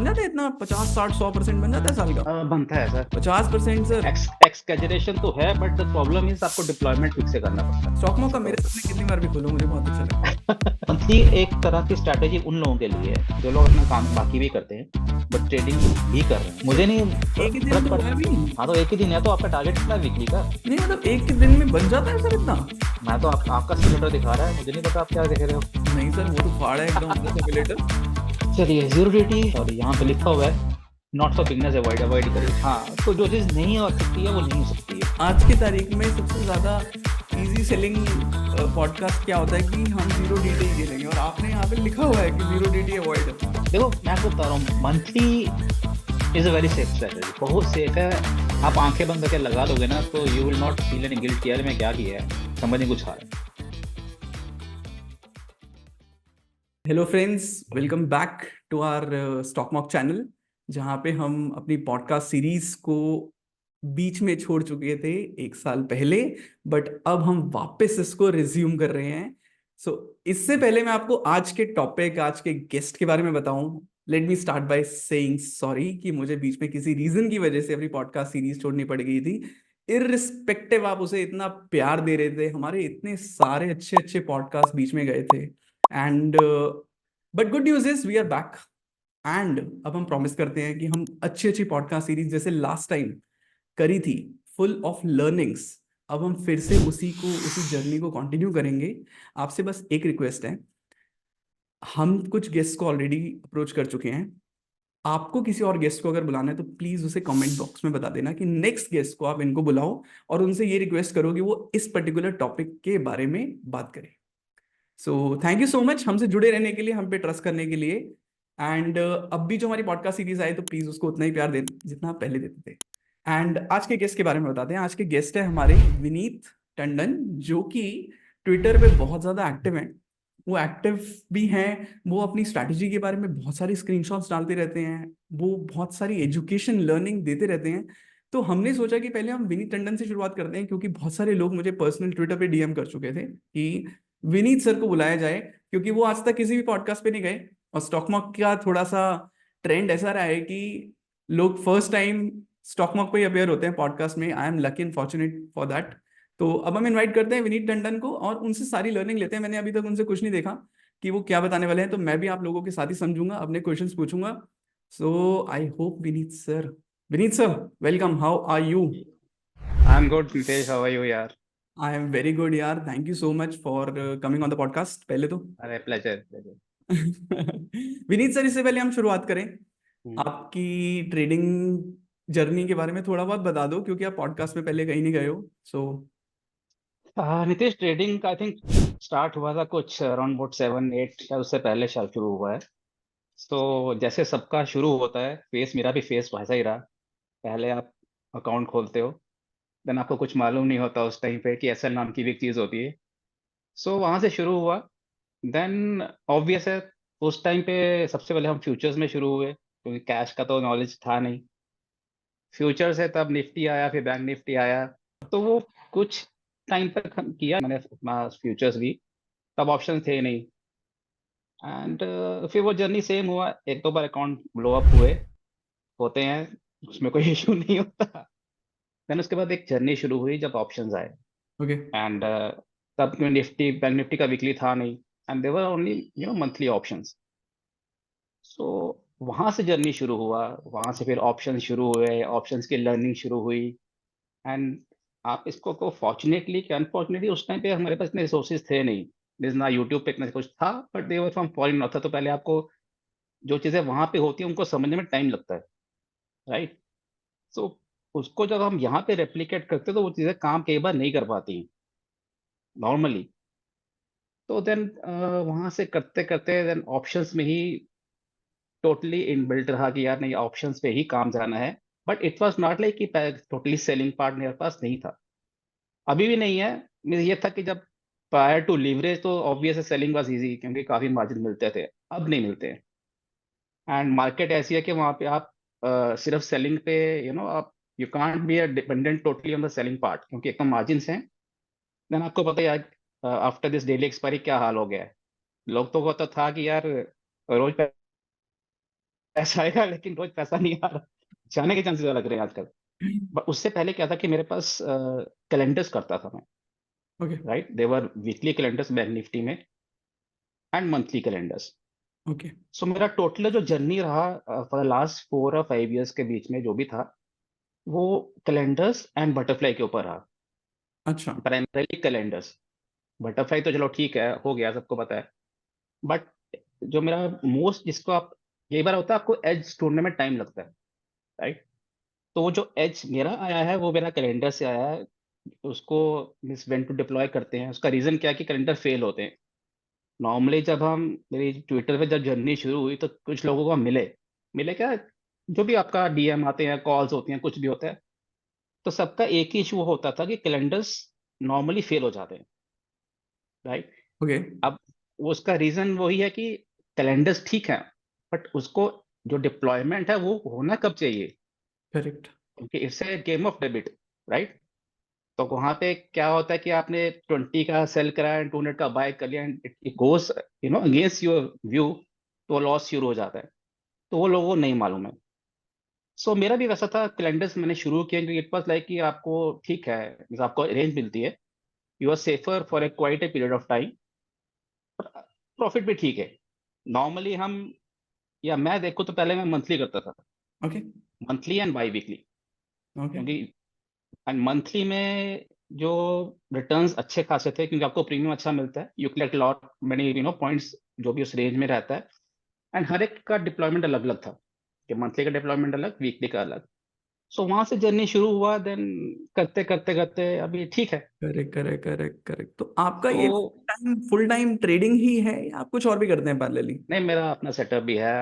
बन जाता है इतना 50 60 100% बन जाता है साल का? बनता है सर। 50% सर। एक्सगैजरेशन तो है, बट द प्रॉब्लम इज आपको डिप्लॉयमेंट ठीक से करना पड़ता स्टॉक मॉक का है। मेरे सामने कितनी बार भी खोलो, मुझे बहुत अच्छा लगता है। मंथली एक तरह की स्ट्रैटेजी उन लोगों के लिए है जो लोग अपना काम बाकी भी करते हैं बट ट्रेडिंग भी कर रहे हैं। मुझे नहीं एक ही दिन फर्क तो हुआ पड़ता। भी नहीं। हाँ, तो एक ही दिन है तो आपका टारगेट कितना है वीकली का? नहीं मतलब एक ही दिन में बन जाता है सर इतना? मैं तो आपका सिलेंडर दिखा रहा है, मुझे नहीं पता आप क्या देख रहे हो। नहीं सर, वो तो फाड़ है एकदम सिमुलेटर। चलिए, जीरो ड्यूटी और यहाँ पे लिखा हुआ है not for beginners, avoid avoid करिए। हाँ, तो जो चीज़ नहीं हो सकती है वो नहीं हो सकती है। आज की तारीख में सबसे ज्यादा इजी सेलिंग पॉडकास्ट क्या होता है कि हम जीरो डीटी खेलेंगे, और आपने यहाँ पे लिखा हुआ है कि जीरो डीटी अवॉइड। देखो, मैं आपको बता रहा हूँ, monthly is a very safe strategy, बहुत सेफ है। आप आंखें बंद करके लगा दोगे ना तो you will not feel any guilt, यार मैं क्या किया है, समझ नहीं कुछ आ रहा है। Hello friends, welcome back to our stock mock channel, जहाँ पे हम अपनी पॉडकास्ट सीरीज को बीच में छोड़ चुके थे 1 साल पहले, बट अब हम वापस इसको रिज्यूम कर रहे हैं। सो इससे पहले मैं आपको आज के टॉपिक, आज के गेस्ट के बारे में बताऊं, let me start by saying sorry कि मुझे बीच में किसी रीजन की वजह से अपनी पॉडकास्ट सीरीज छोड़नी पड़ गई थी। इररिस्पेक्टिव आप उसे इतना प्यार दे रहे थे, हमारे इतने सारे अच्छे अच्छे पॉडकास्ट बीच में गए थे, and but good news is we are back. And अब हम प्रॉमिस करते हैं कि हम अच्छी अच्छी पॉडकास्ट सीरीज जैसे लास्ट टाइम करी थी, फुल ऑफ लर्निंग्स, अब हम फिर से उसी जर्नी को कंटिन्यू करेंगे। आपसे बस एक रिक्वेस्ट है, हम कुछ गेस्ट को ऑलरेडी अप्रोच कर चुके हैं। आपको किसी और गेस्ट को अगर बुलाना है तो प्लीज उसे कमेंट बॉक्स में बता देना कि नेक्स्ट गेस्ट को आप इनको बुलाओ, और उनसे ये रिक्वेस्ट करो कि वो इस पर्टिकुलर टॉपिक के बारे में बात करें। So thank you so much हमसे जुड़े रहने के लिए, हम पे ट्रस्ट करने के लिए। एंड अब भी जो हमारी पॉडकास्ट सीरीज आए तो प्लीज उसको उतना ही प्यार दें जितना आप पहले देते थे। एंड आज के गेस्ट के बारे में बताते हैं। आज के गेस्ट है हमारे विनीत टंडन, जो कि ट्विटर पे बहुत ज्यादा एक्टिव हैं। वो एक्टिव भी हैं, वो अपनी स्ट्रैटेजी के बारे में बहुत सारी स्क्रीनशॉट्स डालते रहते हैं, वो बहुत सारी एजुकेशन लर्निंग देते रहते हैं। तो हमने सोचा कि पहले हम विनीत टंडन से शुरुआत करते हैं, क्योंकि बहुत सारे लोग मुझे पर्सनल ट्विटर पे डीएम कर चुके थे कि विनीत सर को बुलाया जाए, क्योंकि वो आज तक किसी भी पॉडकास्ट पे नहीं गए। और स्टॉकमॉक का थोड़ा सा ट्रेंड ऐसा रहा है कि लोग फर्स्ट टाइम स्टॉकमॉक पे ही अपेयर होते हैं पॉडकास्ट में। I am lucky and fortunate for that. तो अब हम इनवाइट करते हैं विनीत टंडन को और उनसे सारी लर्निंग लेते हैं। मैंने अभी तक उनसे कुछ नहीं देखा कि वो क्या बताने वाले हैं, तो मैं भी आप लोगों के साथ ही समझूंगा, अपने क्वेश्चंस पूछूंगा। So I hope Vineet sir, welcome, how are you? I am good Nitesh, how are you यार? आई एम वेरी गुड यार, thank you so much for coming on the podcast पहले तो। अरे, प्लेजर प्लेजर। विनीत सर, इससे पहले हम शुरुआत करें, आपकी ट्रेडिंग जर्नी के बारे में थोड़ा बहुत बता दो, क्योंकि आप पॉडकास्ट में पहले कहीं नहीं गए हो। So Nitesh, trading I think start हुआ था कुछ अराउंड अबाउट 7 8 या उससे पहले शायद शुरू हुआ है। तो जैसे सबका शुरू होता है फेस, मेरा भी फेस वैसा ही रहा। पहले आप अकाउंट खोलते हो, देन आपको कुछ मालूम नहीं होता उस टाइम पे कि एसएल नाम की भी एक चीज़ होती है। सो वहाँ से शुरू हुआ। देन ऑब्वियस है, उस टाइम पे सबसे पहले हम फ्यूचर्स में शुरू हुए क्योंकि कैश का तो नॉलेज था नहीं। फ्यूचर्स है, तब निफ्टी आया, फिर बैंक निफ्टी आया। तो वो कुछ टाइम तक हम किया मैंने अपना फ्यूचर्स भी, तब ऑप्शन थे नहीं। एंड फिर वो जर्नी सेम हुआ, एक दो बार अकाउंट ब्लो अप हुए, होते हैं, उसमें कोई इशू नहीं होता। देन उसके बाद एक जर्नी शुरू हुई जब ऑप्शंस आए। ओके। एंड तब निफ्टी बैंक निफ्टी का वीकली था नहीं, and there were only monthly options. So वहाँ से जर्नी शुरू हुआ, वहाँ से फिर ऑप्शन शुरू हुए, ऑप्शंस की लर्निंग शुरू हुई। एंड आप इसको को फॉर्चुनेटली कि अनफॉर्चुनेटली उस टाइम पे हमारे पास इतने रिसोर्सेज थे नहीं, जैसे ना यूट्यूब पे इतना कुछ था, but they were from foreign था, तो पहले आपको जो चीज़ें वहाँ पे होती हैं उनको समझने में टाइम लगता है, राइट? सो उसको जब हम यहाँ पे रेप्लिकेट करते हैं तो वो चीज़ें काम कई बार नहीं कर पाती नॉर्मली। तो देन वहाँ से करते करते देन ऑप्शंस में ही टोटली इनबिल्ट रहा कि यार नहीं, ऑप्शंस पे ही काम जाना है। But it was not like कि टोटली सेलिंग पार्ट मेरे पास नहीं था, अभी भी नहीं है। मेरा ये था कि जब प्रायर टू लीवरेज तो ऑब्वियस सेलिंग वाज इजी क्योंकि काफी मार्जिन मिलते थे, अब नहीं मिलते हैं। एंड मार्केट ऐसी है कि वहाँ पे आप सिर्फ सेलिंग पे आप you can't be dependent totally on the selling part, क्योंकि एक तो मार्जिन हैं। देन आपको पता है यार, आफ्टर दिस डेली एक्सपायरी क्या हाल हो गया है। लोग तो होता था कि यार रोज पैसा आएगा लेकिन रोज पैसा नहीं आ रहा, जाने के चांसेस लग रहे हैं आजकल। बट उससे पहले क्या था कि मेरे पास कैलेंडर्स करता था मैं, ओके राइट? देवर वीकली कैलेंडर्स बैंक निफ्टी में एंड मंथली कैलेंडर्स। ओके। सो मेरा टोटल जो जर्नी रहा फॉर द लास्ट 4 और 5 years के बीच में जो भी था, वो कैलेंडर्स एंड बटरफ्लाई के ऊपर रहा, अच्छा प्राइमरीली कैलेंडर्स। बटरफ्लाई तो चलो ठीक है, हो गया, सबको पता है। बट जो मेरा मोस्ट, जिसको आप, कई बार होता है आपको एज ढूंढने में टाइम लगता है, राइट? तो वो जो एज मेरा आया है वो मेरा कैलेंडर से आया है। उसको मिस वेन टू डिप्लॉय करते हैं, उसका रीजन क्या है कि कैलेंडर फेल होते हैं नॉर्मली। जब हम, मेरी ट्विटर पे जब जर्नी शुरू हुई तो कुछ लोगों को मिले, मिले क्या, जो भी आपका डीएम आते हैं, कॉल्स होती हैं, कुछ भी होता है, तो सबका एक ही इशू होता था कि कैलेंडर्स नॉर्मली फेल हो जाते हैं, राइट? ओके। अब उसका रीजन वही है कि कैलेंडर्स ठीक है, बट उसको जो डिप्लॉयमेंट है वो होना कब चाहिए, करेक्ट। क्योंकि इससे गेम ऑफ डेबिट, राइट? तो वहां पे क्या होता है कि आपने 20 का सेल करा एंड 200 का बाय कर लिया and it goes against your view, तो लॉस शुरू हो जाता है। तो वो लोगों को नहीं मालूम है। सो मेरा भी वैसा था, कैलेंडर्स मैंने शुरू किया क्योंकि इट वाज लाइक कि आपको ठीक है, जैसे आपको रेंज मिलती है, you are safer for a quite a period of time, profit भी ठीक है। नॉर्मली हम, या मैं देखो तो पहले मैं मंथली करता था, okay monthly and by weekly, okay. क्योंकि एंड मंथली में जो रिटर्न्स अच्छे खासे थे, क्योंकि आपको प्रीमियम अच्छा मिलता है, you collect lot many points जो भी उस रेंज में रहता है। एंड हर एक का डिप्लॉयमेंट अलग अलग था, कि मंथली का डिप्लॉयमेंट अलग, वीकली का अलग। सो वहां से जर्नी शुरू हुआ, देन करते करते करते अभी ठीक है। Correct correct correct correct. तो आपका तो ये फुल टाइम ट्रेडिंग ही है या आप कुछ और भी करते हैं पैरेलली? नहीं, मेरा अपना सेटअप भी है,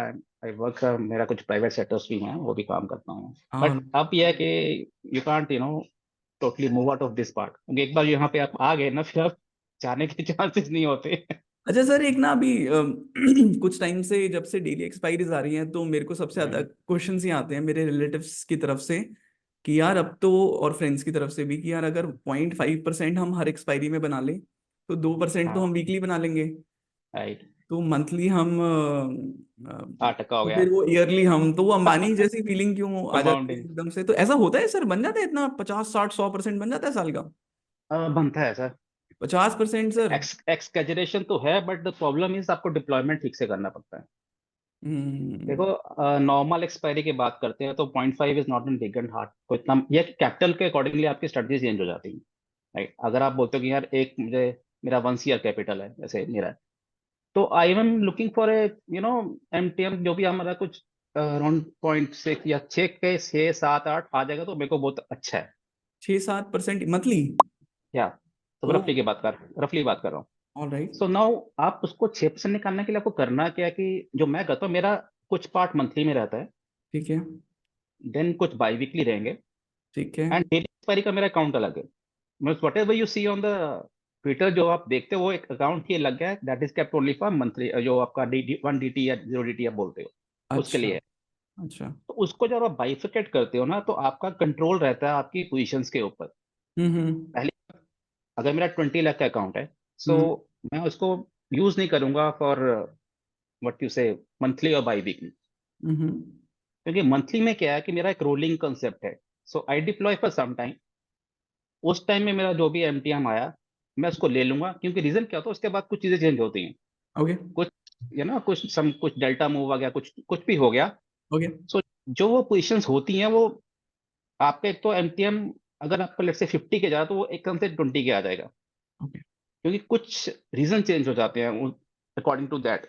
आई वर्क, मेरा कुछ प्राइवेट सेटअप्स भी हैं, वो भी काम करता हूँ। हाँ। बट अब यह है कि you can't totally move out of this part, क्योंकि एक बार यहाँ पे आप आ गए ना, फिर आप जाने के चांसेस नहीं होते। अच्छा सर, एक ना अभी कुछ टाइम से जब से डेली एक्सपायरीज आ रही हैं तो मेरे को सबसे ज्यादा क्वेश्चंस ही आते हैं मेरे रिलेटिव्स की तरफ से कि यार अब तो, और फ्रेंड्स की तरफ से भी, कि यार अगर 0.5% हम हर एक्सपायरी में बना लें तो 2% तो हाँ, हम वीकली बना लेंगे। राइट। तो मंथली हम 8 टका हो तो गया, फिर वो ईयरली हम, तो वो अंबानी जैसी फीलिंग क्यों आ जाती है कंपाउंडिंग। एकदम से? तो ऐसा होता है सर, बन जाता है इतना 50 60 100% बन जाता है साल का? बनता है सर। 50% सर? एक्सकेजरेशन तो है, बट द प्रॉब्लम इज आपको डिप्लॉयमेंट ठीक से करना पड़ता है। देखो, हम्म। नॉर्मल एक्सपायरी की बात करते हैं तो 0.5 is not an big and hard को इतना, ये कैपिटल के अकॉर्डिंगली आपकी स्ट्रेटजी चेंज हो जाती है, राइट? अगर आप बोलते हो कि यार एक मुझे, मेरा 1 ईयर कैपिटल है, जैसे मेरा है, तो I am looking for a MTM जो भी हमारा कुछ अराउंड 0.6 या 6 के 6 7 8 आ जाएगा तो मेरे को बहुत अच्छा है। 6 7% मंथली? या तो ओ। रफली बात कर रहा हूँ। All right. सो नाउ आप उसको 6% निकालने के लिए आपको करना क्या है कि जो मैं करता हूँ, मेरा कुछ पार्ट मंथली में रहता है, ठीक है। देन कुछ बाई वीकली रहेंगे, ठीक है। एंड डेली एक्सपायरी का मेरा अकाउंट अलग है। Means whatever you see on the Twitter, जो आप देखते हो वो एक अकाउंट ही अलग है, that is kept only for monthly, जो आपका डी 1 DT या 0 DT आप बोलते हो, उसके अच्छा लिए है। अच्छा। तो उसको जब आप बाइफिकेट करते हो ना, तो आपका कंट्रोल रहता है आपकी पोजीशंस के ऊपर। हम्म। पहले, अगर मेरा 20 लाख का अकाउंट है, सो हम्म मैं उसको यूज नहीं करूंगा फॉर व्हाट यू से मंथली और बाई वीकली, हम्म क्योंकि मंथली में क्या है कि मेरा एक रोलिंग कंसेप्ट है। सो आई डिप्लॉय फॉर सम टाइम, उस टाइम में मेरा जो भी एमटीएम आया मैं उसको ले लूंगा, क्योंकि रीजन क्या होता है, उसके बाद कुछ चीजें चेंज होती हैं, ओके कुछ कुछ डेल्टा मूव आ गया, कुछ कुछ भी हो गया। ओके सो जो वो पोजीशंस होती हैं वो आपका, एक तो एमटीएम अगर आपका लेट से 50 के जा तो वो एकदम से 20 के आ जाएगा, ओके। क्योंकि कुछ रीजन चेंज हो जाते हैं अकॉर्डिंग टू दैट।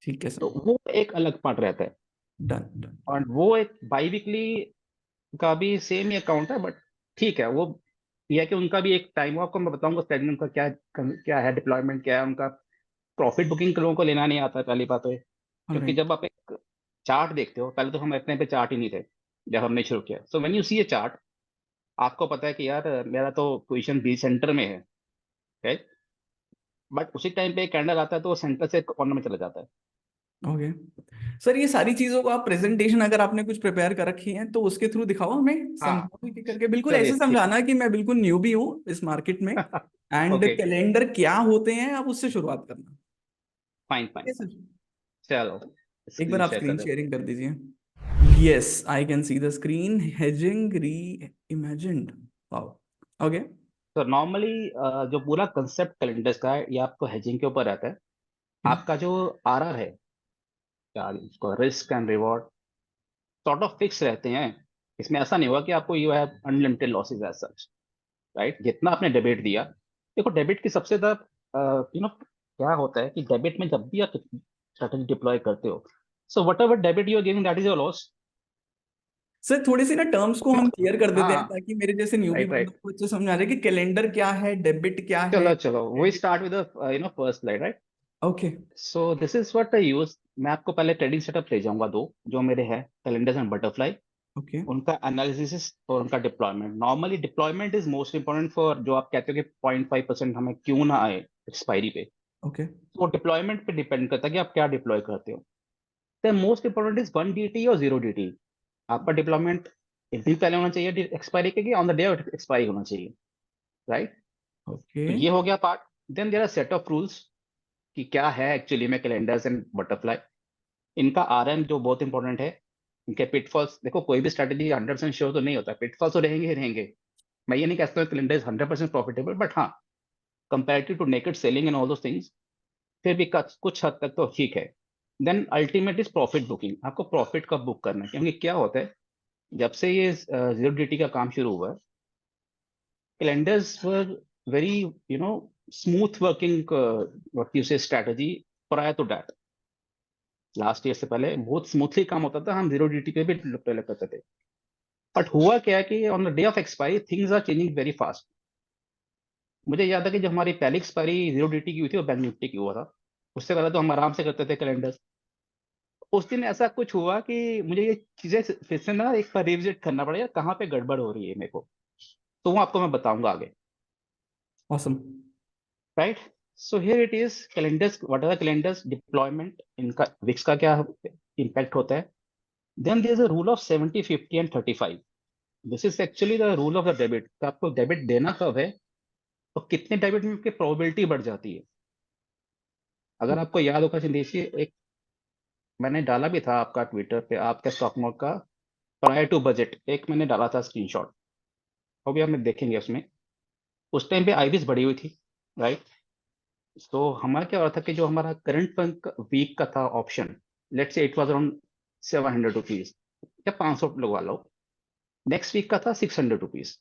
ठीक है तो सर। वो एक अलग पार्ट रहता है। Done done. और वो एक बाई वीकली का भी सेम ही अकाउंट है, बट ठीक है, वो ये है कि उनका भी एक टाइम, आपको मैं बताऊंगा स्टेटमेंट का क्या क्या है, डिप्लॉयमेंट क्या है उनका। प्रॉफिट बुकिंग लोगों को लेना नहीं आता है, पहली बात तो है। ऑल क्योंकि राइट। जब आप एक चार्ट देखते हो, पहले तो हम इतने पे चार्ट ही नहीं थे जब हमने शुरू किया। So when you see a chart, आपको पता है कि यार मेरा तो पोजीशन बी सेंटर में है, राइट? बट उसी टाइम पे एक कैंडल आता है तो वो सेंटर से कॉर्नर में चला जाता है। ओके सर, ये सारी चीजों को आप प्रेजेंटेशन अगर आपने कुछ प्रिपेयर कर रखी है तो उसके थ्रू दिखाओ हमें, हाँ, समझाओ एक एक करके, बिल्कुल चलिए ऐसे ठीक समझाना कि मैं बिल्कुल न्यू भी हूँ इस मार्केट में। है। एंड ओके, कैलेंडर क्या होते हैं, आप उससे शुरुआत करना। फाइन ठीक है फाइन फाइन। सर। चलो, एक बार स्क्रीन आप शेयर कर स्क्रीन रहे हो? शेयरिंग कर दीजिए। Yes, I can see the screen. Hedging री इमेजिन्ड। वाओ। ओके। तो नॉर्मली जो पूरा कंसेप्ट कैलेंडर्स का है, ये आपको हेजिंग के ऊपर रहता है। आपका जो आरआर है, क्या उसको risk and reward sort of fix रहते हैं। इसमें ऐसा नहीं हुआ कि आपको you have unlimited losses as such, right? जितना आपने डेबिट दिया, देखो डेबिट की सबसे ज्यादा क्या होता है कि डेबिट में जब भी आप स्ट्रेटेजी डिप्लॉय करते हो, so whatever debit you are giving that is your loss. Sir थोड़े से ना टर्म्स को हम क्लियर कर देते हैं हाँ, ताकि मेरे जैसे न्यूबी राइट बंदों राइट। को अच्छे समझ आ जाए कि कैलेंडर क्या है, डेबिट क्या है, चलो चलो, we credit. Start with first slide, right? Okay. So this is what I use. मैं आपको पहले ट्रेडिंग सेटअप ले जाऊंगा, दो जो मेरे हैं, कैलेंडर्स एंड बटरफ्लाई। ओके। उनका एनालिसिस और उनका deployment. Normally deployment is most important for, जो आप कहते हो कि 0.5% हमें क्यों ना आए एक्सपायरी पे। ओके। वो डिप्लॉयमेंट पे डिपेंड करता है कि आप क्या डिप्लॉय करते हो। The most important is 1 DT और 0 DT। आपका डिप्लॉयमेंट एक दिन पहले होना चाहिए एक्सपायरी के, on the day of expiry होना चाहिए, राइट? ओके। तो ये हो गया part. Then there are set of rules कि क्या है एक्चुअली में कैलेंडर्स एंड बटरफ्लाई। इनका आरएम जो बहुत इंपॉर्टेंट है। इनके पिटफॉल्स देखो, कोई भी स्ट्रेटेजी 100% श्योर तो नहीं होता, पिटफॉल्स तो रहेंगे ही रहेंगे। मैं ये नहीं कहता हूँ कैलेंडर इज 100% प्रॉफिटेबल, बट हाँ, comparative to naked selling and all दो थिंग्स, फिर भी कुछ हद तक तो ठीक है। Then ultimate is profit booking. आपको प्रॉफिट कब बुक करना है, क्योंकि क्या होता है, जब से ये 0 DT का काम शुरू हुआ है, calendars were very smooth working, what you say strategy prior to that. Last year से पहले बहुत स्मूथली काम होता था, हम 0 DT पे भी पहले करते थे। बट हुआ क्या है कि on the day of expiry things are changing very fast. मुझे याद है कि जब हमारी पहली एक्सपायरी 0 DT की हुई थी और बैंक निफ्टी की हुआ था, उससे पहले तो हम आराम से करते थे कैलेंडर। उस दिन ऐसा कुछ हुआ कि मुझे ये चीजें फिर से ना एक बार रिविजिट करना पड़ेगा, कहाँ पे गड़बड़ हो रही है मेरे को। तो वो आपको मैं बताऊंगा आगे, awesome. Right? So here it is calendars, what are the calendars deployment, इनका विक्स का क्या इम्पैक्ट होता है। Then there is a rule of 70, 50 and 35। This is actually the rule of the debit. आपको डेबिट देना कब है और कितने डेबिट में की प्रोबेबिलिटी बढ़ जाती है। अगर आपको याद होगा सिंधेश जी, एक मैंने डाला भी था आपका ट्विटर पे, आपके स्टॉक मार्केट का प्रायर टू बजट एक मैंने डाला था स्क्रीनशॉट, वो भी हम देखेंगे उसमें। उस टाइम पे आईबीएस बढ़ी हुई थी, राइट? तो हमारा क्या हो रहा था कि जो हमारा करंट वीक का था option, let's say it was around 700 rupees या 500 लगवा लो। नेक्स्ट वीक का था 600 रुपीज।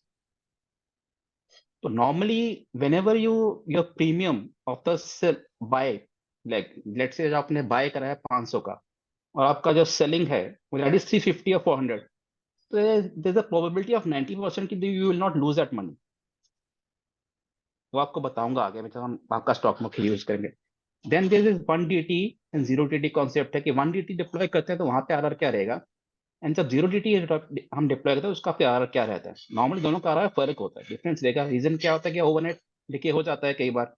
तो normally whenever your premium of the buy, like let's say आपने बाय कराया 500 का, और आपका जो सेलिंग है वो दैट इज 350 और 400, तो there is a probability of 90% कि you will not lose that money. वो आपको बताऊंगा आगे में जब हम आपका स्टॉक मार्केट यूज करेंगे। Then there is 1 DT and 0 DT concept है कि 1 DT डिप्लॉय करते हैं तो वहां पे आरआर क्या रहेगा, एंड जब 0 DT हम डिप्लॉय करते हैं उसका पे आरआर क्या रहता है। नॉर्मली दोनों का आरआर फर्क होता है, डिफरेंस रहेगा। रीजन क्या होता है कि ओवरनाइट डिके हो जाता है कई बार।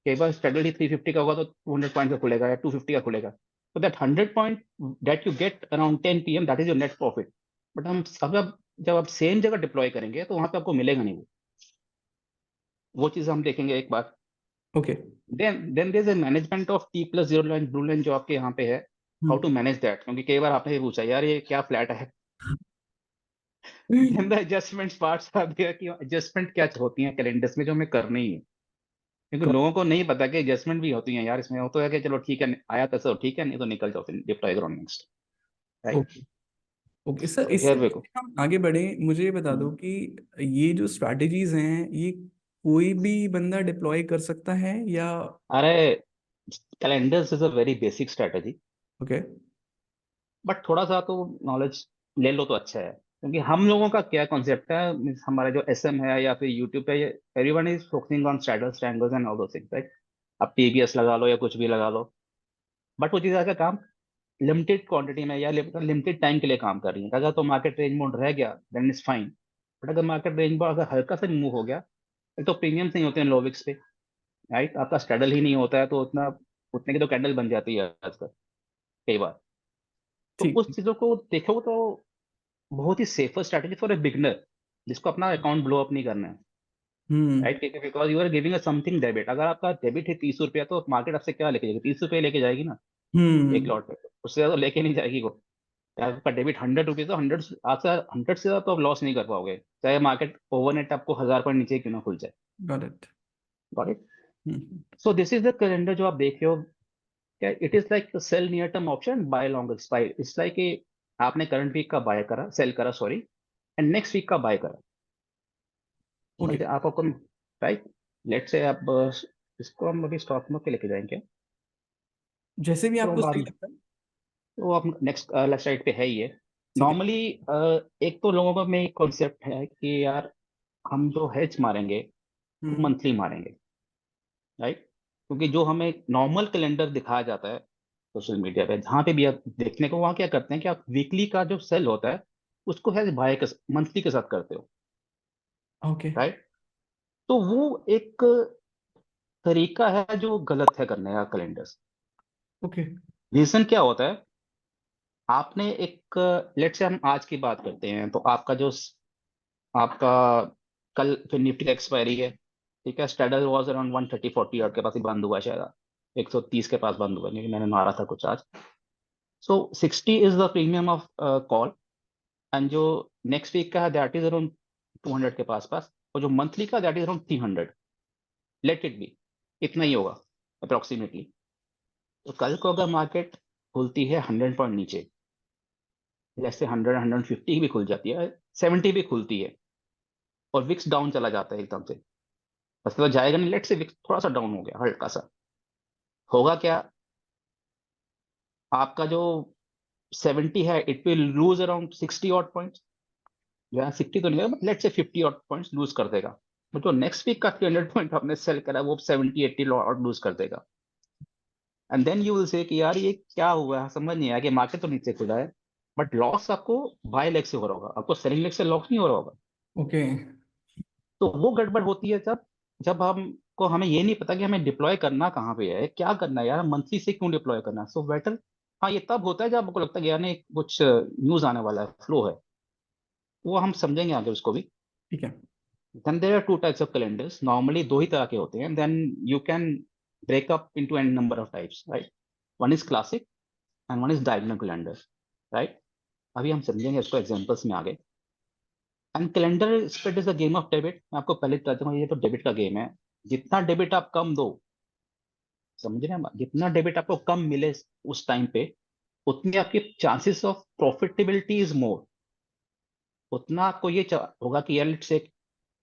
कई बार स्ट्रेटजी 350 का होगा तो 200 पॉइंट का खुलेगा या 250 का खुलेगा, तो that 100 point that you get around 10 PM that is your net profit. But हम अब जब आप सेम जगह डिप्लॉय करेंगे तो वहां पे आपको मिलेगा नहीं वो चीज हम देखेंगे एक बार। Okay. Then there is a management of T plus zero line blue line जो आपके यहाँ पे है, हाउ टू मैनेज दैट, क्योंकि कई बार आपने ये पूछा यार ये क्या फ्लैट है। Then the adjustment parts are there कि एडजस्टमेंट क्या होती हैं कैलेंडर्स में जो हमें करनी है, क्योंकि लोगों को नहीं पता कि एडजस्टमेंट भी होती हैं यार इसमें। हो तो है कि चलो ठीक है, आया तो ठीक है, नहीं तो निकल जाओ फिर डिप्लॉय करो next, right? Okay. Okay sir, तो इससे हियर वी गो। पहले हम आगे बढ़े, मुझे ये बता दो कि ये जो स्ट्रैटेजीज हैं ये कोई भी बंदा डिप्लॉय कर सकता है या? अरे, calendars is a very basic strategy, okay. But थोड़ा सा तो नॉलेज ले लो तो अच्छा है। क्योंकि हम लोगों का क्या कॉन्सेप्ट है, means हमारा जो एसएम है या फिर यूट्यूब पे, everyone is focusing on straddles triangles and all दो थिंग्स, राइट? आप टीबीएस लगा लो या कुछ भी लगा लो, बट वो चीज़ का काम लिमिटेड क्वांटिटी में या लिमिटेड टाइम के लिए काम कर रही है। अगर तो मार्केट रेंज मोड रह गया देन इज फाइन, बट अगर मार्केट रेंज मोड अगर हल्का सा मूव हो गया, एक तो प्रीमियम्स नहीं होते हैं लोविक्स पे, राइट? आपका स्ट्रैडल ही नहीं होता है तो उतना, उतने की तो कैंडल बन जाती है आजकल कई बार। तो ठीक उस ठीक। चीज़ों को देखो तो बहुत ही safer strategy for a beginner जिसको अपना अकाउंट ब्लो अप नहीं करना है, hmm. Right? Because you are giving a something debit. अगर आपका डेबिट है 30 रुपया तो मार्केट आपसे क्या लेके जाएगी, 30 रुपये लेके जाएगी ना। एक लॉट पे, उससे ज्यादा लेके नहीं जाएगी वो। आपका डेबिट 100 रुपीज, तो 100, आज से 100 से ज्यादा तो आप लॉस नहीं कर पाओगे, चाहे मार्केट ओवरनेट आपको 1000 पॉइंट नीचे क्यों ना खुल जाए। Got it. Got it. So this is the calendar जो आप देख रहे हो। क्या it is like sell near term option, buy long expire. It's like आपने करंट वीक का बाय करा, सेल करा सॉरी, एंड नेक्स्ट वीक का बाय करा। ओके, समझ रहे आप आपको, राइट। लेट से आप इसको हम अभी स्टॉक में लेके जाएंगे, जैसे भी तो आपको बाद सही में लगता है। वो आप नेक्स्ट लेफ्ट साइड पे है ही है। ठीक है। नॉर्मली एक तो लोगों में एक कॉन्सेप्ट है कि यार हम जो हेज मारेंगे वो हम्म। मंथली मारेंगे, राइट। क्योंकि जो हमें नॉर्मल कैलेंडर दिखाया जाता है सोशल मीडिया पे, जहाँ पे भी आप देखने को, वहाँ क्या करते हैं कि आप वीकली का जो सेल होता है उसको है बाय के मंथली के साथ करते हो, ओके। राइट। तो वो एक तरीका है जो गलत है करने का कैलेंडर्स। ओके। रीजन क्या होता है, आपने एक, लेट से हम आज की बात करते हैं, तो आपका जो आपका कल फिर निफ्टी का एक्सपायरी है, ठीक है। स्टैडल वाज अराउंड 130-140 के पास ही बंद हुआ शायद, 130 के पास बंद हुआ, क्योंकि मैंने मारा था कुछ आज। सो 60 is the premium of call, and जो नेक्स्ट वीक का है दैट इज अराउंड 200 के पास पास, और जो मंथली का that is around 300। Late it B, इतना ही होगा अप्रोक्सीमेटली। तो कल को अगर मार्केट खुलती है 100 पॉइंट नीचे, जैसे 100-150 भी खुल जाती है, 70 भी खुलती है, और विक्स डाउन चला जाता है एकदम से, बस तो जाएगा नहीं, लेट से विक्स थोड़ा सा डाउन हो गया हल्का सा, होगा क्या, आपका जो 70 है it will loose around 60 odd points. जो है 60 तो नहीं है, लेट से 50 ऑड पॉइंट्स लूज कर देगा। बट जो नेक्स्ट वीक का 300 पॉइंट आपने सेल करा वो 70-80 और लूज कर देगा। And then you will say कि यार ये क्या हुआ है, समझ नहीं आया कि मार्केट तो नीचे खुला है, बट लॉस आपको बाय लेग से हो रहा होगा, आपको सेलिंग लेग से लॉस नहीं हो रहा होगा। ओके। तो वो गड़बड़ होती है जब जब हमको, हमें ये नहीं पता कि हमें डिप्लॉय करना कहाँ पे है, क्या करना है यार, मंथली से क्यों डिप्लॉय करना है। सो बेटर, हाँ ये तब होता है जब आपको लगता है कि यार नहीं कुछ न्यूज आने वाला है, फ्लो है, वो हम समझेंगे आगे उसको भी। ठीक है। Then there are two types of calendars, normally दो ही तरह के होते हैं, then you can break up into an number of types, right. One is classic and one is diagonal calendar, right. अभी हम समझेंगे इसको एग्जांपल्स में आगे। And calendar spread is the game of debit. मैं आपको पहले बताता हूँ, ये तो डेबिट का गेम है। जितना डेबिट आप कम दो, समझ रहे हैं, जितना डेबिट आपको कम मिले उस टाइम पे, उतनी आपकी चांसेस ऑफ प्रॉफिटेबिलिटी इज मोर। उतना आपको ये होगा कि यार लेट्स से,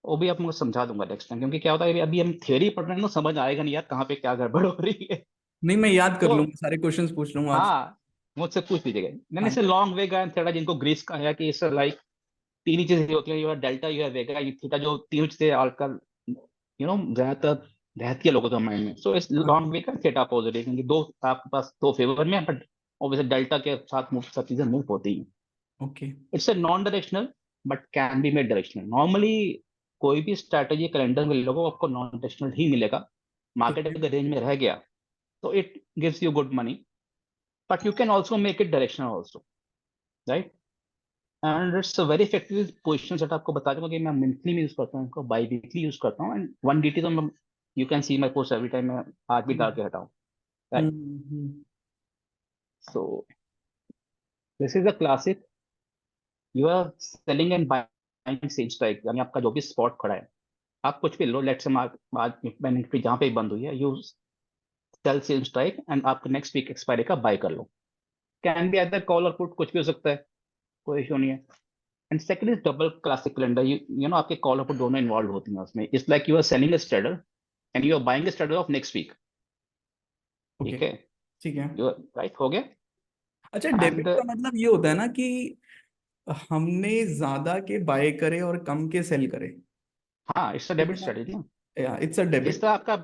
वो भी आप मुझे समझा दूंगा नेक्स्ट टाइम, क्योंकि क्या होता है अभी हम थियोरी पढ़ रहे हैं तो समझ आएगा नहीं यार कहाँ पे क्या गड़बड़ हो रही है। नहीं, मैं याद कर तो लूंगा, सारे क्वेश्चंस पूछ लूंगा आपसे। हाँ, मुझसे पूछ लीजिएगा। मैंने हाँ। इसे लॉन्ग वेगा एंड थीटा, जिनको ग्रीस का है कि इस लाइक तीन ही चीजें होती हैं, यू डेल्टा, यू है वेगा, ये थीटा, जो तीनों चीजें आजकल ज्यादातर रहती है लोगों के माइंड में। सो इस लॉन्ग वे का थीटा पॉजिटिव, क्योंकि दो आपके पास दो फेवर में है, बट ऑब्वियसली डेल्टा के साथ मूव सब चीजें मूव होती हैं। Okay. It's a non directional but can be made directional. Normally कोई भी स्ट्रैटेजी कैलेंडर में लोगों आपको नॉन डायरेक्शनल ही मिलेगा। Market okay. अगर रेंज में रह गया तो it gives you good money, but you can also make it directional also, right. And it's very effective position set. आपको बता दूंगा कि मैं मंथली में यूज करता हूँ इनको, बाई वीकली यूज करता हूँ, एंड वन डी टी तो मैं, you can see my post every time, मैं आज भी डाल के हटाऊँ, right. Hmm. So this is the classic, you are selling and buying same strike, यानी आपका जो भी स्पॉट खड़ा है, आप कुछ भी लो, लेट से आज निफ्टी जहाँ पे बंद हुई है, you sell same strike and आपका नेक्स्ट वीक एक्सपायरी का बाय कर लो। कैन बी अदर कॉल और पुट, कुछ भी हो सकता है, कोई इशू नहीं है। And second is double classic calendar, you know आपके कॉल और पुट दोनों इन्वॉल्व होती हैं उसमें। It's like you are selling a straddle and you are buying a straddle of next week, okay. ठीक है। ठीक है। यू राइट, हो गया। अच्छा, एंड डेबिट का मतलब ये होता है ना कि हमने ज्यादा के बाय करे और कम के सेल करे। हाँ, इट्स अ ठीक डेबिट है ना? स्ट्रेटेजी ना। या इट्स अ जिस डेबिट। तरह आपका,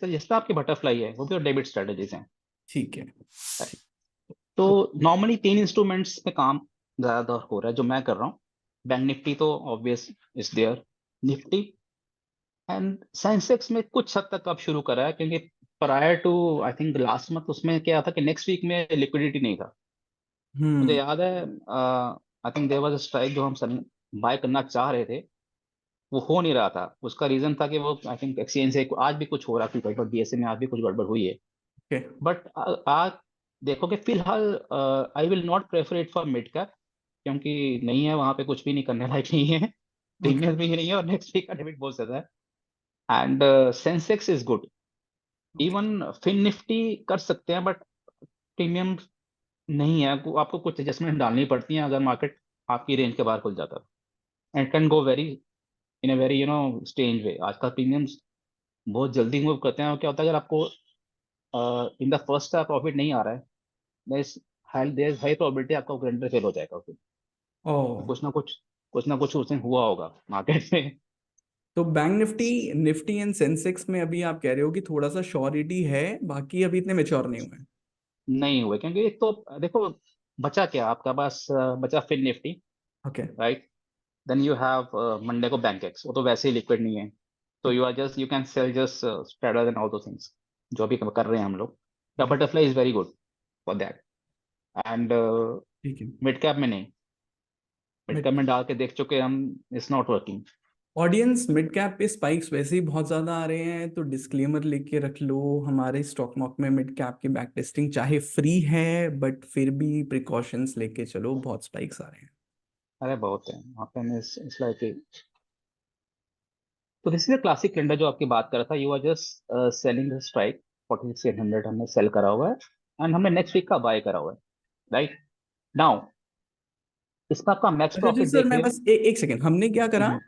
जिस तरह आपकी बटरफ्लाई है वो भी डेबिट स्ट्रेटेजीज हैं। ठीक है। तो तो नॉर्मली तीन इंस्ट्रूमेंट्स पे काम ज्यादा हो रहा है जो मैं कर रहा हूँ। बैंक निफ्टी तो obvious is there, Nifty and Sensex में कुछ हद तक अब शुरू करा है, क्योंकि prior to I think last month उसमें क्या था कि नेक्स्ट वीक में लिक्विडिटी नहीं था। मुझे हम्म। याद है I think there was a strike जो हम बाय करना चाह रहे थे, वो हो नहीं रहा था। उसका रीजन था कि वो आई थिंक एक्सचेंज से आज भी कुछ हो रहा था गड़बड़, बीएसए में आज भी कुछ गड़बड़ हुई है। ओके। बट आज देखो कि फिलहाल आई will not prefer it for mid cap, क्योंकि नहीं है वहां पे, कुछ भी नहीं करने लायक नहीं है, ओके। प्रीमियम भी नहीं है और नेक्स्ट वीक का डेबिट बहुत ज्यादा है। And Sensex is good, okay. Even fin Nifty कर सकते हैं, बट प्रीमियम नहीं है, आपको कुछ एडजस्टमेंट डालनी पड़ती हैं अगर मार्केट आपकी रेंज के बाहर खुल जाता है। And can go very in a very strange वे। आजकल प्रीमियम्स बहुत जल्दी मूव करते हैं, और क्या होता है अगर आपको इन द फर्स्ट प्रॉफिट नहीं आ रहा है, देयर इज हाई प्रोबेबिलिटी आपका ग्रेंडर फेल हो जाएगा फिर। ओ, तो कुछ ना कुछ उस दिन हुआ होगा मार्केट में। तो bank Nifty, Nifty and Sensex में अभी आप कह रहे हो कि थोड़ा सा श्योरिटी है, बाकी अभी इतने मेच्योर नहीं हुए। नहीं हुए, क्योंकि एक तो देखो, बचा क्या आपका पास, बचा fin Nifty, okay. Right. Then you have Monday को बैंक एक्स, वो तो वैसे ही लिक्विड नहीं है, तो ठीक। You can sell just straddle and all दो थिंग्स, जो भी कर रहे हैं हम लोग। द ठीक है। Butterfly is very good for that. And ठीक है। मिड कैप में नहीं, मिड मिड कैप में डाल के देख चुके हम, it's not working. Audience, mid cap पे स्पाइक्स वैसे ही बहुत ज्यादा आ रहे हैं, तो डिस्क्लेमर लेके रख लो, हमारे स्टॉक मार्केट में मिड कैप की बैक टेस्टिंग चाहे फ्री है, बट फिर भी प्रिकॉशंस लेके चलो, बहुत स्पाइक्स आ रहे हैं। अरे बहुत है वहाँ पे, इट्स लाइक, तो दिस इज क्लासिक कैलेंडर जो आपकी बात कर रहा था। You are just selling strike 4600 हमने सेल करा हुआ है, एंड हमने नेक्स्ट वीक का बाय करा हुआ है, राइट। नाउ इसमें आपका मैक्स अच्छा जी प्रॉफिट सर, मैं देखिए। बस एक सेकेंड, हमने क्या करा,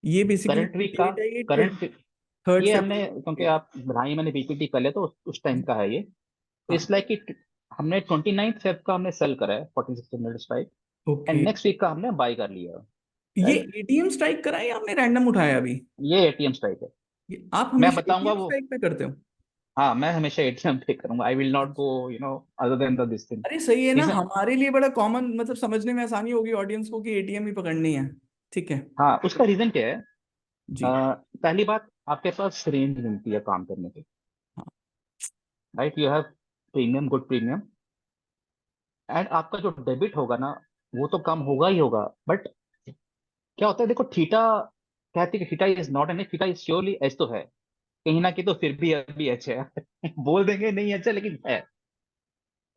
ये बेसिकली करंट वीक का, डेट है ये करंट थर्ड ये हमने, क्योंकि फेब्रुवरी आप भाई मैंने बीपीटी कर लिया तो उस टाइम का है ये, तो हाँ। इट्स लाइक कि हमने 29 फेब का हमने सेल करा है 4600 strike, okay. And next week का हमने बाय कर लिया, ये राइट। एटीएम स्ट्राइक करा है या आपने रैंडम उठाया अभी? ये एटीएम स्ट्राइक है। आप मैं हमेशा बताऊंगा एटीएम वो, स्ट्राइक पे करते हो? हाँ मैं हमेशा एटीएम पे करूंगा, आई will not go other than the this thing. अरे सही है ना, रीजन, हमारे लिए बड़ा कॉमन, मतलब समझने में आसानी होगी ऑडियंस को कि एटीएम ही पकड़नी है। ठीक है। हाँ उसका रीजन क्या है। जी। पहली बात, आपके पास रेंज मिलती है काम करने की, हाँ। Right. You have premium, good premium, and आपका जो डेबिट होगा ना, वो तो कम होगा ही होगा, बट क्या होता है देखो, थीटा कहती है कि theta is not an H, theta is surely H, तो है कहीं ना कहीं, तो फिर भी अभी एच है बोल देंगे नहीं अच्छा, लेकिन है।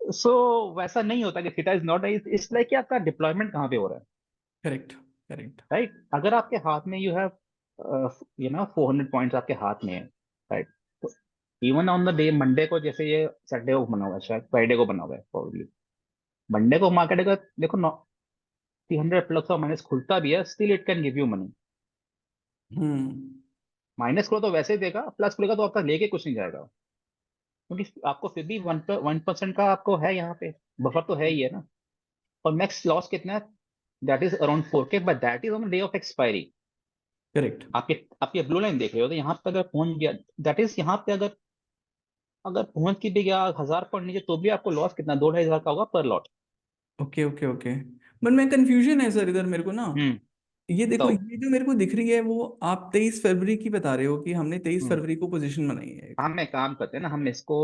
सो वैसा नहीं होता कि थीटा इज नॉट एच, इस लाइक कि आपका डिप्लॉयमेंट कहाँ पे हो रहा है, करेक्ट। करेक्ट। राइट। अगर आपके हाथ में यू हैव 400 पॉइंट्स आपके हाथ में है, राइट, तो even on the day Monday को, जैसे ये संडे को बना हुआ है, शायद फ्राइडे को बना हुआ है प्रॉब्लली, मंडे को मार्केट अगर देखो 300 प्लस और माइनस खुलता भी है, still it can give you money. Hmm. Minus खुला तो वैसे ही देगा, प्लस खुलेगा तो आपका लेके कुछ नहीं जाएगा, क्योंकि आपको फिर भी 1% का आपको है यहाँ पे, बफर तो है ही है ना। और मैक्स लॉस कितना है, that is around 4K, but that is on day of expiry. Correct. आपके आपकी ब्लू लाइन देख रहे हो, तो यहाँ पे अगर पहुंच गया, दैट इज यहाँ पे अगर अगर पहुंच की भी गया 1000 पॉइंट नीचे, तो भी आपको लॉस कितना, 2-2.5 हजार का होगा पर lot. Okay okay okay. But मैं कंफ्यूजन है सर इधर मेरे को ना, हम्म। ये देखो, तो ये जो मेरे को दिख रही है वो आप 23 फरवरी की बता रहे हो कि हमने तेईस हम्म फरवरी को पोजीशन बनाई है एक। हम एक काम करते हैं ना, हम इसको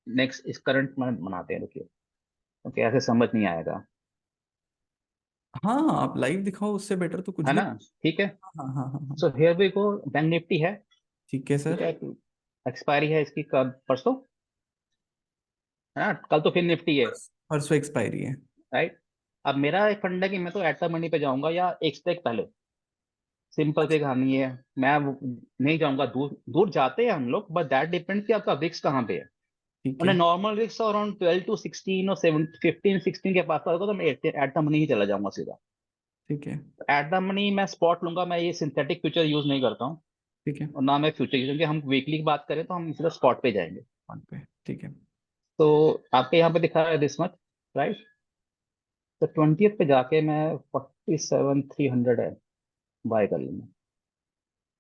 नेक्स्ट इस करंट में बनाते हैं, रुकिए, क्योंकि ऐसे समझ नहीं आएगा, हाँ आप लाइव दिखाओ, उससे बेटर तो कुछ है भी। ना। ठीक है, हाँ हाँ हाँ हाँ हाँ। So here we go. Bank Nifty है, ठीक है ठीक सर। है, एक्सपायरी है इसकी कब, परसों, है ना, कल तो फिर निफ्टी है, परसों एक्सपायरी है। राइट। अब मेरा एक फंड है कि मैं तो एट द मनी पे जाऊंगा या एक स्टेक पहले, सिंपल सी अच्छा। कहानी है। नहीं जाऊंगा दूर, दूर जाते हैं हम लोग, बट दैट डिपेंड्स कि आपका विक्स कहाँ पे है। ठीक उन्हें है। नॉर्मल विक्स अराउंड 12 to 16 और 15-16 के पास होगा, तो मैं एट द मनी ही चला जाऊंगा सीधा। ठीक है। एट द मनी मैं स्पॉट लूंगा, मैं ये सिंथेटिक फ्यूचर यूज नहीं करता हूँ, ठीक है। और ना मैं फ्यूचर, क्योंकि हम वीकली की बात करें तो हम सीधा स्पॉट पे जाएंगे। वन पे। ठीक है। तो आपके यहाँ पे दिखा रहा है दिस मच, राइट। तो 20th पे जाके मैं 47,300 है, बाय कर लूंगा।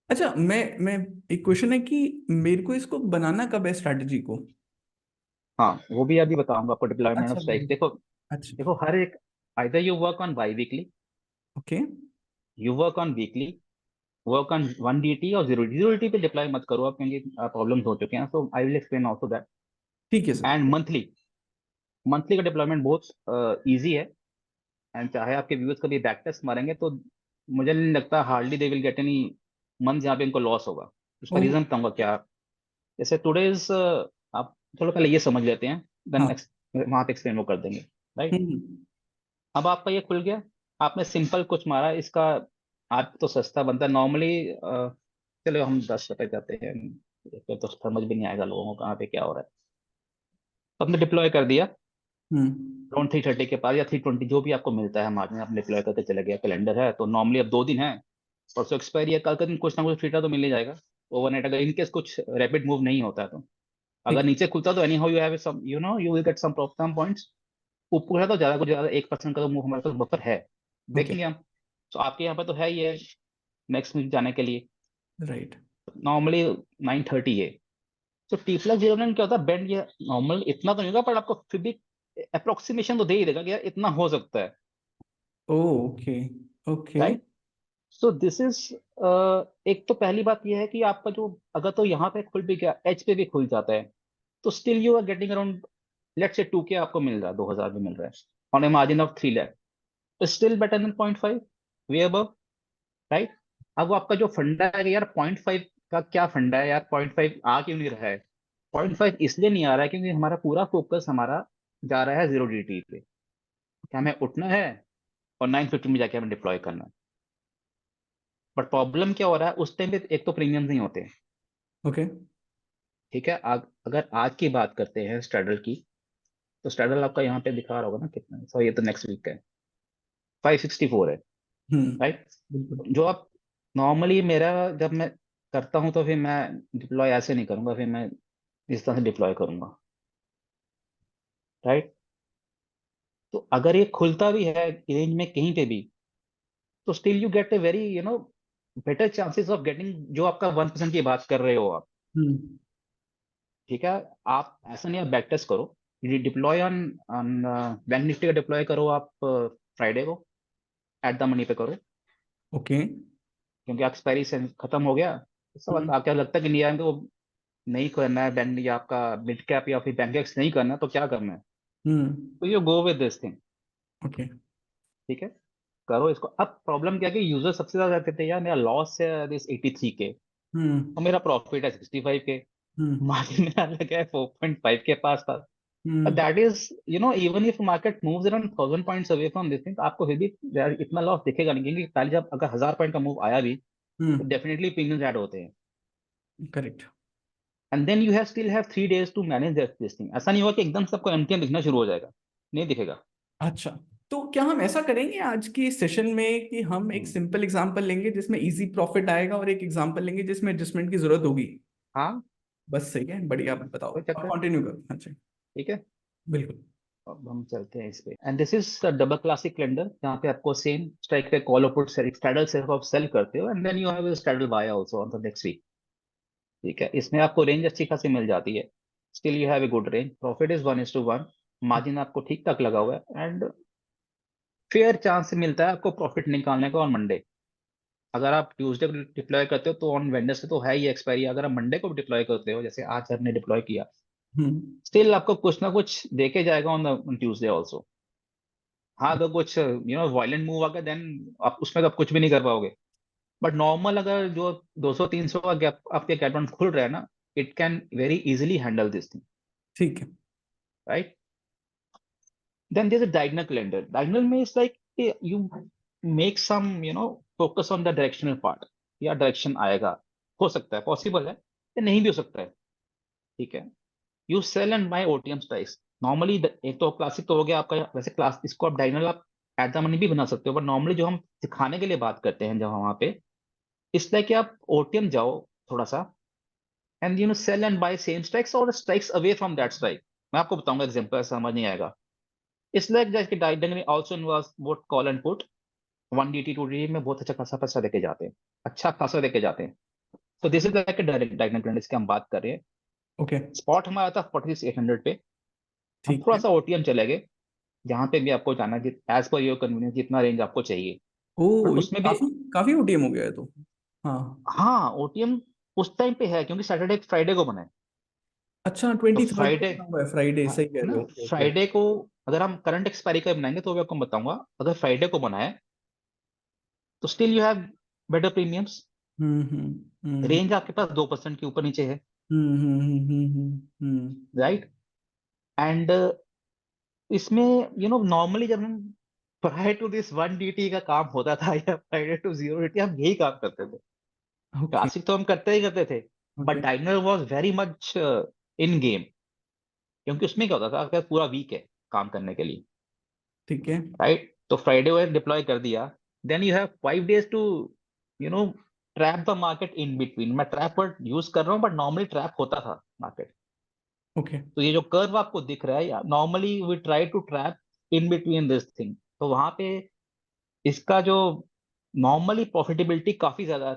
अच्छा, मैं एक क्वेश्चन है कि मेरे को इसको बनाना कब है स्ट्रैटेजी को? हाँ वो भी अभी बताऊंगा आपको, डिप्लॉयमेंट ऑफ अच्छा वो स्ट्राइक। भी। देखो, अच्छा। देखो हर एक, either you work on by weekly, okay. You work on weekly, work on 1 DT और 0 DT पे डिप्लॉय मत करो आप, क्योंकि प्रॉब्लम्स हो चुके हैं, so I will explain also that. ठीक है सर। एंड मंथली, मंथली का डिप्लॉयमेंट बहुत इजी है, एंड चाहे आपके व्यूअर्स कभी बैक टेस्ट मारेंगे तो मुझे नहीं लगता hardly they will get any month जहाँ पे इनको लॉस होगा। उसका ओ। रीजन बताऊंगा क्या। जैसे टुडेज, आप चलो पहले ये समझ लेते हैं देन हाँ। वहां पे एक्सप्लेन वो कर देंगे, राइट। हम्म। अब आपका ये खुल गया, आपने सिंपल कुछ मारा इसका, आप तो सस्ता बनता है नॉर्मली। चलो हम 10 रुपए जाते हैं, फिर तो समझ भी नहीं आएगा लोगों को कहाँ पे क्या हो रहा है। तो आपने डिप्लॉय कर दिया हम्म। अराउंड 330 के पास या 320 जो भी आपको मिलता है मार्जिन, आप डिप्लॉय करके चले गया। कैलेंडर है तो नॉर्मली अब 2 दिन है, परसों एक्सपायरी है, कल का दिन कुछ ना कुछ फ्रीटा तो मिल ही जाएगा ओवरनाइट, अगर इनकेस कुछ रैपिड मूव नहीं होता है तो। अगर ठीक। नीचे खुलता तो anyhow you have some, you will get some points. ऊपर है तो ज्यादा कुछ ज्यादा 1% का तो मूव हमारे पास बफर है, ओके। देखेंगे हम। तो आपके यहाँ पे तो है ही है नेक्स्ट वीक जाने के लिए। राइट। नॉर्मली 930 है। तो टी प्लस 09 क्या होता है बेंड, ये नॉर्मल इतना तो नहीं होगा पर आपको फिर भी अप्रोक्सीमेशन तो दे ही देगा कि यार इतना हो सकता है, okay. Okay. Right. So this is, एक तो पहली बात यह है कि आपका जो, अगर तो यहाँ पे खुल भी गया, एच पे भी खुल जाता है, तो still you are getting around, let's say 2K आपको मिल रहा है, 2000 भी मिल रहा है on a margin of 3 lakh, still better than 0.5, way above, right. अब वो आपका जो फंडा है यार, 0.5 का क्या फंडा है यार, 0.5 आ क्यों नहीं रहा है। 0.5 इसलिए नहीं आ रहा है क्योंकि हमारा पूरा फोकस हमारा जा रहा है 0DT पे, कि हमें उठना है और 950 में जाके हमें डिप्लॉय करना है। बट प्रॉब्लम क्या हो रहा है, उस टाइम पे एक तो प्रीमियम नहीं होते, ओके। ठीक है। अगर आज की बात करते हैं स्ट्रैडल की, तो स्ट्रैडल आपका यहाँ पे दिखा रहा होगा ना कितना है, सो ये तो नेक्स्ट वीक का है, 564 है, राइट। बिल्कुल। जो आप नॉर्मली, मेरा जब मैं करता हूँ तो फिर मैं डिप्लॉय ऐसे नहीं करूंगा, फिर मैं इस तरह से डिप्लॉय करूंगा, राइट। तो अगर ये खुलता भी है रेंज में कहीं पे भी, तो still you get a very better chances of getting, जो आपका 1% की बात कर रहे हो आप, हम्म। ठीक है। आप ऐसा नहीं, आप बैक टेस्ट करो, deploy on on bank Nifty का डिप्लॉय करो आप फ्राइडे को, एट द मनी पे करो, ओके। क्योंकि एक्सपायरी से खत्म हो गया। इस वक्त हम्म। आप क्या लगता है कि नहीं आएंगे, वो नहीं करना है बैंक, या आपका मिड कैप या फिर बैंक एक्स नहीं करना है, तो क्या करना है, हम्म। तो you go with this thing, okay. ठीक है। करो इसको। अब प्रॉब्लम क्या है कि यूजर सबसे ज्यादा कहते हैं यार मेरा लॉस है दिस 83K हम्म। और मेरा प्रॉफिट है 65K, हम्म। मार्जिन मेरा लगा है 4.5 के पास पास। Hmm. That is, even if market moves around 1000 points away from this thing, आपको फिर भी यार इतना लॉस दिखेगा नहीं, क्योंकि पहले जब अगर 1000 पॉइंट का मूव आया भी, तो हम्म। डेफिनेटली प्रीमियम्स ऐड होते हैं। Correct. And then you have still have 3 days to manage this thing. ऐसा नहीं होगा कि एकदम सबको एमटीएम दिखना शुरू हो जाएगा, नहीं दिखेगा। अच्छा, तो क्या हम ऐसा करेंगे आज की सेशन में कि हम एक हम्म, सिंपल एग्जांपल लेंगे जिसमें इजी प्रॉफिट आएगा और एक एग्जांपल लेंगे जिसमें एडजस्टमेंट की जरूरत होगी। हाँ, बस सही है, बढ़िया। आप बताओ, कोई आप चक्कर नहीं, कंटिन्यू करो। अच्छा। ठीक है। बिल्कुल। अब हम चलते हैं इस पे, and this is double classic calendar, जहाँ पे आपको सेम स्ट्राइक पे कॉल और पुट स्ट्रैडल सिर्फ आप सेल करते हो, and then you have straddle buy also on the next week, ठीक है। इसमें आपको रेंज अच्छी खासी मिल जाती है, still you have a good range, profit is 1:1, margin आपको ठीक ठाक लगा हुआ है, एंड फेयर चांस मिलता है आपको प्रॉफिट निकालने का ऑन मंडे। अगर आप ट्यूसडे को डिप्लॉय करते हो तो ऑन वेडनेसडे तो है ही एक्सपायरी, अगर आप मंडे को डिप्लॉय करते हो जैसे आज हमने डिप्लॉय किया, हम्म। स्टिल आपको कुछ ना कुछ देके जाएगा ऑन ट्यूसडे ऑल्सो। हाँ, अगर कुछ वायलेंट मूव आ गया, देन आप उसमें तो आप कुछ भी नहीं कर पाओगे। बट नॉर्मल अगर जो 200-300 का गैप आपके कैट खुल रहा है ना, it can very easily handle this thing, ठीक है। Right. Then there is a diagonal calendar, diagonal में it's like you make some focus on the directional part, या डायरेक्शन आएगा, हो सकता है, पॉसिबल है, या नहीं भी हो सकता है, ठीक है। You sell and buy OTM strikes normally, एक तो क्लासिक तो हो गया आपका, वैसे क्लास इसको आप डायगोनल आप एट द मनी भी बना सकते हो, बट नॉर्मली जो हम सिखाने के लिए बात करते हैं जब वहां पे, इसलिए कि आप ओटीएम जाओ थोड़ा सा, and sell and buy same strikes और strikes away from that strike. मैं आपको बताऊंगा एग्जांपल, समझ नहीं आएगा। इसलिए जैसे diagonal also involves both call and put, 1DT 2DT में बहुत अच्छा खासा पैसा लेके जाते हैं, अच्छा खासा लेके जाते हैं। तो this is like direct diagonal trend, इसकी हम बात कर रहे हैं। ओके। स्पॉट हमारा था 46,800 पे, हम ठीक थोड़ा है। सा ओटीएम चले गए, जहां पे भी आपको जाना है, एज पर योर कन्वीनियंस, जितना रेंज आपको चाहिए। बट ओ, ये उसमें भी, काफी काफी ओटीएम हो गया है तो। हाँ। हाँ, ओटीएम उस टाइम पे है क्योंकि सैटरडे फ्राइडे को बना है। अच्छा, तो 23rd को फ्राइडे, बना हुआ है, फ्राइडे, हाँ, सही कह है रहे ना, हो। Okay okay. फ्राइडे को अगर हम करंट एक्सपायरी का बनाएंगे तो भी आपको बताऊंगा। अगर फ्राइडे को बनाए तो still you have better premiums, hmm. Range आपके पास 2% के ऊपर नीचे है, हम्म। हम्म। हम्म। हम्म। राइट। एंड इसमें नॉर्मली जब हम प्रायर टू दिस 1 DT का काम होता था या प्रायर टू 0 DT, हम यही काम करते थे। ओके। क्लासिक तो हम करते ही करते थे, but okay. Diagonal was very much in game, क्योंकि उसमें क्या होता था, अगर पूरा वीक है काम करने के लिए, ठीक है। राइट, तो फ्राइडे को डिप्लॉय कर दिया, then you have 5 days to you know trap the market in between. मैं ट्रैप वर्ड यूज कर रहा हूँ, बट नॉर्मली ट्रैप होता था मार्केट। ओके। तो ये जो कर्व आपको दिख रहा है, normally we try to trap in between this thing, तो वहां पे इसका जो नॉर्मली प्रॉफिटेबिलिटी काफी ज्यादा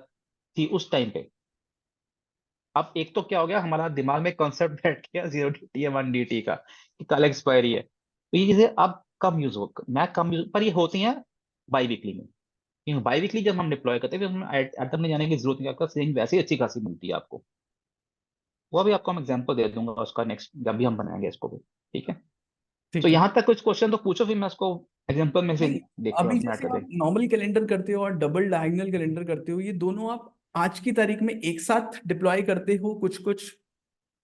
थी उस टाइम पे। अब एक तो क्या हो गया, हमारा दिमाग में कॉन्सेप्ट बैठ गया 0 DT या 1 DT का, कि कल एक्सपायरी है, तो ये चीजें अब कम यूज हो, मैं कम यूज, पर ये होती हैं बाई वीकली में। क्योंकि बाई वीकली जब हम डिप्लॉय करते हैं, फिर हमें एटम में जाने की जरूरत नहीं, आपका सेविंग वैसे ही अच्छी खासी मिलती है आपको। वो भी आपको हम एग्जांपल दे दूंगा उसका नेक्स्ट, जब भी हम बनाएंगे इसको भी। ठीक है, तो ठीक है। यहाँ तक कुछ क्वेश्चन तो पूछो, फिर मैं उसको एग्जांपल में से नहीं, देख के अभी अपना जैसे कर आप देंगे। नॉर्मल कैलेंडर करते हो और डबल डायगोनल कैलेंडर करते हो, ये दोनों आप आज की तारीख में एक साथ डिप्लॉय करते हो कुछ कुछ,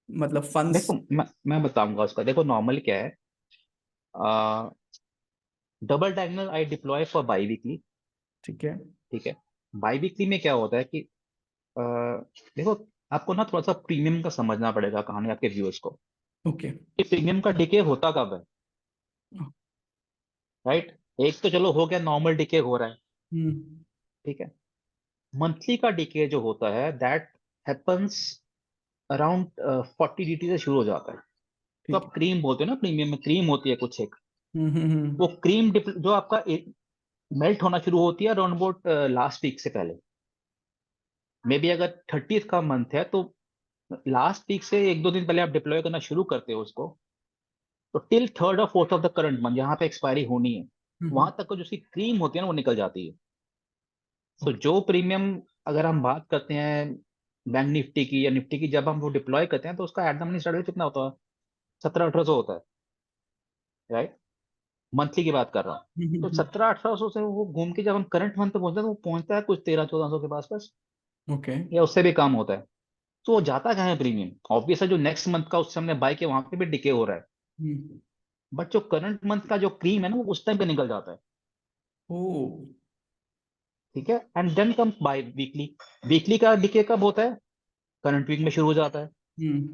मतलब फंड्स? देखो मैं बताऊंगा उसका। देखो नॉर्मल क्या है, double diagonal I deploy for biweekly. ठीक है। ठीक है, बाई वीकली में क्या होता है कि अ, देखो, आपको ना थोड़ा सा प्रीमियम का समझना पड़ेगा कहानी, आपके व्यूअर्स को, ओके। कि प्रीमियम का डिके होता कब है, राइट। एक तो चलो हो गया, नॉर्मल डिके हो रहा है, हम्म। ठीक है। मंथली का डिके जो होता है, दैट हैपन्स अराउंड 40 DT से शुरू हो जाता है। तो ठीक आप है। क्रीम बोलते हो ना, प्रीमियम में क्रीम होती है कुछ एक, हम्म। वो क्रीम जो आपका मेल्ट होना शुरू होती है अराउंड अबाउट लास्ट वीक से पहले। मे बी अगर 30th का मंथ है, तो लास्ट वीक से 1-2 दिन पहले आप डिप्लॉय करना शुरू करते हो उसको, तो टिल 3rd और 4th of the current month, जहां पे एक्सपायरी होनी है, वहां हम्म। तक को जो उसकी क्रीम होती है ना, वो निकल जाती है। तो ओके। जो प्रीमियम, अगर हम बात करते हैं बैंक निफ्टी की या निफ्टी की, जब हम वो डिप्लॉय करते हैं, तो उसका एट द मनी स्टार्ट कितना होता है, 1700-1800 होता है, राइट। मंथली की बात कर रहा हूँ। तो हम्म। 1700-1800 से वो घूम के जब हम करंट मंथ पे पहुंचते हैं, तो वो पहुंचता है कुछ 1300-1400 के पास पास, ओके। या उससे भी कम होता है। तो वो जाता कहाँ है प्रीमियम, ऑब्वियस है, जो नेक्स्ट मंथ का उससे हमने बाय किया, वहां पे भी डिके हो रहा है। हम्म। बट जो करंट मंथ का जो क्रीम है ना, वो उस टाइम पे निकल जाता है। ओ। ठीक है, and then come biweekly. Weekly का डिके कब होता है, करंट वीक में शुरू हो जाता है। हम्म।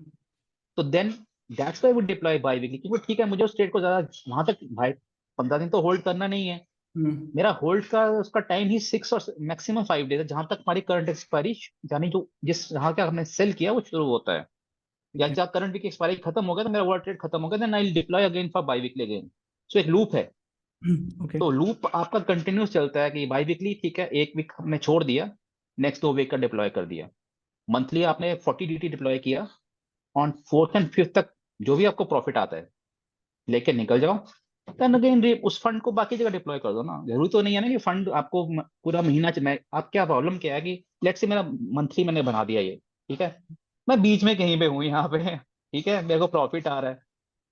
तो then that's why we deploy biweekly, क्योंकि ठीक है, मुझे उस ट्रेड को ज्यादा वहां तक भाई 15 दिन तो होल्ड करना नहीं है। हम्म। मेरा होल्ड का उसका टाइम ही 6 और मैक्सिमम 5 डेज है, जहां तक हमारी करंट एक्सपायरी, यानी जो जिस जहां का हमने सेल किया वो शुरू होता है, या ठीक है। जहाँ करंट वीक एक्सपायरी खत्म हो गया, तो मेरा वो ट्रेड खत्म हो गया, then I deploy again for biweekly again. So एक लूप है। ओके। तो लूप आपका कंटिन्यूस चलता है कि बाई वीकली, ठीक है, एक वीक हमने छोड़ दिया, नेक्स्ट 2 वीक का डिप्लॉय कर दिया। मंथली आपने 40 DT डिप्लॉय किया, ऑन 4th एंड 5th तक जो भी आपको प्रॉफिट आता है लेके निकल जाओ। देन अगेन उस फंड को बाकी जगह डिप्लॉय कर दो ना। जरूरी तो नहीं है ना कि फंड आपको पूरा महीना मैं, आप क्या प्रॉब्लम क्या है कि लेट से मेरा मंथली मैंने बना दिया ये, ठीक है, मैं बीच में कहीं पे हूँ यहाँ पे, ठीक है, मेरे को प्रॉफिट आ रहा है,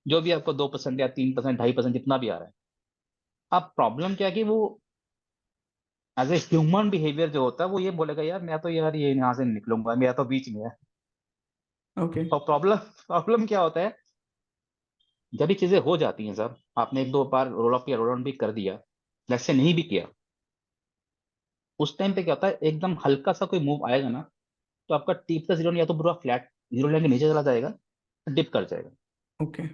जो भी आपको 2% या 3%, 2.5% जितना भी आ रहा है। अब प्रॉब्लम क्या है कि वो एज ए ह्यूमन बिहेवियर जो होता है, वो ये बोलेगा यार मैं तो यार ये यहाँ से निकलूंगा, मेरा तो बीच में है। ओके। और प्रॉब्लम प्रॉब्लम क्या होता है, जब ये चीजें हो जाती हैं, सब आपने 1-2 बार रोल अप या रोल डाउन भी कर दिया, लेट्स से नहीं भी किया, उस टाइम पे क्या होता है, एकदम हल्का सा कोई मूव आएगा ना, तो आपका टी प्लस जीरो या तो पूरा फ्लैट जीरो लाइन के नीचे चला जाएगा, डिप कर जाएगा। ओके।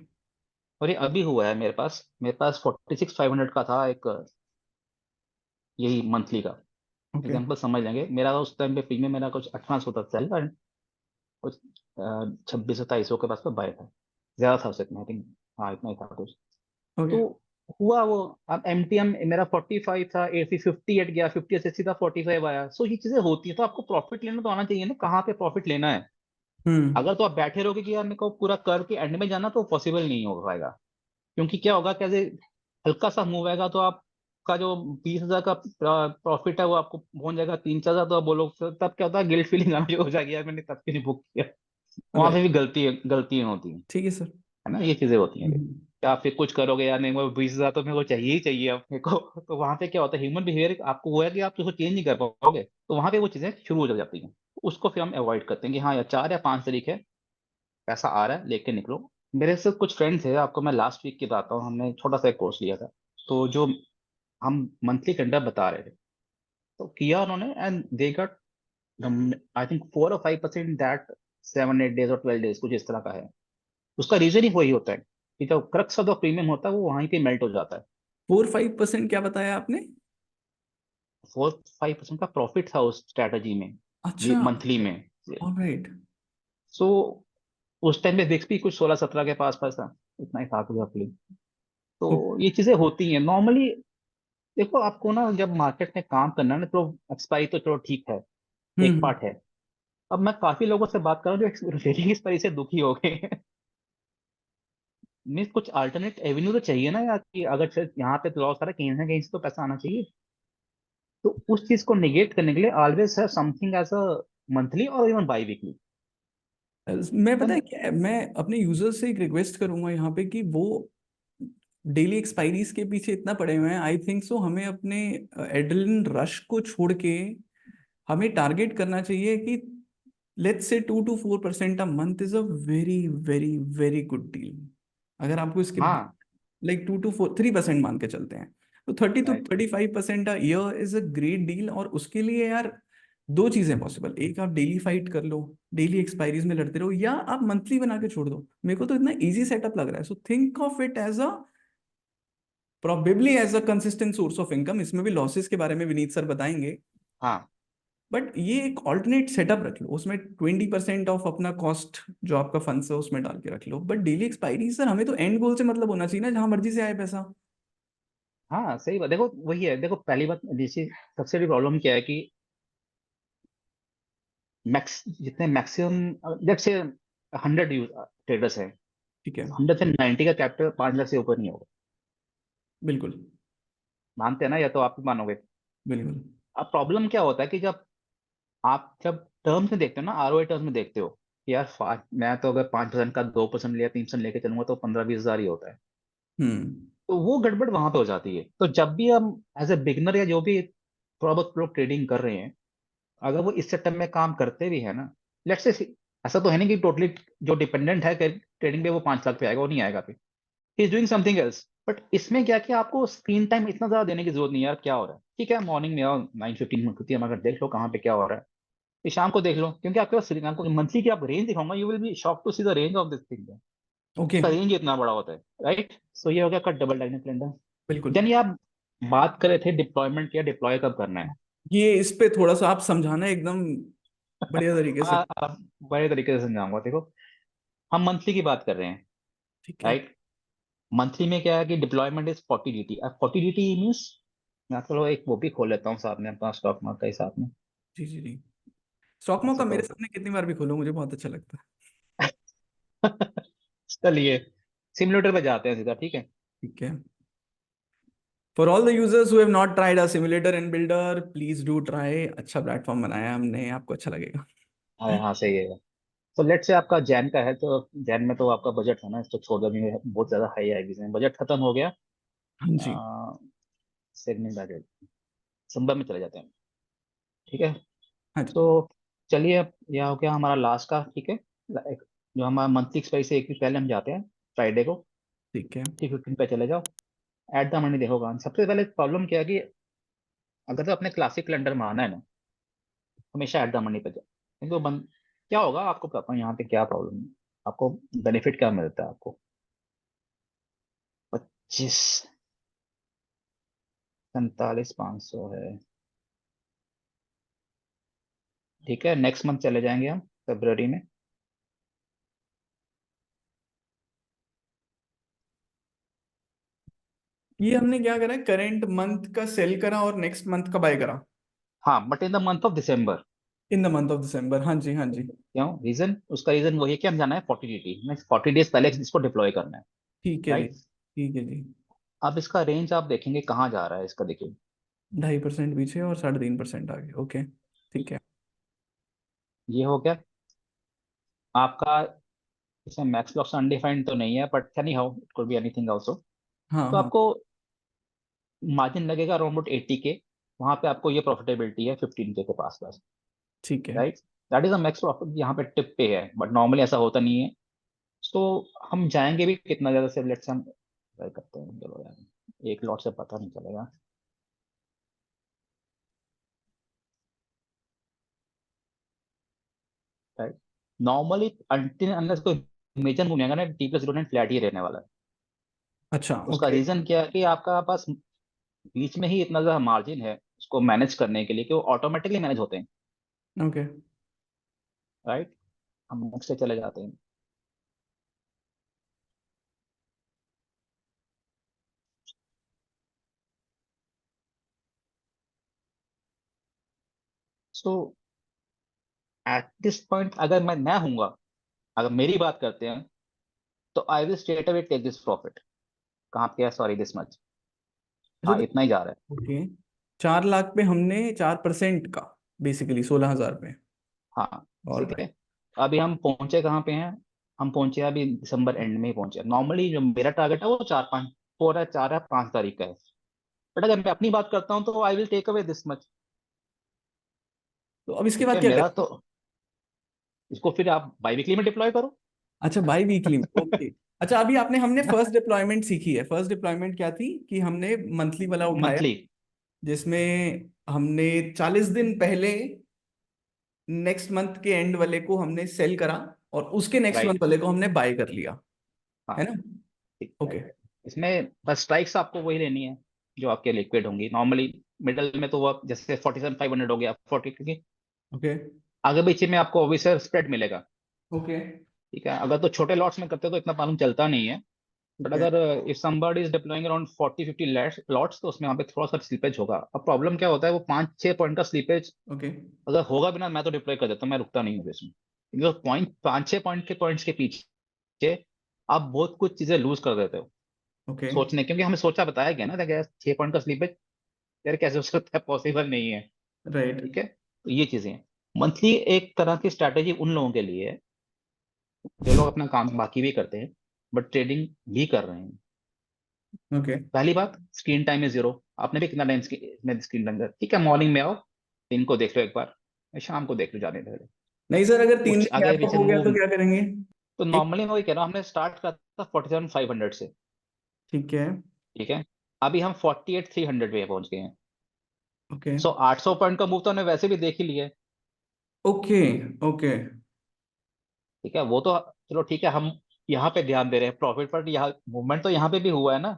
और ये अभी हुआ है मेरे पास 46,500 का था एक, यही मंथली का ओके। एग्जाम्पल समझ लेंगे। मेरा तो उस टाइम पे प्रीमियम मेरा कुछ 1800 तक सेल, और कुछ 2600-2700 के पास में बाय था, ज्यादा था उससे, आई थिंक, हाँ इतना ही था कुछ। ओके। तो हुआ वो, अब एमटीएम मेरा 45 था, एसी 58 गया, 50 से सीधा 45 आया। सो ये चीजें होती है, तो आपको प्रॉफिट लेना तो आना चाहिए ना, कहाँ पे प्रॉफिट लेना है। हम्म। अगर तो आप बैठे रहोगे कि यार मेरे को पूरा कर के एंड में जाना, तो पॉसिबल नहीं हो पाएगा। क्योंकि क्या होगा, कैसे हल्का सा मूव आएगा, तो आपका जो 20,000 का प्रॉफिट है, वो आपको पहुंच जाएगा 3-4 हजार, तो आप बोलो, तब क्या होता है, गिल्ट फीलिंग आना शुरू हो जाएगी, यार मैंने तब क्यों नहीं बुक किया। वहां पे राइट। भी गलतियां होती हैं, ठीक है सर। है ना, ये चीजें होती हैं। हम्म। क्या आप फिर कुछ करोगे यार, नहीं वो 20,000 तो मेरे को चाहिए ही चाहिए अब मेरे को, तो वहां पे क्या होता है, ह्यूमन बिहेवियर आपको वो है कि आप उसको चेंज नहीं कर पाओगे, तो वहां पे वो चीजें शुरू हो जाती हैं। उसको फिर हम अवॉइड करते हैं कि हाँ यार, 4 या 5 तरीके, पैसा आ रहा है लेके निकलो, मेरे से कुछ फ्रेंड्स है, आपको मैं लास्ट वीक की बताता हूँ, हमने छोटा सा एक कोर्स लिया था। तो जो हम मंथली कैलेंडर बता रहे थे, तो किया उन्होंने, and they got I think 4 और 5% दैट 7 8 डेज और 12 डेज कुछ इस तरह का है। उसका रीजन ही वही होता है कि जो क्रक्स ऑफ द प्रीमियम होता है वो वहीं पे मेल्ट हो जाता है। 4-5% क्या बताया आपने? 4 5% का प्रॉफिट था उस स्ट्रैटेजी में, अच्छा। मंथली में। ऑलराइट। सो उस टाइम पे विक्स भी कुछ 16 17 के पास पास था, इतना ही था कुछ roughly। तो ये चीजें होती हैं नॉर्मली। देखो आपको ना जब मार्केट में काम करना है ना, तो एक्सपायरी तो चलो ठीक है, एक हम्म। पार्ट है। अब मैं काफी लोगों से बात कर रहा हूँ जो रेटिंग एक्सपायरी से दुखी हो गए हैं। मीन्स कुछ अल्टरनेट एवेन्यू तो चाहिए ना यार, कि अगर सिर्फ यहाँ पे लॉस आ रहा है, कहीं ना कहीं से तो पैसा आना चाहिए। तो उस चीज को निगेट करने के लिए ऑलवेज है समथिंग एज अ मंथली और इवन बाई वीकली। मैं पता है देन क्या है, मैं अपने यूजर्स से एक रिक्वेस्ट करूंगा यहाँ पे कि वो डेली एक्सपायरीज के पीछे इतना पड़े हुए हैं। आई थिंक सो हमें अपने एड्रेनलिन रश को छोड़ के हमें टारगेट करना चाहिए कि let's say 2 to 4% a month is a very very very good deal. अगर आपको इसके हाँ, लाइक 2 to 3% मान के चलते हैं, तो 30 to right, 35% a year is a great deal. और उसके लिए यार दो चीजें पॉसिबल, एक आप डेली फाइट कर लो, डेली एक्सपायरीज में लड़ते रहो, या आप मंथली बना के छोड़ दो। मेरे को तो इतना इजी सेटअप लग रहा है। So think of it as a probably as a consistent source of income. इसमें भी लॉसेस के बारे में विनीत सर बताएंगे, हाँ, बट ये एक ऑल्टरनेट सेटअप रख लो, उसमें 20% ऑफ अपना कॉस्ट जो आपका फंड्स है उसमें डाल के रख लो। बट डेली एक्सपायरी सर, हमें तो एंड गोल से मतलब होना चाहिए ना, जहां मर्जी से आए पैसा। हाँ, सही बात। देखो वही है, देखो पहली बात, जैसे सबसे बड़ी प्रॉब्लम क्या है कि मैक्स जितने मैक्सिमम लेट्स से 100 ट्रेडर्स हैं, ठीक है। 100 से 90 का कैपिटल 5 लाख से ऊपर नहीं होगा। बिल्कुल। मानते हैं ना, या तो आप भी मानोगे। बिल्कुल। अब प्रॉब्लम क्या होता है कि जब टर्म्स में देखते हो ना, आरओआई टर्म्स में देखते हो कि यार मैं तो अगर 5% का 2% लिया 3% लेके चलूंगा तो 15 20 हजार ही होता है। हम्म। तो वो गड़बड़ वहां पे हो जाती है। तो जब भी हम एज ए बिगनर या जो भी थोड़ा बहुत लोग ट्रेडिंग कर रहे हैं, अगर वो इस सेटअप में काम करते भी है ना, लेट्स से ऐसा तो है नहीं कि टोटली जो डिपेंडेंट है ट्रेडिंग पे वो 5 लाख पे आएगा, वो नहीं आएगा फिर, he is doing something else. But इसमें क्या कि आपको स्क्रीन टाइम इतना ज्यादा देने की जरूरत नहीं है। यार क्या हो रहा है, ठीक है, मॉर्निंग में आओ 9:15 में खुलती है, मगर देख लो कहाँ पे क्या हो रहा है। फिर शाम को देख लो, क्योंकि आपके पास आपको मंथली की आप रेंज दिखाऊंगा, you will be shock to see the range of this thing. Okay. उसका रेंज इतना बड़ा होता है, राइट। सो ये हो गया आपका डबल डायनेमिक कैलेंडर। बिल्कुल। देन ये आप बात कर रहे थे डिप्लॉयमेंट, क्या डिप्लॉय कब करना है। ये इस पे थोड़ा सा आप समझाना एकदम बढ़िया तरीके से। हाँ, आप बड़े तरीके से समझाऊंगा। देखो हम मंथली की बात कर रहे हैं, ठीक है। राइट। मंथली में क्या है कि डिप्लॉयमेंट इज 40 DT। अब 40 DT मीन्स, मैं चलो एक वो भी खोल लेता हूँ साथ में, अपना स्टॉक मार्केट के साथ में। जी जी जी। स्टॉक ऐसे मौका तो मेरे सामने कितनी बार भी खोलो, मुझे बहुत अच्छा लगता है। चलिए सिमुलेटर पे जाते हैं सीधा, ठीक है। ठीक है। For all the users who have not tried a simulator in builder, please do try. अच्छा प्लेटफॉर्म बनाया है हमने, आपको अच्छा लगेगा। हाँ हाँ, सही है। तो लेट से आपका जैन का है, तो जैन में तो आपका बजट है ना, इसको छोड़ दो, नहीं बहुत ज्यादा हाई आएगी, बजट खत्म हो गया। हाँ जी। सेगमेंट आ गया, संभव में चले जाते हैं, ठीक है। हाँ जी। तो चलिए, अब यह हो गया हमारा लास्ट का, ठीक है। जो हमारा मंथली एक्सपायरी से एक वीक पहले हम जाते हैं, फ्राइडे को। ठीक है। 15 पे चले जाओ, एट द मनी देखोगा। सबसे पहले प्रॉब्लम क्या है कि अगर तो अपने क्लासिक कैलेंडर में आना है ना, हमेशा एट द मनी पे जाओ। किंतु क्या होगा आपको पता है यहाँ पे क्या प्रॉब्लम है, आपको बेनिफिट क्या मिलता है आपको। 25 47,500 है, ठीक है। नेक्स्ट मंथ चले जाएंगे हम फरवरी में। ये हमने क्या करा है, करंट मंथ का सेल करा और नेक्स्ट मंथ का बाय करा। हाँ, but in the month of December. In the month of December, हाँ जी हाँ जी। क्यों रीजन, उसका रीजन वही है कि हम जाना है 40 DT में, 40 डेज पहले इसको डिप्लॉय करना है, ठीक है जी। राइट। ठीक है जी। अब इसका रेंज आप देखेंगे कहाँ जा रहा है, इसका देखिए। 2.5% पीछे और 3.5% आगे। ओके। ठीक है। ये हो गया आपका। इसमें मैक्स लॉस अनडिफाइंड तो नहीं है, but any how it could be anything also. हाँ तो हाँ। आपको मार्जिन लगेगा अराउंड 80 के। वहां पे आपको ये प्रॉफिटेबिलिटी है 15 के पास पास, ठीक है। Right. That is a max profit यहाँ पे टिप पे है, बट नॉर्मली ऐसा होता नहीं है। तो हम जाएंगे भी कितना ज्यादा से, लेट्स हम ट्राई करते हैं, चलो यार एक लॉट से पता नहीं चलेगा। राइट, नॉर्मली अनटिल अनलेस कोई मेजर मूव नहीं आएगा ना, T+0 फ्लैट ही रहने वाला है। अच्छा, उसका ओके। रीजन क्या है कि आपका पास बीच में ही इतना ज्यादा मार्जिन है उसको मैनेज करने के लिए कि वो ऑटोमेटिकली मैनेज होते हैं। ओके। राइट, हम नेक्स्ट से चले जाते हैं। सो एट दिस पॉइंट अगर मैं हूंगा, अगर मेरी बात करते हैं, तो I will straight away take this profit. कहाँ पे है, सॉरी, दिस मच। अच्छा, हाँ, तो इतना ही जा रहा है। ओके, 4 लाख पे हमने 4% का, बेसिकली 16,000 पे। हाँ, ऑल ठीक राइट। है। अभी हम पहुंचे कहाँ पे हैं, हम पहुंचे अभी दिसंबर एंड में ही पहुंचे। नॉर्मली जो मेरा टारगेट है वो 4-5, 4 या 4 या 5 तारीख का है। बट अगर मैं अपनी बात करता हूँ तो I will take away this much. तो अब इसके ठीक बाद है, क्या मेरा करें? तो इसको फिर आप बाई वीकली में डिप्लॉय करो। अच्छा, बाई वीकली में, ओके। अच्छा, अभी आपने हमने फर्स्ट डिप्लॉयमेंट सीखी है। फर्स्ट डिप्लॉयमेंट क्या थी कि हमने मंथली वाला उठाया, मंथली। जिसमें हमने 40 दिन पहले नेक्स्ट मंथ के एंड वाले को हमने सेल करा, और उसके नेक्स्ट मंथ राइट। वाले को हमने बाय कर लिया, हाँ, है ना? ठीक है। ओके। इसमें बस स्ट्राइक्स आपको वही लेनी है जो आपके लिक्विड होंगी नॉर्मली। मिडल में तो वो जैसे 47,500 हो गया 40, क्योंकि ओके। आगे पीछे में आपको ऑब्वियसली स्प्रेड मिलेगा। ओके। ठीक है, अगर तो छोटे लॉट्स में करते हो तो इतना मालूम चलता नहीं है। बट ठीक है। अगर if somebody is deploying around 40-50 lots, तो उसमें वहाँ पे थोड़ा सा स्लीपेज होगा। अब प्रॉब्लम क्या होता है, वो 5-6 पॉइंट का स्लीपेज ओके। अगर होगा भी ना, मैं तो डिप्लॉय कर देता हूँ, मैं रुकता नहीं हूँ इसमें। क्योंकि पॉइंट 5-6 पॉइंट के पॉइंट्स के पीछे आप बहुत कुछ चीजें लूज कर देते हो ओके। सोचने, क्योंकि हमें सोचा बताया गया ना था 6 पॉइंट का स्लीपेज, यार कैसे हो सकता है, पॉसिबल नहीं है। राइट। ठीक है, तो ये चीजें हैं। मंथली एक तरह की स्ट्रैटेजी उन लोगों के लिए है जो लोग अपना काम बाकी भी करते हैं बट ट्रेडिंग भी कर रहे हैं। ओके। पहली बात, स्क्रीन टाइम है 0। आपने भी कितना टाइम में स्क्रीन टाइम, ठीक है, मॉर्निंग में आओ, दिन को देख लो एक बार, शाम को देख लो जाने पहले। नहीं सर, अगर तीन कुछ दिन आगे गैप अप पीछे हो गया मूव, तो क्या करेंगे? तो एक। नॉर्मली मैं वही कह रहा हूँ, हमने स्टार्ट करा था 47,500 से। ठीक है। ठीक है, अभी हम 48,300 पे पहुंच गए हैं। ओके। सो 800 पॉइंट का मूव तो हमने वैसे भी देख ही लिया है। ओके। ओके। ठीक है, वो तो चलो ठीक है, हम यहाँ पे ध्यान दे रहे हैं प्रॉफिट पर, यहाँ मूवमेंट तो यहाँ पे भी हुआ है ना।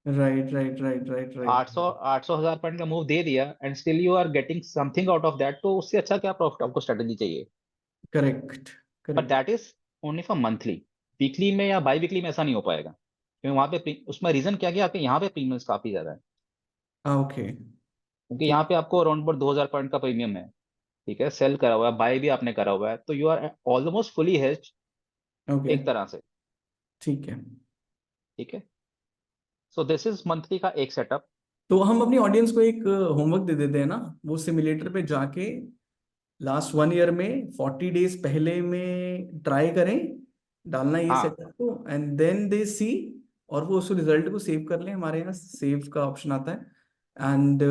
Right, right, right, right, right. 800 हजार पॉइंट का मूव दे दिया and still you are getting something out of that, तो उससे अच्छा क्या प्रॉफिट आपको स्ट्रेटेजी चाहिए। Correct. But correct. That is only for monthly. Weekly में या बाई वीकली में ऐसा नहीं हो पाएगा, क्योंकि वहां पे उसमें रीजन क्या क्या, आपके यहाँ पे प्रीमियम्स काफी ज्यादा है। ओके। क्योंकि ठीक। यहाँ पे आपको अराउंड 2,000 पॉइंट का प्रीमियम है। ठीक है, सेल करा हुआ है, बाय भी आपने करा हुआ है, तो you are almost fully hedged okay. एक तरह से। ठीक है। ठीक है, सो दिस इज मंथली का एक सेटअप। तो हम अपनी ऑडियंस को एक होमवर्क दे देते हैं ना, वो सिमुलेटर पे जाके लास्ट 1 ईयर में 40 डेज पहले में ट्राई करें डालना ये हाँ, सेटअप को, एंड देन दे सी, और वो उस रिजल्ट को सेव कर लें। हमारे यहाँ सेव का ऑप्शन आता है, एंड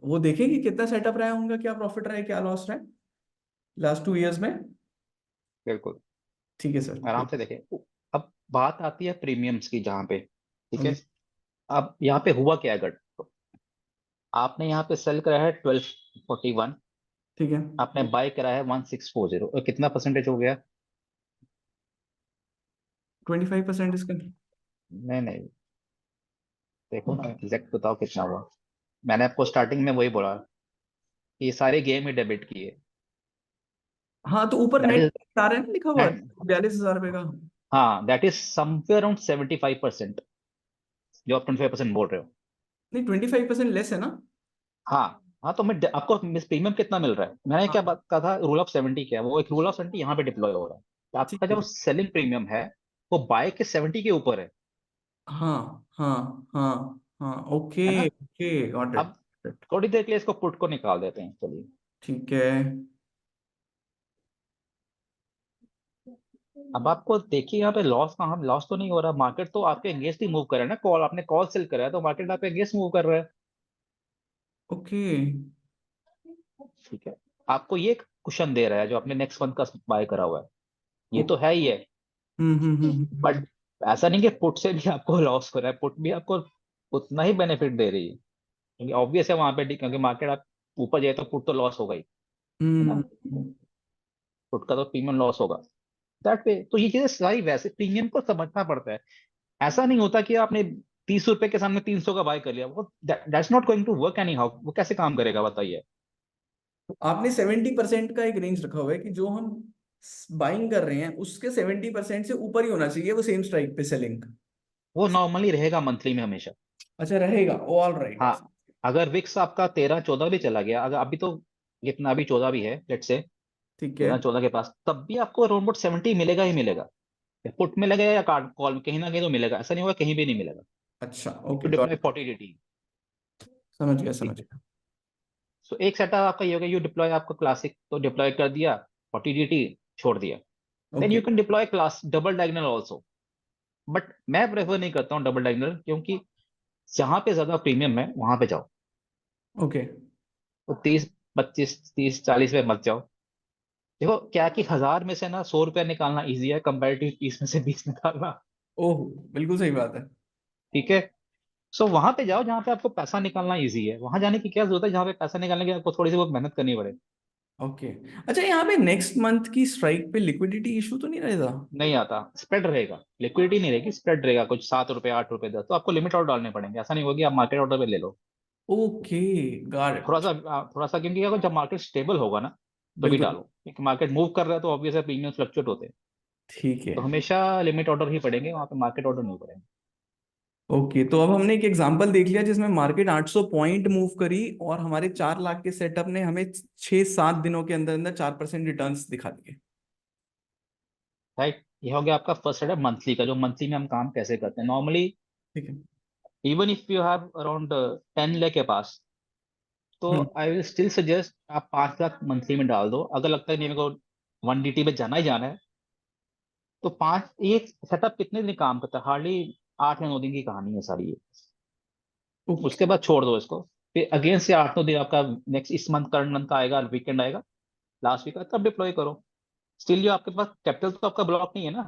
वो देखें कि कितना सेटअप रहा है उनका, क्या प्रॉफिट रहा है, क्या लॉस रहा है लास्ट 2 ईयर्स में। बिल्कुल, ठीक है सर। आराम से देखें। अब बात आती है प्रीमियम्स की, जहाँ पे ठीक ओके। है, अब यहाँ पे हुआ क्या है गट, आपने यहाँ पे सेल करा है 1241, ठीक है। आपने बाय करा है 1640, और कितना परसेंटेज हो गया। 25% इसका। नहीं नहीं, देखो ना एग्जैक्ट बताओ कितना हुआ। मैंने आपको स्टार्टिंग में वही बोला कि ये सारे गेम ही डेबिट किए। हाँ, तो ऊपर दैट नेट इज आ रहा है ना, लिखा हुआ नेट। 42,000 रुपये का। हाँ, दैट इज समवेयर अराउंड 75%, जो आप 25% बोल रहे हो। नहीं, 25% लेस है ना? हाँ हाँ, तो मैं आपको प्रीमियम कितना मिल रहा है, मैंने क्या हाँ। बात कहा था, रूल ऑफ 70 क्या है, वो एक रूल ऑफ 70 यहाँ पे डिप्लॉय हो रहा है। तो ठीक आपका है। जो सेलिंग प्रीमियम है वो बाय के 70 के ऊपर हाँ, हाँ, हाँ, हाँ। ओके। है ना। ओके, गॉट अब इट। थोड़ी देर के लिए इसको पुट को निकाल देते हैं, चलिए। ठीक है। अब आपको देखिए यहाँ पे लॉस कहाँ, लॉस तो नहीं हो रहा, मार्केट तो आपके अगेंस्ट ही मूव कर रहा है ना, कॉल आपने कॉल सेल करा है तो मार्केट आपके अगेंस्ट मूव कर रहा है। ओके। ठीक है, आपको ये कुशन दे रहा है जो आपने नेक्स्ट मंथ का बाय करा हुआ है, ये ओ- तो है ही है। बट ऐसा नहीं कि पुट से भी आपको लॉस हो रहा है, पुट भी आपको उतना ही बेनिफिट दे रही है, क्योंकि ऑब्वियस है वहां पे, क्योंकि मार्केट आप ऊपर जाए तो पुट तो लॉस होगा ही, है ना। हम्म। पुट का तो प्रीमियम लॉस होगा दैट पे। तो ये चीजें सारी वैसे प्रीमियम को समझना पड़ता है। ऐसा नहीं होता कि आपने 30 रुपए के सामने 300 का बाय कर लिया, वो that's not going to work anyhow. वो कैसे काम करेगा बताइए। आपने 70% का एक रेंज रखा हुआ है कि जो हम बाइंग कर रहे हैं उसके 70% से ऊपर ही होना चाहिए वो सेम स्ट्राइक पे सेलिंग। वो नॉर्मली रहेगा मंथली में हमेशा। अच्छा रहेगा, ऑल राइट। हाँ, अगर विक्स आपका 13-14 भी चला गया, अगर अभी तो इतना अभी 14 भी है लेट से, ठीक है। 13-14 के पास, तब भी आपको अराउंड अबाउट 70 मिलेगा ही मिलेगा। पुट में लगेगा या कार्ड कॉल में, कहीं ना कहीं तो मिलेगा, ऐसा नहीं होगा कहीं भी नहीं मिलेगा। अच्छा to okay deploy got. 40 dt। समझ गया ठीक समझ है। गया। सो एक सेटअप आपका ये होगा, यू डिप्लॉय आपका क्लासिक तो डिप्लॉय कर दिया, 40 dt छोड़ दिया। Then okay. You can deploy class double diagonal also. But मैं प्रेफर नहीं करता हूँ डबल डायगोनल, क्योंकि जहां पे ज्यादा प्रीमियम है वहां पे जाओ। ओके। तो 30, 25, 30, 40 पे मत जाओ। देखो क्या है कि 1000 में से ना 100 रुपया निकालना इजी है, कंपेरेटिव 30 में से 20 निकालना। ओह, बिल्कुल सही बात है। ठीक है। सो वहां पे जाओ जहाँ पे आपको पैसा निकालना इजी है, वहां जाने की क्या जरूरत है जहाँ पे पैसा निकालने के लिए आपको थोड़ी सी बहुत मेहनत करनी पड़े। ओके। अच्छा, यहाँ पे नेक्स्ट मंथ की स्ट्राइक पे लिक्विडिटी इशू तो नहीं रहेगा? नहीं आता, स्प्रेड रहेगा, लिक्विडिटी नहीं रहेगी, स्प्रेड रहेगा, कुछ 7 रुपए 8 रुपए 10, तो आपको लिमिट ऑर्डर डालने पड़ेंगे, ऐसा नहीं होगा कि आप मार्केट ऑर्डर पे ले लो। ओके, गॉट थोड़ा इट। सा थोड़ा सा, क्योंकि अगर जब मार्केट स्टेबल होगा ना तो भी बिल्कुल। डालो, क्योंकि मार्केट मूव कर रहा है तो ऑब्वियस है प्रीमियम फ्लक्चुएट होते हैं। ठीक है। तो हमेशा लिमिट ऑर्डर ही पड़ेंगे, वहाँ पे मार्केट ऑर्डर नहीं पड़ेंगे। ओके, तो अब हमने एक एग्जांपल देख लिया जिसमें मार्केट 800 पॉइंट मूव करी और हमारे 4 लाख के सेटअप ने हमें 6-7 दिनों के अंदर अंदर 4% रिटर्न्स दिखा दिए। राइट, ये हो गया आपका फर्स्ट सेटअप मंथली का, जो मंथली में हम काम कैसे करते हैं नॉर्मली। ठीक है। Even if you have around 10 lakh के पास, तो हम्म। आई विल स्टिल सजेस्ट आप 5 लाख मंथली में डाल दो। अगर लगता है नहीं मेरे को 1 dt पे जाना ही जाना है, तो पांच, ये सेटअप कितने दिन काम करता है, हार्डली 8 या 9 दिन की कहानी है सारी ये। ओके। उसके बाद छोड़ दो इसको, फिर अगेन से 8-9 दिन आपका नेक्स्ट इस मंथ करंट मंथ का आएगा, वीकेंड आएगा, लास्ट वीक का, तब डिप्लॉय करो। स्टिल जो आपके पास कैपिटल तो आपका ब्लॉक नहीं है ना।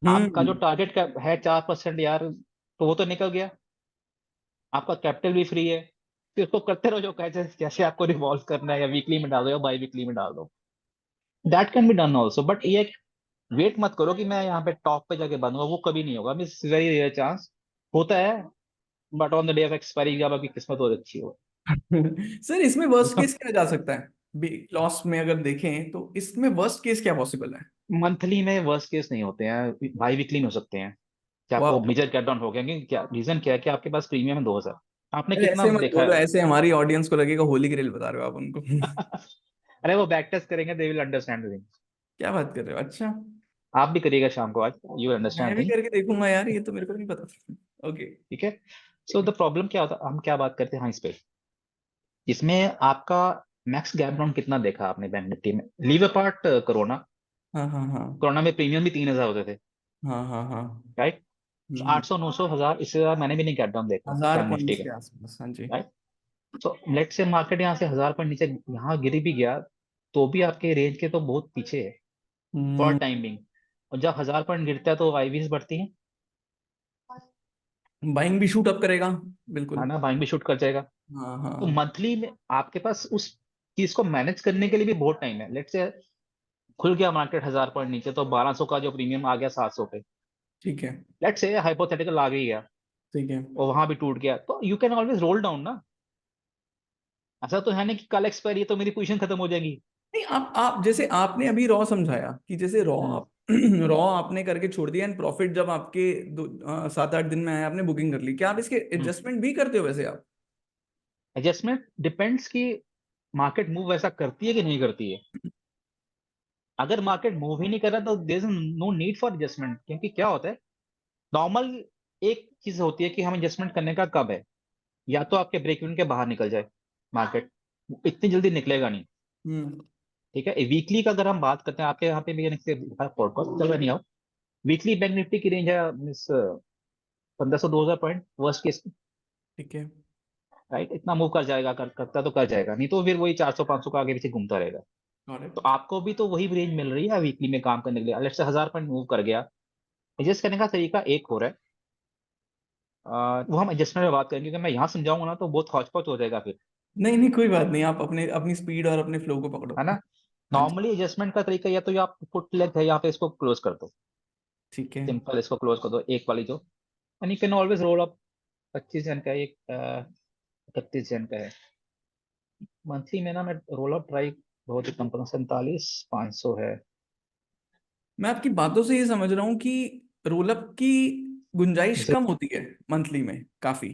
आपका जो हम्म। टारगेट का है 4% यार, तो वो तो निकल गया, आपका कैपिटल भी फ्री है। फिर उसको करते रहो जो कैसे जैसे आपको रिवॉल्व करना है, या वीकली में डाल दो या बाई वीकली में डाल दो। That can be done also, but ये वेट मत करो कि मैं यहाँ पे टॉप पे जाके बंदूंगा, वो कभी नहीं होगा, मिस वेरी रेयर चांस होता है। But on the day of expiry जब आपकी किस्मत और अच्छी हो। सर इसमें वर्स्ट केस क्या जा सकता है? लॉस में अगर देखें तो इसमें वर्स्ट केस क्या पॉसिबल है? मंथली में वर्स्ट केस नहीं होते हैं, बाई वीकली में हो सकते हैं। कि आपको वाह। मेजर कैप डाउन हो गया, कि क्या रीजन क्या है कि आपके पास प्रीमियम है 2000, आपने अरे कितना ऐसे मत देखा बोलो, है। ऐसे हमारी ऑडियंस को लगेगा होली ग्रेल बता रहे हो आप उनको। अरे वो बैक टेस्ट करेंगे, दे विल अंडरस्टैंड थिंग। क्या बात कर रहे हो? अच्छा। आप भी करिएगा शाम को आज, यू विल मैं अंडरस्टैंड भी थिंग। करके देखूंगा यार, ये तो मेरे को नहीं पता था। ओके। ठीक है। सो द प्रॉब्लम क्या होता, हम क्या बात करते हैं, हाँ इस पे, इसमें आपका मैक्स गैप डाउन कितना देखा आपने बैंक निफ्टी में, लीव अपार्ट कोरोना। हाँ हाँ हाँ। कोरोना में प्रीमियम भी 3000 होते थे, हाँ हाँ हाँ। राइट। 800 900 1000, इससे ज्यादा मैंने भी नहीं गैप डाउन देखा 1000 बैंक निफ्टी पॉइंट्स का। के आसपास, हाँ जी। राइट। तो लेट से मार्केट यहाँ से 1000 पॉइंट नीचे यहाँ गिरी भी गया, तो भी आपके रेंज के तो बहुत पीछे है फॉर हम्म। Time being. और जब 1000 पॉइंट गिरता है तो आईवीज बढ़ती हैं, बाइंग भी शूट अप करेगा। है बिल्कुल। ना, बाइंग भी शूट कर जाएगा। हाँ तो हाँ। मंथली में आपके पास उस चीज को मैनेज करने के लिए भी बहुत टाइम है। लेट से खुल गया मार्केट 1000 पॉइंट नीचे, तो 1200 का जो प्रीमियम आ गया 700 पे, ठीक है। लेट से हाइपोथेटिकल आ गई गया, ठीक है। और वहां भी टूट गया, तो you can always roll down ना। ऐसा तो है नहीं कि कल एक्सपायरी है तो मेरी पोजीशन खत्म हो जाएगी। नहीं, आप जैसे आपने अभी रॉ समझाया कि जैसे रॉ हम्म आप रॉ आपने करके छोड़ दिया एंड प्रॉफिट जब आपके 7-8 दिन में आया आपने बुकिंग कर ली, क्या आप इसके हम्म एडजस्टमेंट भी करते हो वैसे आप? एडजस्टमेंट डिपेंड्स कि मार्केट मूव वैसा करती है कि नहीं करती है। अगर मार्केट मूव ही नहीं कर रहा तो there is no need for adjustment, क्योंकि क्या होता है नॉर्मल, एक चीज होती है कि हम एडजस्टमेंट करने का कब है, या तो आपके ब्रेक इवन के बाहर निकल जाए मार्केट, इतनी जल्दी निकलेगा नहीं। हम्म। ठीक है, वीकली का अगर हम बात करते हैं, आपके यहाँ पे भी पॉडकास्ट चल रहा नहीं हो, वीकली बैंक निफ्टी की रेंज है मिस 1500 2000 पॉइंट वर्स्ट केस। ठीक है। राइट, इतना मूव कर जाएगा, करता तो कर जाएगा, नहीं तो फिर वही 400 500 का आगे पीछे घूमता रहेगा। तो करेक्ट। आपको भी तो वही रेंज मिल रही है वीकली में काम करने के लिए। लेट्स से 1000 पॉइंट मूव कर गया, एडजस्ट करने का तरीका एक हो रहा है। वो हम एडजस्टमेंट में बात करेंगे, क्योंकि मैं यहाँ समझाऊंगा ना तो बहुत हौच पौच हो जाएगा फिर, नहीं नहीं, कोई बात नहीं, आप अपने अपनी स्पीड और अपने फ्लो को पकड़ो। है ना। हाँ जी। नॉर्मली एडजस्टमेंट का तरीका या तो ये आप फुट लेग है यहाँ पे इसको क्लोज कर दो, ठीक है। सिंपल इसको क्लोज कर दो एक वाली जो, and you can always roll up. 25 जन का एक 31 जन का है मंथली में ना। मैं रोल अप ट्राई बहुत ही कम करूँ, 47,500 है। मैं आपकी बातों से ये समझ रहा हूँ कि रोलअप की गुंजाइश जैसे कम होती है मंथली में काफी।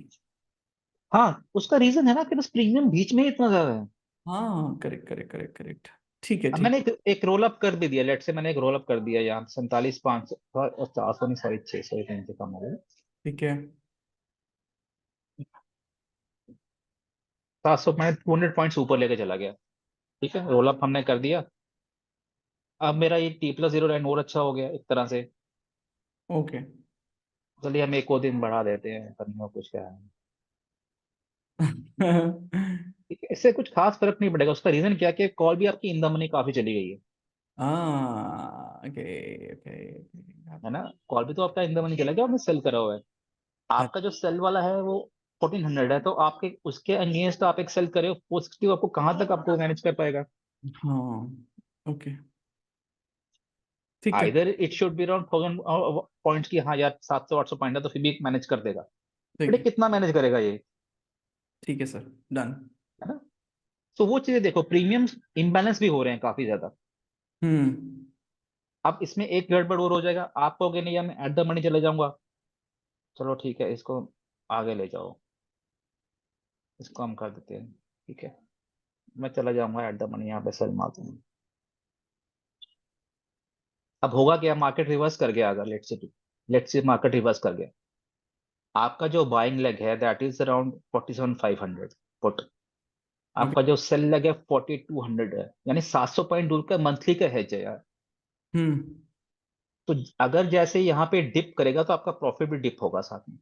हाँ, उसका रीजन है ना कि बस प्रीमियम बीच में ही इतना ज्यादा है। हाँ, करेक्ट करेक्ट करेक्ट करेक्ट। ठीक है अब ठीक मैंने है। एक रोल अप कर भी दिया, लेट से मैंने एक रोल अप कर दिया यहाँ 47,500 और 400 नहीं, सॉरी 600 से कम हो गया। ठीक है। 700, मैं 200 पॉइंट्स ऊपर लेके चला गया। ठीक है, रोल अप हमने कर दिया। अब मेरा ये T+0 रैंक और अच्छा हो गया एक तरह से। ओके। चलिए हम एक और दिन बढ़ा देते हैं, करने में कुछ क्या है। ठीक है, इससे कुछ खास फर्क नहीं पड़ेगा। उसका रीजन क्या है कि कॉल भी आपकी इन द मनी काफी चली गई हाँ, ओके ओके। है ना। कॉल भी तो आपका इन द मनी चला गया, आपने सेल करा हुआ है। आपका जो सेल वाला है वो 1400 है, तो आपके उसके अगेंस्ट आप एक सेल करे हो 460, आपको कहाँ तक आपको मैनेज कर पाएगा। हाँ, ओके, ठीक है either it should be around 1000 points की, हाँ यार 700 800 पॉइंट है तो फिर भी मैनेज कर देगा। बट ठीक ये है कितना मैनेज करेगा ये, ठीक है सर, डन। है ना। तो वो चीजें देखो, प्रीमियम्स इम्बैलेंस भी हो रहे हैं काफी ज्यादा। हम्म। अब इसमें एक गड़बड़ और हो जाएगा, आप कहोगे नहीं यार मैं एट द मनी चले जाऊंगा। चलो ठीक है, इसको आगे ले जाओ, इसको हम कर देते हैं। ठीक है, मैं चला जाऊंगा एट द मनी, यहाँ पे सेल मार दूंगा। अब होगा क्या, मार्केट रिवर्स कर गया अगर, लेट्स से मार्केट रिवर्स कर गया, आपका जो बाइंग लेग है that is around 47,500 put, okay. आपका जो सेल लेग है 4200 है, यानी 700 पॉइंट दूर का मंथली का हेज है यार। हम्म तो अगर जैसे यहाँ पे डिप करेगा तो आपका प्रॉफिट भी डिप होगा साथ में।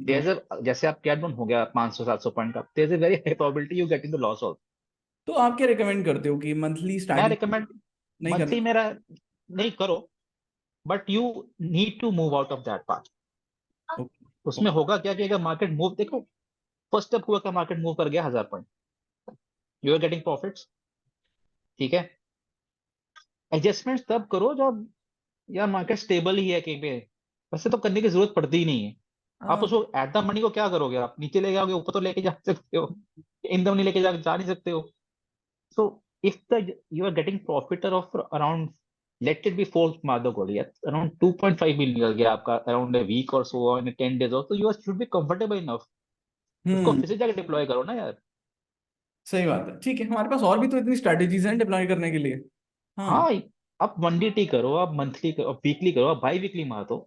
got it। जैसे आप कैट डाउन हो गया 500 700 पॉइंट का, there is a very high probability you getting the loss also. तो आप क्या रिकमेंड करते हो कि मंथली मैं स्ट्रैटेजी रिकमेंड नहीं करना? मंथली मेरा नहीं करो, but you need to move out of that part. Okay. उसमें होगा क्या कि अगर मार्केट मूव देखो, फर्स्ट स्टेप हुआ कि मार्केट मूव कर गया 1000 point, you are getting profits. ठीक है, एडजस्टमेंट तब करो जब यार मार्केट स्टेबल ही है कहीं पे, वैसे तो करने की जरूरत पड़ती ही नहीं है। आप हाँ। उसको एट द मनी को क्या करोगे, आप नीचे ले जाओगे, ऊपर तो लेके जा सकते हो, इन द मनी लेके जा नहीं सकते हो। So if the you are getting profit of around, let it be fourth मार दो गोली, अराउंड 2.5 मिलियन निकल गया आपका अराउंड ए वीक और सो, इन 10 डेज और, तो you should be comfortable enough. उसको हम्म। फिर से जाकर डिप्लॉय करो ना यार। सही बात है, ठीक है, हमारे पास और भी तो इतनी स्ट्रैटेजीज हैं डिप्लॉय करने के लिए। हाँ। हाँ, आप 1 DT करो, आप मंथली करो, वीकली करो, आप बाई वीकली मार दो।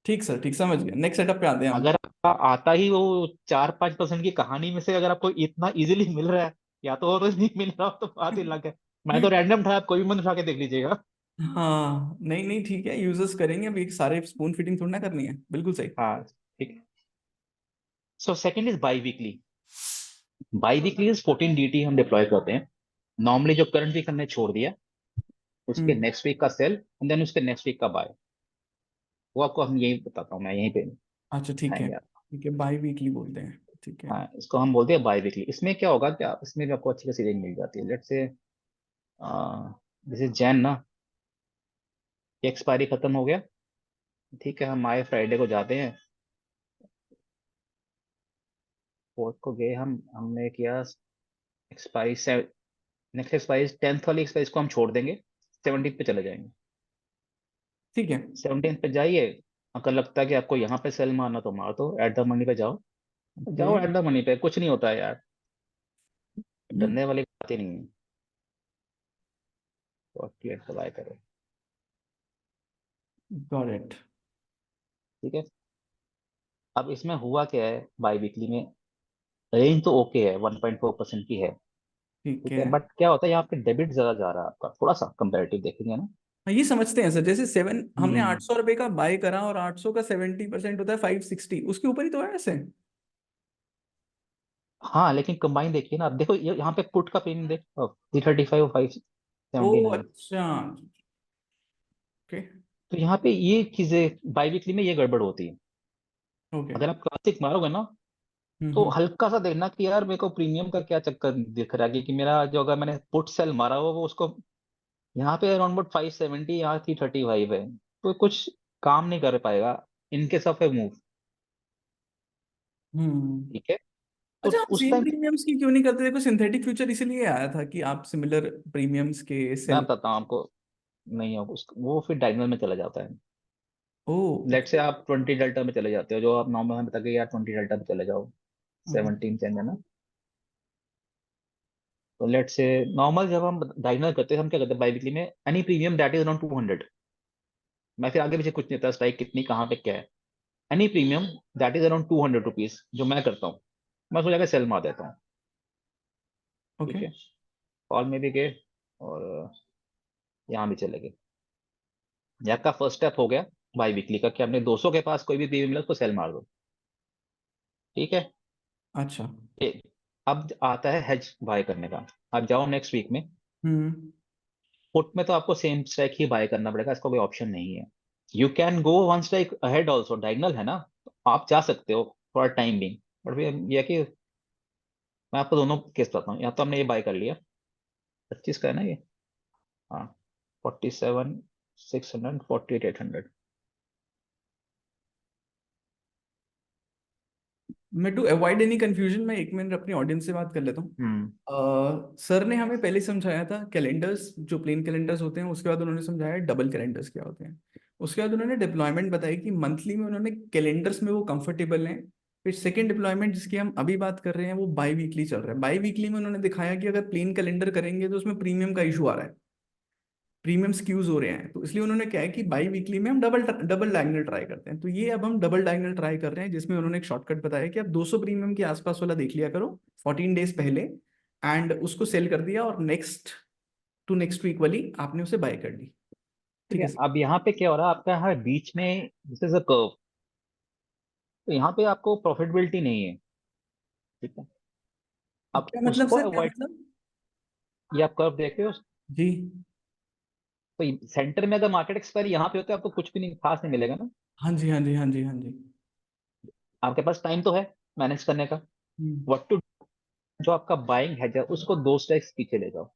ठीक सर, ठीक, समझ गया, नेक्स्ट सेटअप पे आते हैं हम। अगर आपका आता ही वो 4-5% की कहानी में से अगर आपको इतना इजीली मिल रहा है, या तो और नहीं मिल रहा हो तो बात ही अलग है। मैं तो रैंडम था, आप कोई भी मन उठा के देख लीजिएगा। हाँ, नहीं नहीं, ठीक है, यूजर्स करेंगे, अभी सारे स्पून फिटिंग थोड़ी ना करनी है, बिल्कुल सही। हाँ ठीक है। So second is by weekly. By weekly is 14 DT हम डिप्लॉय करते हैं। नॉर्मली जो करंट वीक हमने छोड़ दिया, उसके हम्म। नेक्स्ट वीक का सेल एंड देन उसके नेक्स्ट वीक का बाय, वो आपको हम यही बताता हूँ, मैं यहीं पे अच्छा, ठीक है आएंगे आप। ठीक है, बाई वीकली बोलते हैं, ठीक है। हाँ, इसको हम बोलते हैं बाई वीकली। इसमें क्या होगा कि इसमें भी आपको अच्छी खासी रेंज मिल जाती है। लेट्स से जैसे जैन ना, एक्सपायरी खत्म हो गया। ठीक है, हम आए फ्राइडे को जाते हैं, फोर्थ को गए, हमने किया एक्सपायरी से, नेक्स्ट एक्सपायरी 10th वाली एक्सपायरी को हम छोड़ देंगे, 17th पे चले जाएंगे। ठीक है। 17th पे जाइए, अगर लगता है कि आपको यहाँ पे सेल मारना तो मार दो, एट द मनी पे जाओ, ओके। जाओ एट द मनी पे, कुछ नहीं होता है यार, डरने वाली बात ही नहीं है। तो क्लियर बाय करो। Got it. ठीक है, अब इसमें हुआ क्या है, बाई वीकली में रेंज तो ओके है, 1.4% की है। ठीक ठीक है। है, बट क्या होता है यहाँ पे डेबिट ज्यादा जा रहा है आपका, थोड़ा सा कंपेरेटिव देखेंगे ना। हाँ, ये समझते हैं सर, जैसे सेवन हमने हम्म 800 रुपये का बाय करा और 800 का 70% होता है 560, उसके ऊपर ही तो है ऐसे। हाँ, लेकिन कंबाइन देखिए ना, अब देखो यहाँ पे पुट का प्रीमियम देख, 335 और ओ 579। अच्छा, ओके तो यहाँ पे ये चीजें बाई वीकली में ये गड़बड़ होती है। ओके। अगर आप क्लासिक मारोगे ना, तो हम्म। हल्का सा देखना कि यार मेरे को प्रीमियम का क्या चक्कर दिख रहा है, कि मेरा जो, अगर मैंने पुट सेल मारा हो वो उसको यहाँ पे अराउंड अबाउट 570, यहाँ 335 है, तो कुछ काम नहीं कर पाएगा इनकेस ऑफ ए मूव। हम्म। ठीक है, तो अच्छा, हम उस सेम टाइम प्रीमियम्स की क्यों नहीं करते? देखो सिंथेटिक फ्यूचर इसीलिए आया था कि आप सिमिलर प्रीमियम्स के मैं सेल। बताता हूँ आपको, नहीं होगा वो फिर डायगनल में चला जाता है। ओ लेट से आप 20 डेल्टा में चले जाते हो, जो आप नॉर्मल में बता के यार 20 डेल्टा में चले जाओ, हम्म, 17 चेंज है ना। तो लेट से नॉर्मल जब हम डायगनल करते हैं, हम क्या करते हैं बाई वीकली में, any premium that is around 200, मैं फिर आगे पीछे कुछ नहीं था, स्ट्राइक कितनी कहाँ पे क्या है, any premium that is around 200 rupees, जो मैं करता हूँ, मैं उसको जाकर सेल मार देता हूँ। ओके ठीक है, कॉल में भी गए और यहाँ भी चले गए। ये आपका फर्स्ट स्टेप हो गया बाई वीकली का, कि आपने 200 के पास कोई भी प्रीमियम मिला उसको सेल मार दो। ठीक है, अच्छा। अब आता है हेज बाय करने का। आप जाओ नेक्स्ट वीक में, हम्म। पुट में तो आपको सेम स्ट्राइक ही बाय करना पड़ेगा, इसका कोई ऑप्शन नहीं है। You can go one strike ahead also, diagonal है ना, तो आप जा सकते हो फॉर टाइम बिंग। बट ये है कि मैं आपको दोनों केस बताता हूँ। यहाँ तो हमने ये बाय कर लिया, 25 का है ना ये, हाँ, 47 600, 48 800। मैं टू अवॉइड एनी कंफ्यूजन, मैं एक मिनट अपनी ऑडियंस से बात कर लेता हूँ। हम्म। सर ने हमें पहले समझाया था कैलेंडर्स, जो प्लेन कैलेंडर्स होते हैं, उसके बाद उन्होंने समझाया डबल कैलेंडर्स क्या होते हैं। उसके बाद उन्होंने डिप्लॉयमेंट बताई कि मंथली में उन्होंने कैलेंडर्स में वो कंफर्टेबल हैं। फिर सेकेंड डिप्लॉयमेंट जिसकी हम अभी बात कर रहे हैं वो बाई वीकली चल रहा है। बाई वीकली में उन्होंने दिखाया कि अगर प्लेन कैलेंडर करेंगे तो उसमें प्रीमियम का इशू आ रहा है, प्रीमियम स्क्यूज हो रहे हैं। तो इसलिए उन्होंने क्या है कि बाई वीकली में हम डबल डबल डायगोनल ट्राई करते हैं। तो ये अब हम डबल डायगोनल ट्राई कर रहे हैं, जिसमें उन्होंने एक शॉर्टकट बताया कि आप 200 प्रीमियम के आसपास वाला देख लिया करो 14 डेज पहले, एंड उसको सेल कर दिया, और नेक्स्ट टू नेक्स्ट वीक वाली आपने उसे बाय कर ली। ठीक ठीक है है, सर। अब यहाँ पे क्या हो रहा है आपका, यहाँ बीच में दिस इज अ कर्व, तो यहाँ पे आपको प्रॉफिटेबिलिटी नहीं है। ठीक है, अब क्या मतलब उसको सर, क्या अवॉइड, मतलब? ये आप कर्व देख रहे हो, जी। तो सेंटर में अगर मार्केट एक्सपायरी यहाँ पे होता है, आपको कुछ भी नहीं खास नहीं मिलेगा ना। हाँ जी हाँ जी हाँ जी हाँ जी। आपके पास टाइम तो है मैनेज करने का। हम्म। व्हाट टू, जो आपका बाइंग है उसको दो स्टेप्स पीछे ले जाओ।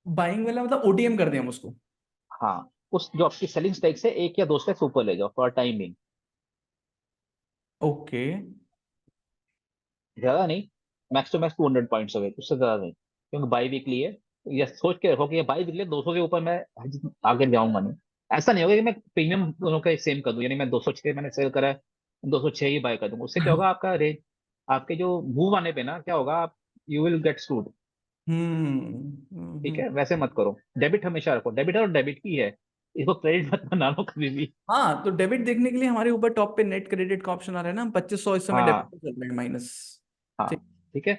बाइंग वाला मतलब ओटीएम कर दें हम उसको? हाँ, उस जो आपकी सेलिंग स्टेक से एक या दो स्टेप्स ऊपर ले जाओ फॉर टाइमिंग। ओके। ज्यादा नहीं, मैक्स टू मैक्स 200 पॉइंट्स हो गए, उससे ज्यादा नहीं, क्योंकि बाई वीकली है। तो ये सोच के रखो कि ये बाई वीकली 200 के ऊपर मैं आगे जाऊंगा नहीं। ऐसा नहीं होगा कि मैं प्रीमियम दोनों का सेम कर दूं, यानी मैं 206 मैंने सेल करा है, 206 ही बाय कर दूंगा। उससे क्या होगा, आपका रेट, आपके जो मूव आने पे ना क्या होगा, आप यू विल गेट स्क्रूड। ठीक हम्म। है, वैसे मत करो, डेबिट हमेशा रखो, डेबिट और डेबिट की है, इसको क्रेडिट मत बना लो कभी भी। हाँ, तो डेबिट देखने के लिए हमारे ऊपर टॉप पे नेट क्रेडिट का ऑप्शन आ रहा है ना, हम 2500 इस समय डेबिट हाँ, पे चल रहे हैं माइनस। हाँ, ठीक। ठीक है।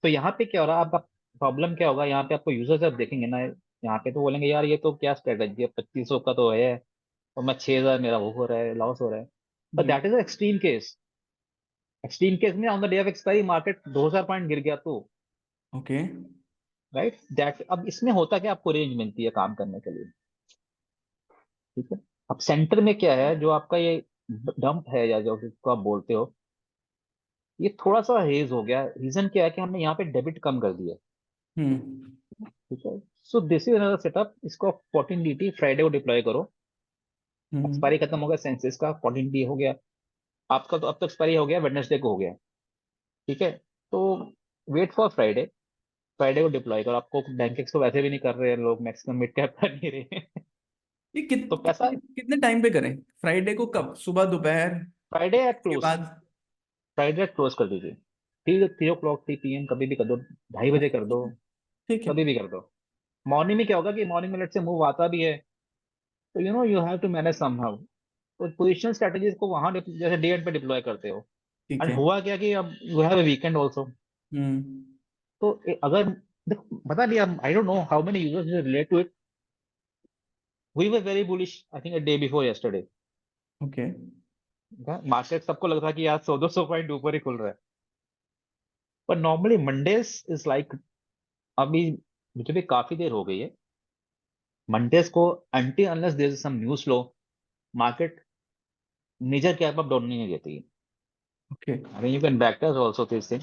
तो यहाँ पे क्या हो रहा है आपका, प्रॉब्लम क्या होगा यहाँ पे, आपको यूजर जब देखेंगे ना, यहाँ पे तो बोलेंगे यार ये तो क्या स्ट्रेटेजी है, 2500 का तो है, और मैं 6000 मेरा वो हो रहा है, लॉस हो रहा है। बट जी। That is extreme case. Extreme case में on the day of expiry market 2000 point गिर गया तो, ओके। राइट दैट, अब इसमें होता क्या, आपको रेंज मिलती है काम करने के लिए। ठीक है, अब सेंटर में क्या है, जो आपका ये डंप है या जो जिसको आप बोलते हो, ये थोड़ा सा हेज हो गया। रीजन क्या है कि हमने यहाँ पे डेबिट कम कर दिया। हम्म। ठीक है, सो दिस इज अनदर सेटअप, इसको 14 dt फ्राइडे को डिप्लॉय करो। हम्म। एक्सपायरी खत्म हो गया सेंसेस का, 14 डी हो गया आपका, तो अब तक एक्सपायरी हो गया, वेडनेसडे को हो गया। ठीक है, तो वेट फॉर फ्राइडे, फ्राइडे को डिप्लॉय करो। आपको बैंकेक्स को वैसे भी नहीं कर रहे हैं लोग, मैक्सिमम मिड कैप कर नहीं रहे हैं। ये तो पैसा, कितने टाइम पे करें? फ्राइडे को कब, सुबह दोपहर फ्राइडे एट के क्लोज, बाद? फ्राइडे एट क्लोज कर दीजिए। 3 o'clock 3 PM कभी भी कर दो, 2:30 बजे कर दो, ठीक है। कभी भी कर दो। मॉर्निंग में क्या होगा कि मॉर्निंग में लेट से मूव आता भी है, तो you have to manage somehow. तो पोजिशनल स्ट्रेटजीज को वहां जैसे डे एंड पे डिप्लॉय करते हो। ठीक एंड है। हुआ क्या कि अब you have a weekend also. Hmm. तो अगर देखो, पता नहीं, I don't know how many users relate to it, we were very bullish I think a day before yesterday. Okay. Market सबको लग रहा है कि यार 100 200 पॉइंट ऊपर ही खुल रहा है। पर नॉर्मली मंडेज इज लाइक, अभी मुझे भी काफी देर हो गई है मंडेज को, until unless there is some news flow, market major cap up down नहीं देती है। ओके। I mean you can backtest also this thing,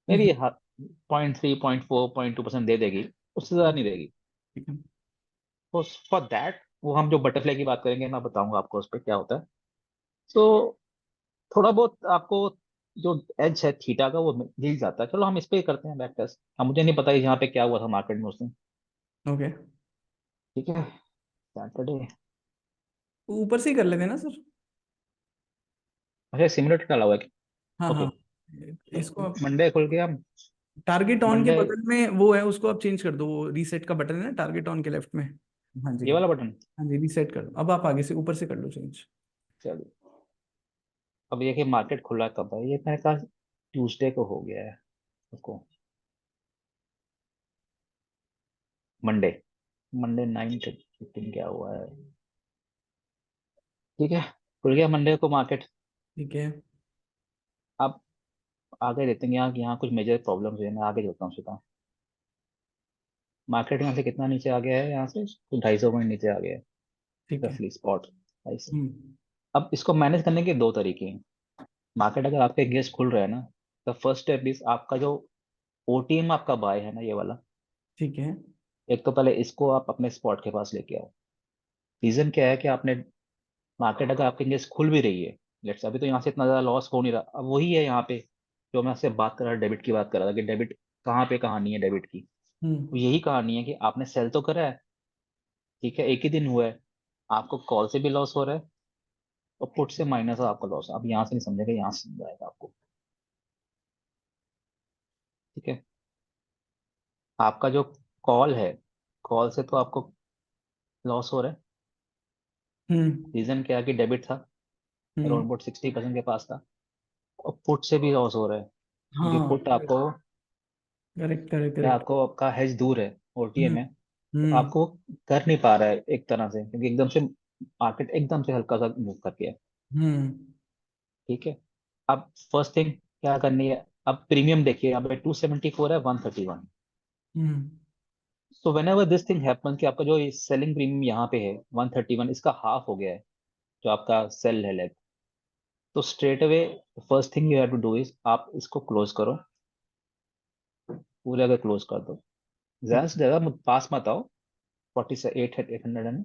मे बी 0.3 0.4 0.2% दे देगी, उससे ज्यादा नहीं देगी। ठीक है। तो फॉर दैट, वो हम जो बटरफ्लाई की बात करेंगे मैं बताऊंगा आपको उस पर क्या होता है। सो थोड़ा बहुत आपको जो एज है थीटा का वो मिल जाता है। चलो हम इस पे ही करते हैं बैक टेस्ट। अब मुझे नहीं पता है यहाँ पे क्या हुआ था मार्केट में उस दिन। ओके, ठीक है, सैटरडे। ऊपर से ही कर लेते हैं ना सर। अच्छा, सिमुलेटर डाला हुआ है क्या? हाँ ओके, हाँ, इसको आप मंडे खुल गया। टारगेट ऑन के मंडे, बगल में वो है, उसको आप चेंज कर दो, वो रीसेट का बटन है ना टारगेट ऑन के लेफ्ट में। हाँ जी। ये वाला बटन। हाँ जी, रीसेट कर दो, अब आप आगे से ऊपर से कर लो चेंज। चलिए, अब ये कि मार्केट खुला कब है, ये मेरे ख्याल ट्यूसडे को हो गया है उसको। मंडे, मंडे 9:15 क्या हुआ है। ठीक है, खुल गया मंडे को मार्केट। ठीक है। अब आगे देखते हैं यहाँ, यहाँ कुछ मेजर प्रॉब्लम्स है, मैं आगे चलता हूँ सीधा। मार्केट यहाँ से कितना नीचे आ गया है, यहाँ से तो 250 पॉइंट नीचे आ गया है ठीक है। रफली स्पॉट प्राइस। हम्म। अब इसको मैनेज करने के दो तरीके हैं। मार्केट अगर आपके अगेंस्ट खुल रहा है ना, तो फर्स्ट स्टेप इज आपका जो ओटीएम आपका बाय है ना, ये वाला, ठीक है। एक तो पहले इसको आप अपने स्पॉट के पास लेके आओ। रीजन क्या है कि आपने, मार्केट अगर आपके अगेंस्ट खुल भी रही है, लेट्स अभी तो यहाँ से इतना ज्यादा लॉस हो नहीं रहा, अब वही है यहाँ पे जो मैं आपसे बात कर रहा, डेबिट की बात कर रहा था कि डेबिट कहाँ पे कहानी है डेबिट की। तो हम्म। यही कहानी है कि आपने सेल तो करा है, ठीक है, एक ही दिन हुआ है, आपको कॉल से भी लॉस हो रहा है और पुट से माइनस आपका लॉस। आप यहाँ से नहीं समझेगा, यहाँ से समझ आएगा आपको। ठीक है, आपका जो कॉल है, कॉल से तो आपको लॉस हो रहा है। हम्म। रीजन क्या है कि डेबिट था, हम्म। अराउंड अबाउट 60% के पास था। और पुट से भी लॉस हो रहा है, क्योंकि हाँ, पुट आपको, करेक्ट करेक्ट क्या करेक्ट। आपको आपका हेज दूर है ओटीए हम्म। में, तो हम्म। आपको कर नहीं पा रहा है एक तरह से, क्योंकि एकदम से मार्केट एकदम से हल्का सा मूव कर गया। हम्म। ठीक है, अब फर्स्ट थिंग क्या करनी है, अब प्रीमियम देखिए, यहाँ पे 274 है 131। Hmm. So whenever this thing happen कि आपका जो सेलिंग प्रीमियम यहाँ पे है 131, इसका हाफ हो गया है जो आपका सेल है लेग, तो straight away first thing you have to do is आप इसको क्लोज करो, पूरे अगर क्लोज कर दो, ज्यादा ठीक। से ज्यादा पास मत आओ। 48 800 है ना।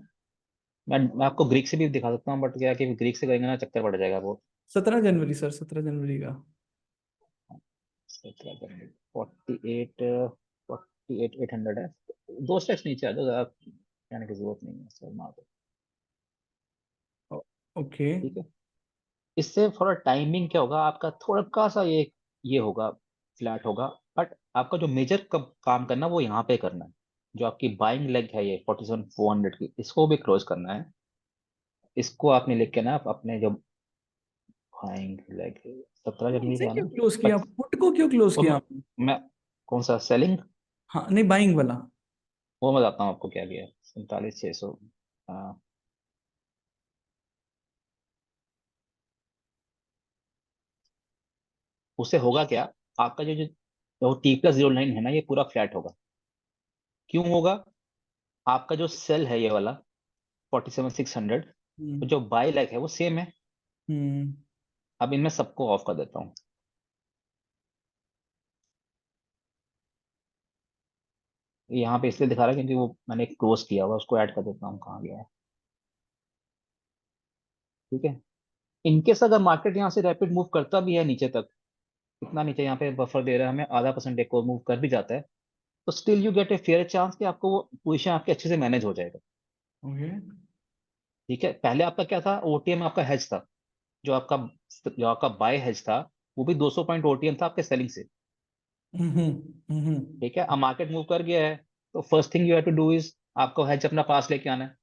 मैं आपको ग्रीक से भी दिखा सकता हूँ, बट क्या है कि ग्रीक से करेंगे ना चक्कर पड़ जाएगा वो। 17 जनवरी सर, 17 जनवरी का। 48 48 800 है, दो स्टेप्स नीचे आ जाओ, ज्यादा जाने की जरूरत नहीं है सर, मार दो। ओके। ठीक है, इससे थोड़ा टाइमिंग क्या होगा आपका, थोड़ा सा ये होगा, फ्लैट होगा। बट आपका जो मेजर काम करना है वो यहाँ पे करना है। जो आपकी बाइंग लेग है ये 47 400 की, इसको भी क्लोज करना है। इसको आपने लिख के ना अपने जो बाइंग लेग 17 जनवरी इसे का क्यों ना, क्लोज किया, बट पुट को क्यों क्लोज वो किया आपने? मैं कौन सा सेलिंग, हाँ नहीं, बाइंग वाला। वो मैं बताता हूँ आपको क्या किया है। 47 600, उससे होगा क्या, आपका जो T+09 है ना, ये पूरा फ्लैट होगा। क्यों होगा, आपका जो सेल है ये वाला 47 600, तो हम्म। जो बाय लेग है वो सेम है। हम्म। अब इनमें सबको ऑफ कर देता हूँ। यहाँ पे इसलिए दिखा रहा है क्योंकि वो मैंने क्लोज किया हुआ, उसको ऐड कर देता हूँ, कहाँ गया है। ठीक है, इनकेस अगर मार्केट यहाँ से रैपिड मूव करता भी है नीचे तक, इतना नीचे यहाँ पे बफर दे रहा है हमें, ½ % एक और मूव कर भी जाता है, तो still you get a fair chance कि आपको वो पोजीशन आपके अच्छे से मैनेज हो जाएगा। ओके। ठीक है, पहले आपका क्या था, ओटीएम आपका हेज था, जो आपका जो आपका बाय हेज था, वो भी 200 पॉइंट ओटीएम था आपके सेलिंग से। हम्म। हम्म। ठीक है, अब मार्केट मूव कर गया है, तो first thing you have to do is आपको हेज अपना पास लेके आना है।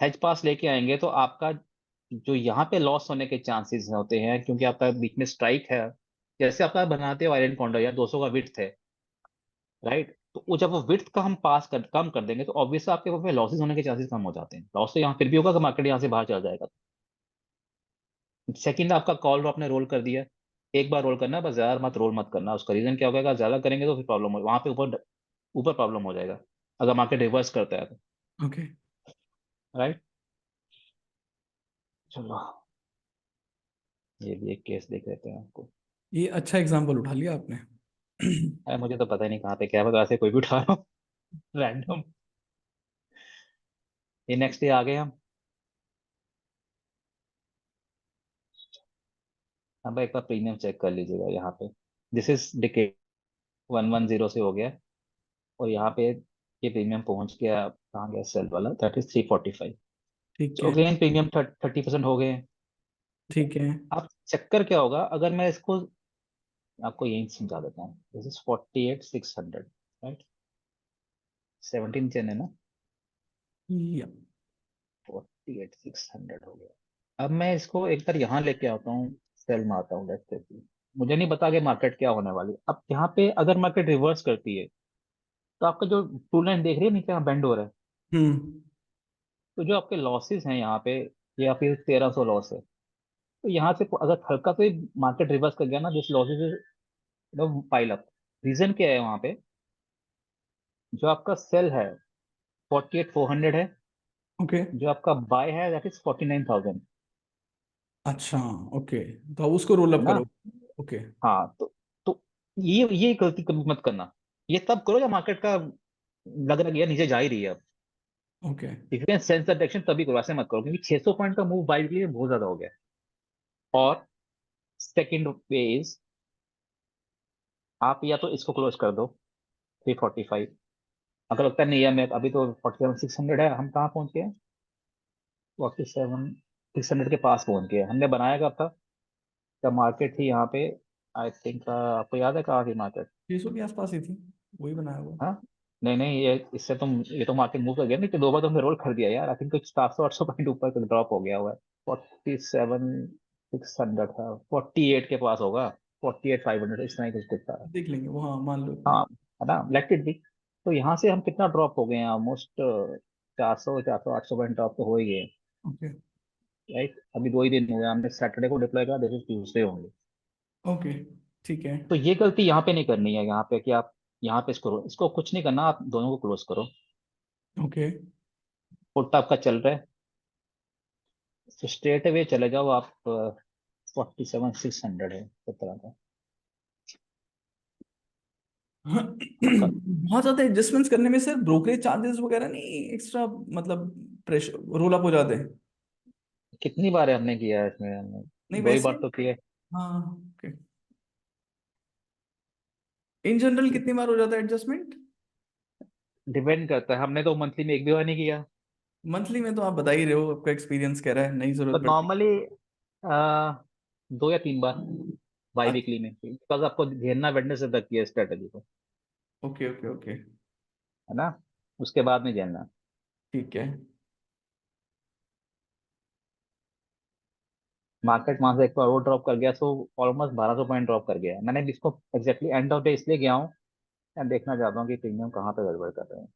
हेज पास लेके आएंगे तो आपका जो यहाँ पे लॉस होने के चांसेस होते हैं, क्योंकि आपका बीच में स्ट्राइक है, जैसे आपका बनाते हो आयरन कॉन्डर या 200 का विड्थ है, राइट, तो वो जब वो विड्थ का हम कम कर देंगे, तो ऑब्वियसली आपके वहाँ पे लॉसेस होने के चांसेस कम हो जाते हैं। लॉस तो यहाँ फिर भी होगा कि मार्केट यहाँ से बाहर चला जाएगा। सेकंड, आपका कॉल आपने रोल कर दिया, एक बार रोल करना है, बस ज्यादा मत रोल मत करना। उसका रीजन क्या होगा, ज्यादा करेंगे तो फिर प्रॉब्लम हो, वहां पे ऊपर ऊपर प्रॉब्लम हो जाएगा अगर मार्केट रिवर्स करता है तो। ओके। राइट। चलो, ये भी एक केस देख लेते हैं आपको। ये अच्छा एग्जाम्पल उठा लिया आपने। अरे मुझे तो पता ही नहीं कहाँ पे क्या पता, ऐसे कोई भी उठा रहा हूँ रैंडम। ये नेक्स्ट डे आ गए हम। अब एक बार प्रीमियम चेक कर लीजिएगा यहाँ पे। दिस इज डिके 110 से हो गया है, और यहाँ पे ये प्रीमियम पहुंच गया, कहाँ गया सेल वाला, दैट इज 345। ठीक तो है। अगेन प्रीमियम 30% हो गए हैं। ठीक है। अब चक्कर क्या होगा अगर मैं इसको आपको यही समझा देता हूँ। This is 48,600, right. 17 चेन है ना। या 48,600 हो गया। अब मैं इसको एक बार यहाँ लेके आता हूँ, सेल में आता हूँ, लेट्स से। मुझे नहीं पता कि मार्केट क्या होने वाली है। अब यहाँ पे अगर मार्केट रिवर्स करती है तो आपका जो टू लाइन देख रही है नीचे, यहाँ बेंड हो रहा है। हम्म। तो जो आपके लॉसेस हैं यहाँ पे, ये आपके 1300 लॉस है। तो यहाँ से अगर हल्का से मार्केट रिवर्स कर गया ना, this losses is pile up. Reason क्या है वहाँ पे, जो आपका सेल है 48,400 है, ओके। जो आपका बाय है दैट इज 49,000। अच्छा। ओके। तो अब उसको रोल है अप ना। करो। ओके। हाँ, तो ये गलती कभी मत करना। ये तब करो जब मार्केट का लग रहा है कि यार नीचे जा ही रही है अब। Okay. If you can sense the direction तभी करो, ऐसे मत करो, क्योंकि 600 पॉइंट का मूव बाय के लिए बहुत ज्यादा हो गया। और सेकंड वे इज, आप या तो इसको क्लोज कर दो 345। अगर लगता है नहीं है, मैं अभी तो 47,600 है, हम कहाँ पहुंच गए, 47,600 के पास पहुंच गए। हमने बनाया कब था, जब मार्केट थी यहाँ पे, आई थिंक आपको याद है कहाँ थी मार्केट। 600 के आसपास ही थी। वही बनाया हुआ। हाँ, नहीं नहीं, ये तो मार्केट मूव कर गया, नहीं तो दो बार तो हमने रोल कर दिया यार। आई थिंक कुछ 700 800 पॉइंट ऊपर तक ड्रॉप हो गया हुआ है। 47,600 था, 48 के पास होगा, 48,500 इतना ही कुछ दिखता है। देख लेंगे वो, हाँ मान लो इतना ही। हाँ, है ना, लेट इट बी। तो यहाँ से हम कितना ड्रॉप हो गए हैं, ऑलमोस्ट 400 800 पॉइंट ड्रॉप तो हो ही गए। ओके। राइट, अभी 2 ही दिन हुए, हमने सैटरडे को डिप्लॉय करा, दिस इज ट्यूसडे होंगे। ओके। ठीक है। तो ये गलती यहाँ पे नहीं करनी है, यहाँ पे कि आप यहाँ पे इसको कुछ नहीं करना, आप दोनों को क्लोज करो। ओके। पुट आपका चल रहा है, तो स्ट्रेट अवे चले जाओ आप। 47,600 है 17 का आपका। बहुत ज्यादा एडजस्टमेंट्स करने में सर ब्रोकरेज चार्जेस वगैरह नहीं एक्स्ट्रा, मतलब प्रेशर रोल अप हो जाते हैं? कितनी बार है हमने किया है इसमें, हमने नहीं 2 ही बार वैसे। तो किया है। हाँ। ओके। इन जनरल कितनी बार हो जाता है एडजस्टमेंट? डिपेंड करता है, हमने तो मंथली में एक भी बार नहीं किया। मंथली में तो आप बता ही रहे हो, आपका एक्सपीरियंस कह रहा है नहीं तो जरूरत पड़ती। नॉर्मली 2 या 3 बार बाई वीकली में, बिकॉज आपको घेरना वेडनेसडे तक किया स्ट्रेटेजी को, ओके ओके ओके। है ना, उसके बाद नहीं झेलना। ठीक है। मार्केट वहां से एक बार और ड्रॉप कर गया, सो ऑलमोस्ट 1,200 पॉइंट ड्रॉप कर गया। मैंने इसको एग्जैक्टली एंड ऑफ डे इसलिए गया हूँ, मैं देखना चाहता हूँ कि प्रीमियम कहाँ पे गड़बड़ कर रहे हैं।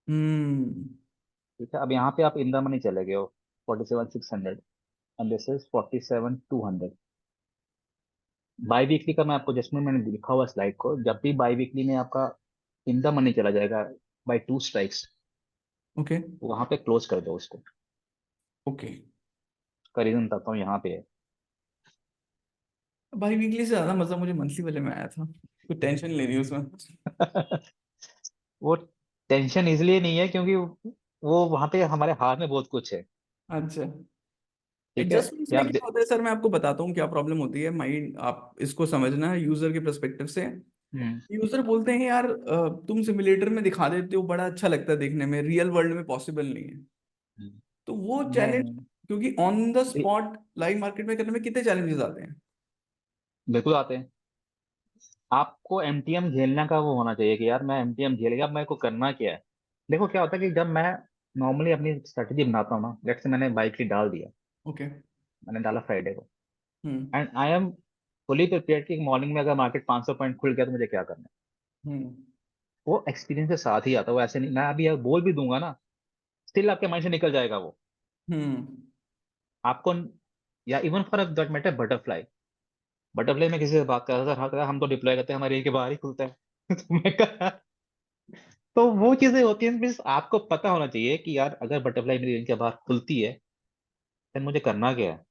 हम्म। ठीक है, अब यहाँ पे आप इन द मनी चले गए हो 47,600, and this is 47,200। By weekly का मैं आपको, जिसमें मैंने लिखा हुआ स्लाइड को, जब भी बाई वीकली में आपका इन द मनी चला जाएगा बाई 2 स्ट्राइक्स, ओके। वहां पे क्लोज कर दो उसको। ओके। उसका रीजन बताता हूँ, यहाँ पे भाई वीकली से ज्यादा मजा मुझे मंथली वाले में आया था, कुछ टेंशन नहीं रही उसमें। है वो टेंशन इसलिए नहीं है क्योंकि वो वहां पे हमारे हाथ में बहुत कुछ है। अच्छा। ठीक है, एडजस्टमेंट्स या में आप क्या होता है सर, मैं आपको बताता हूँ क्या प्रॉब्लम होती है। माइंड, आप इसको समझना है यूजर के परस्पेक्टिव से। हम्म, यूजर बोलते हैं यार तुम सिमुलेटर में दिखा देते हो, बड़ा अच्छा लगता है देखने में, रियल वर्ल्ड में पॉसिबल नहीं है। हम्म, तो वो चैलेंज, नहीं, क्योंकि ऑन द नहीं, स्पॉट लाइव मार्केट में करने में कितने चैलेंजेस आते हैं। बिल्कुल आते हैं। आपको एमटीएम झेलने का वो होना चाहिए कि यार मैं एमटीएम झेल गया, अब मेरे को करना क्या है। देखो क्या होता है कि जब मैं नॉर्मली अपनी स्ट्रेटेजी बनाता हूँ ना, लेट्स से मैंने बाइक ही डाल दिया, ओके। मैंने डाला फ्राइडे को, hmm. And I am fully prepared कि मॉर्निंग में अगर मार्केट 500 पॉइंट खुल गया तो मुझे क्या करना है। हम्म। वो एक्सपीरियंस के साथ ही आता है, वो ऐसे नहीं, मैं अभी यार बोल भी दूंगा ना, स्टिल आपके माइंड से निकल जाएगा वो। हम्म। आपको, या even for that matter butterfly, butterfly में किसी से बात कर रहा था, हाँ हम तो डिप्लॉय करते हैं, हमारे रेंज के बाहर ही खुलता है। तो मैं कहा, तो वो चीजें होती हैं, मीन्स आपको पता होना चाहिए कि यार अगर बटरफ्लाई मेरी रेंज के बाहर खुलती है, फिर मुझे करना क्या है।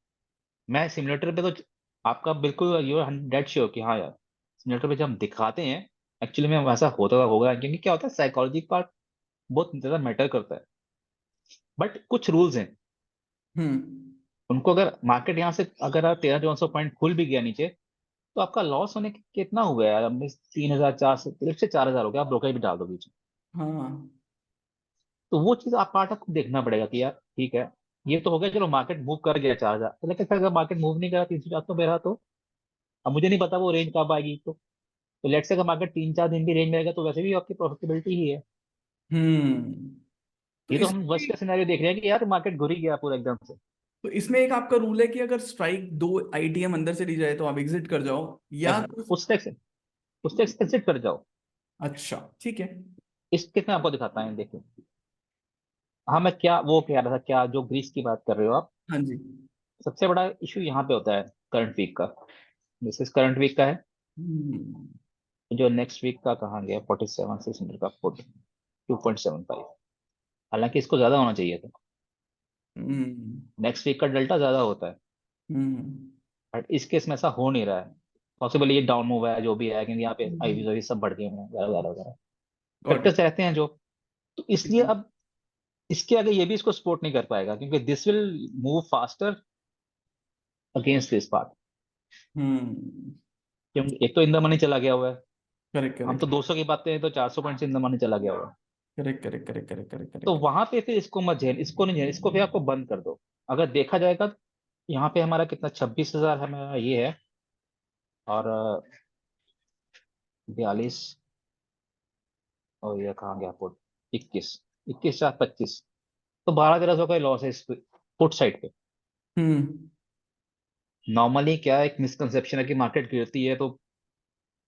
मैं सिमुलेटर पे तो आपका बिल्कुल यू आर डेड श्योर कि हाँ यार, सिमुलेटर पे जब हम दिखाते हैं, एक्चुअली में वैसा होता होगा, क्योंकि क्या होता है, साइकोलॉजी पार्ट बहुत ज्यादा मैटर करता है। बट कुछ रूल्स हैं, हम्म। उनको अगर मार्केट यहाँ से अगर 13,400 पॉइंट खुल भी गया नीचे, तो आपका लॉस होने कितना हुआ है यार, अब 3,400 से 4,000 हो गया, आप ब्रोकर भी डाल दो बीच में। हाँ। तो वो चीज आप पार्ट आपको देखना पड़ेगा कि यार ठीक है, ये तो हो गया, चलो मार्केट मूव कर गया 4,000, तो लेकिन फिर अगर मार्केट मूव नहीं करा 300-400 पे रहा, तो अब मुझे नहीं पता वो रेंज कब आएगी। तो लेट्स से अगर मार्केट 3-4 दिन की रेंज में रहेगा, तो वैसे भी आपकी प्रॉफिटेबिलिटी ही है। हम्म। तो ये तो हम वर्स्ट इसमें का सिनेरियो देख रहे हैं कि यार मार्केट घुर ही गया पूरा एकदम से। तो इसमें एक आपका रूल है कि अगर स्ट्राइक 2 आईटीएम अंदर से ली जाए तो आप एग्जिट कर जाओ, या बस तो। उससे एक्सपेंसिव कर जाओ। अच्छा, ठीक है। इस केस में आपको दिखाता है, देखिए। हाँ, मैं क्या वो कह रहा था, क्या जो ग्रीस की बात कर रहे हो आप, हाँ जी। सबसे बड़ा इशू यहाँ पे होता है करंट वीक का। दिस इज करंट वीक का है। हम्म। जो नेक्स्ट वीक का कहाँ गया, 47,600 का पुट, 2.75। हालांकि इसको ज्यादा होना चाहिए था, हम्म। नेक्स्ट वीक का डेल्टा ज्यादा होता है, हम्म। बट इस केस में ऐसा हो नहीं रहा है। पॉसिबल ये डाउन मूव है जो भी है, क्योंकि यहाँ पे आईवी वाईवी सब बढ़ गए हैं वगैरह वगैरह वगैरह, गॉट इट। फैक्टर्स रहते हैं जो। तो ठीक इसलिए है। अब इसके आगे ये भी इसको सपोर्ट नहीं कर पाएगा, क्योंकि this will move faster against this part. Hmm. क्योंकि एक तो इन द मनी चला गया हुआ है, करेक्ट हम तो करेक्ट 200 की बात करें तो 400 पॉइंट से इन द मनी चला गया हुआ है। Correct correct correct correct correct तो करेक्ट। वहां पे फिर इसको मत झेल, इसको नहीं झेल, इसको फिर आपको बंद कर दो। अगर देखा जाएगा तो यहाँ पे हमारा कितना 26,000 हमारा ये है, और 42, और ये कहाँ गया पुट, 21, 21,425, तो 12-13 सौ का लॉस है इस पुट साइड पे। हम्म। नॉर्मली क्या एक मिसकंसेप्शन है कि मार्केट गिरती है तो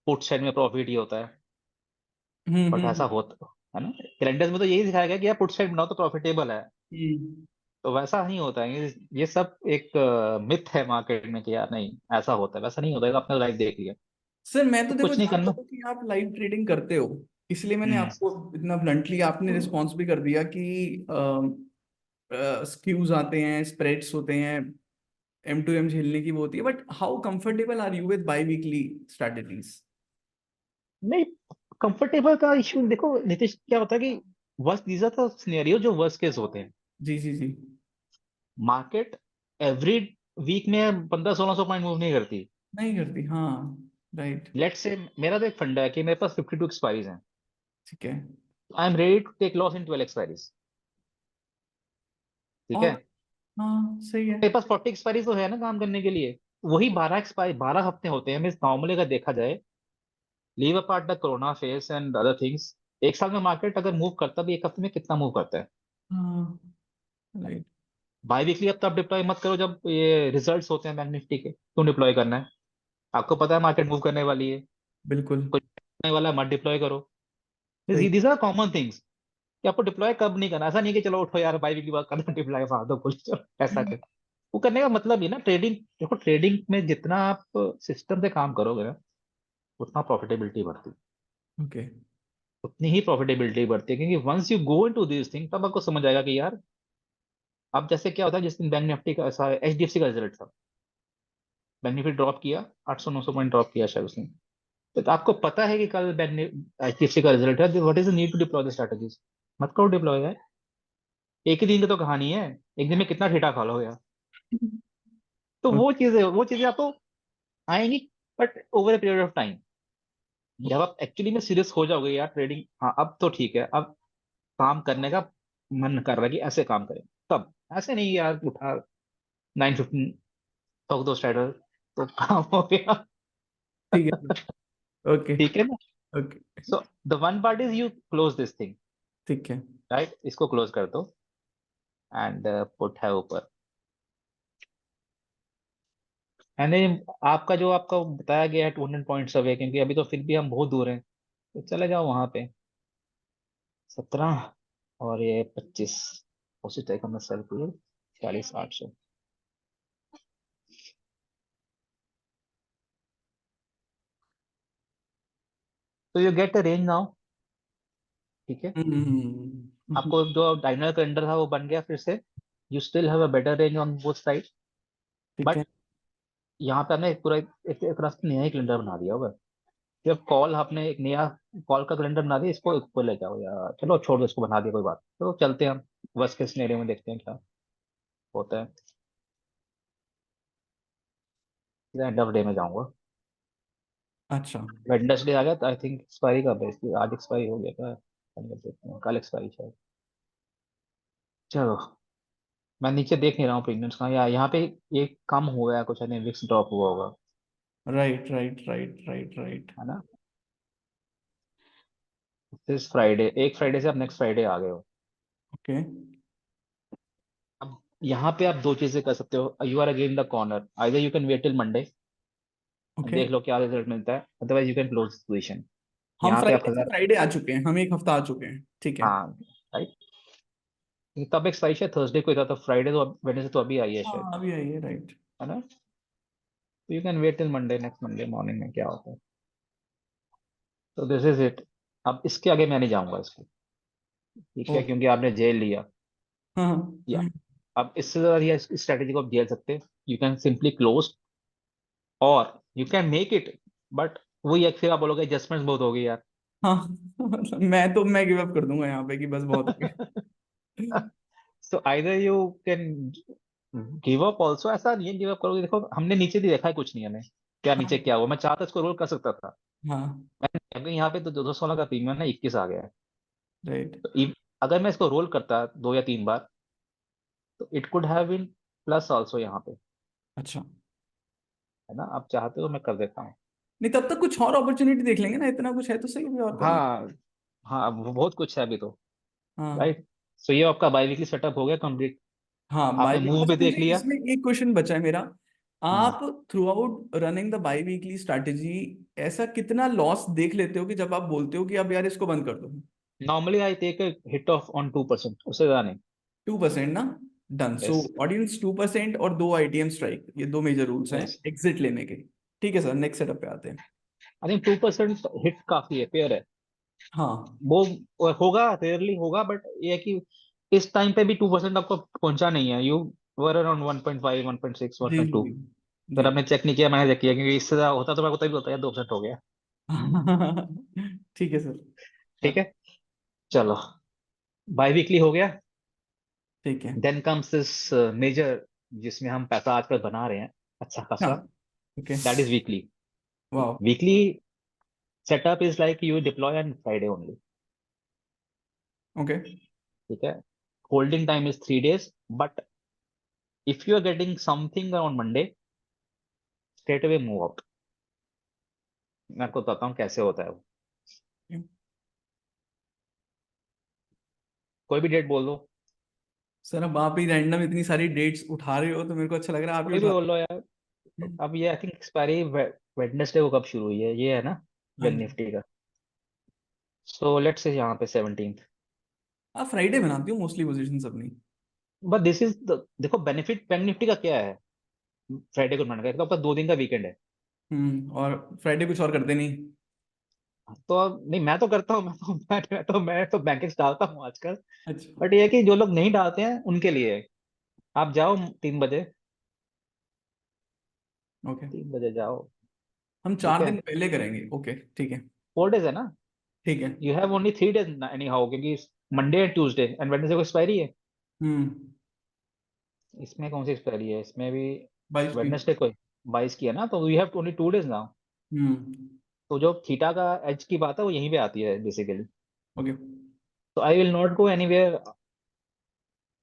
पुट साइड में प्रॉफिट ही होता है, बट ऐसा हम्म। होता है ना, कैलेंडर्स में तो यही दिखाया गया कि यार पुट साइड बनाओ तो प्रॉफिटेबल है। हम्म। तो वैसा नहीं होता है, ये सब एक मिथ है मार्केट में कि यार नहीं ऐसा होता है, वैसा नहीं होता है, आपने लाइव देख लिया। सर, मैं तो तो देखो कुछ नहीं जानता करना। हूँ कि आप लाइव ट्रेडिंग करते हो, इसलिए मैंने हम्म। आपको इतना ब्लंटली आपने रिस्पॉन्स भी कर दिया कि स्क्यूज आते हैं, स्प्रेड्स होते हैं, एम टू एम झेलने की वो होती है, but how comfortable are you with biweekly strategies? नहीं, कंफर्टेबल का इशू देखो नीतीश, क्या होता है कि worst these are the scenario जो वर्स्ट केस होते हैं। जी जी जी। मार्केट एवरी वीक में 1500-1600 पॉइंट मूव नहीं करती। नहीं करती, हाँ। राइट। लेट्स से मेरा तो एक फंडा है कि मेरे पास 52 एक्सपायरीज हैं, ठीक है। I am ready to take loss in 12 expiries. ठीक है, और हाँ, सही है। मेरे पास 40 एक्सपायरीज तो है ना काम करने के लिए। वही 12 एक्सपायरी 12 हफ्ते होते हैं, मीन नॉर्मली अगर देखा जाए, leave apart the corona face and other things, एक साल में मार्केट अगर मूव करता भी, एक हफ्ते में कितना मूव करता है। हाँ। राइट। बाई वीकली अब तो आप डिप्लॉय मत करो, जब ये रिजल्ट्स होते हैं बैंक निफ्टी के, क्यों डिप्लॉय करना है, आपको पता है मार्केट मूव करने वाली है, बिल्कुल। कुछ होने वाला है, मत डिप्लॉय करो। सही। दीज आर कॉमन थिंग्स कि आपको डिप्लॉय कब नहीं करना। ऐसा नहीं है कि चलो उठो यार बाई वीकली बात करना, डिप्लॉय मार दो, बोल चलो ऐसा कर। वो करने का मतलब ही ना, ट्रेडिंग देखो, ट्रेडिंग में जितना आप सिस्टम से काम करोगे ना, उतना प्रॉफिटेबिलिटी बढ़ती है, ओके। उतनी ही प्रॉफिटेबिलिटी बढ़ती है, क्योंकि once you go into this thing, तब आपको समझ आएगा कि यार, अब जैसे क्या होता है, जिस दिन बैंक निफ्टी का ऐसा एचडीएफसी का रिजल्ट था, बैंक निफ्टी ड्रॉप किया, 800-900 पॉइंट ड्रॉप किया शायद उसने। तो आपको पता है कि कल बैंक एचडीएफसी का रिजल्ट है, what is the need to deploy the strategies, मत करो डिप्लॉय यार। एक ही दिन की तो कहानी है, एक दिन में कितना ठेठा खा लो यार। तो वो चीजें आपको आएंगी, but over A period of time, जब आप एक्चुअली में सीरियस हो जाओगे यार ट्रेडिंग, हाँ अब तो ठीक है, अब काम करने का मन कर रहा है कि ऐसे काम करें, तब ऐसे नहीं यार उठा 9:15 ठोक दो स्ट्राइडर, तो काम हो गया। ठीक है। ओके। ठीक है ना। Okay. So the one part is you close this thing, ठीक है। राइट, इसको क्लोज कर दो, एंड पुट है ऊपर। एंड आपका जो आपका बताया गया है 200 पॉइंट्स अवे, क्योंकि अभी तो फिर भी हम बहुत दूर हैं, तो चले जाओ वहां पे 17, और ये 25, उसी टाइप का मैं सेल किए 40,800। तो you get a range now, ठीक है। हम्म, आपको जो डायनर कैलेंडर था वो बन गया फिर से, you still have a better range on both side. ठीक है। बट यहाँ पे हमने एक पूरा एक रास्ता नया ही कैलेंडर बना दिया होगा। जब कॉल आपने एक नया कॉल का कैलेंडर बना दिया, इसको ऊपर ले जाओ, या चलो छोड़ दो, इसको बना दिया, कोई बात, तो चलते हैं हम वर्स्ट केस सिनेरियो में, देखते हैं क्या होता है। एंड ऑफ डे में जाऊंगा। अच्छा। वेडनेसडे आ गया, आई थिंक एक्सपायरी कब है इसकी, आज एक्सपायरी हो गया क्या, कल कर देखते हैं, कल एक्सपायरी शायद। चलो, मैं नीचे देख नहीं रहा हूँ प्रीमियम्स का, या यहाँ पे ये कम हुआ है कुछ, नहीं विक्स ड्रॉप हुआ होगा, right right right right right. है ना। दिस फ्राइडे, एक फ्राइडे से आप नेक्स्ट फ्राइडे आ गए हो। ओके अब यहाँ पे आप दो चीजें कर सकते हो, you are again the corner, either you can wait till Monday, okay. देख लो क्या रिजल्ट मिलता है, otherwise you can close position. हम यहाँ पे आप फ्राइडे से 1000, फ्राइडे आ चुके हैं, हम एक हफ्ता आ चुके हैं, ठीक है। हाँ राइट, तब एक्सपायरी शायद थर्सडे को ही था, तो फ्राइडे तो वेडनेसडे तो अभी आई है शायद, हाँ अभी आई है, राइट। है ना। You can wait till Monday, next Monday morning में क्या होता है। तो दिस इज इट। अब इसके आगे मैं नहीं जाऊंगा इसको, ठीक है, ओ क्योंकि आपने जेल लिया। हाँ या अब इससे ज्यादा ये स्ट्रेटेजी को आप झेल सकते, यू कैन सिंपली क्लोज, और you can make it, but वही एक, फिर आप बोलोगे एडजस्टमेंट्स बहुत हो गई यार। हाँ मतलब मैं गिव अप कर दूंगा यहाँ पे कि बस बहुत हो गया। So either you can give up also, ऐसा नहीं है गिव अप करोगे, देखो हमने नीचे भी देखा है कुछ नहीं, हमें क्या नीचे हाँ क्या हुआ, मैं चाहता इसको रोल कर सकता था। हाँ मैंने यहाँ पे तो 216 का प्रीमियम है, 21 आ गया है। राइट। तो अगर मैं इसको रोल करता 2 या 3 बार, तो it could have been plus also यहाँ पे, अच्छा, है ना। आप चाहते हो मैं कर देता हूँ। नहीं तब तक कुछ और अपॉर्चुनिटी देख लेंगे ना, इतना कुछ है तो सही, अभी और कर लेंगे। हाँ, हाँ वो बहुत कुछ है अभी तो, हाँ राइट। सो ये आपका बाई वीकली सेटअप हो गया कंप्लीट, हाँ बाई आपने वीक। मूव अच्छा भी देख मुझे लिया। इसमें एक क्वेश्चन बचा है मेरा। हम्म। आप through out running the by weekly strategy ऐसा कितना लॉस देख लेते हो कि जब आप बोलते हो कि अब यार इसको बंद कर दो? Normally I take a hit of on 2%, उससे ज्यादा नहीं। 2% ना? डन। सो यस, ऑडियंस 2% और 2 ITM स्ट्राइक, ये दो मेजर रूल्स हैं यस। एग्जिट लेने के। ठीक है सर, नेक्स्ट सेटअप पे आते हैं। आई थिंक 2% हिट काफी है, फेयर है। हाँ वो होगा, रेयरली होगा, बट ये है कि इस टाइम पे भी 2% आपको पहुंचा नहीं है, यू वर अराउंड 1.5, 1.6, जी 1.2। जी फिर जी। आपने चेक नहीं किया, मैंने चेक किया, क्योंकि इससे ज्यादा होता तो मेरे को तभी होता है, 2% हो गया। ठीक है सर। ठीक हाँ, है, चलो, बाई वीकली हो गया। ठीक है। देन कम्स दिस मेजर, जिसमें हम पैसा आजकल बना रहे हैं अच्छा हाँ खासा, ओके। That is weekly. वाह। Weekly setup is like you deploy on Friday only, okay. ठीक है। Holding time is 3 days, but if you are getting something on Monday, straight away move out. मैं आपको बताता हूँ कैसे होता है वो। कोई भी डेट बोल दो, सर अब आप ही रैंडम इतनी सारी डेट्स उठा रहे हो तो मेरे को अच्छा लग रहा है, आप ही कोई भी उठा बोल लो यार। रहे हो। अब ये आई थिंक एक्सपायरी वेडनेसडे को कब शुरू हुई है, ये है ना, हाँ बैंक जी। निफ्टी का। सो लेट्स से यहाँ पे 17th। आप फ्राइडे बनाती हो मोस्टली पोजीशन अपनी? बट दिस इज, देखो बेनिफिट बैंक निफ्टी का क्या है, फ्राइडे को बनाने का, एक तो आपका 2 दिन का वीकेंड है। और फ्राइडे कुछ और करते नहीं? तो अब नहीं, मैं तो करता हूँ, मैं तो बैंकेस डालता हूँ आजकल। अच्छा। बट ये है कि जो लोग नहीं डालते हैं उनके लिए है। आप जाओ 3 बजे, ओके। 3 बजे जाओ, हम ठीक चार है। दिन पहले करेंगे, ओके ठीक है। 4 days है ना, ठीक है। You have only 3 days anyhow, क्योंकि Monday and Tuesday and Wednesday को एक्सपायरी है। हम्म। इसमें कौन सी एक्सपायरी है, इसमें भी 22 की। वेडनेसडे को 22 की है ना, तो you have only 2 days now. Hmm. तो जो थीटा का एज की बात है वो यहीं पे आती है बेसिकली। ओके। तो I will not go anywhere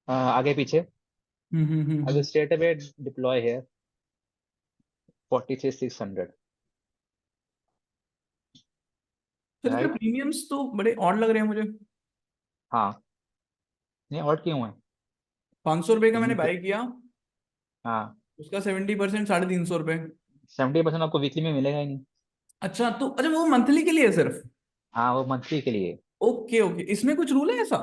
आगे पीछे, आई will hmm. Straight away deploy here 43,600, sir इसके राइट। प्रीमियम्स तो बड़े ऑड लग रहे हैं मुझे। हाँ, नहीं और क्यों है, 500 रुपये का मैंने प्रीमियम बाई किया, हाँ, उसका 70% 350 रुपये। 70% आपको वीकली में मिलेगा ही नहीं। अच्छा तो अच्छा वो मंथली के लिए है सिर्फ? हाँ, वो मंथली के लिए, ओके ओके, इसमें कुछ रूल है ऐसा?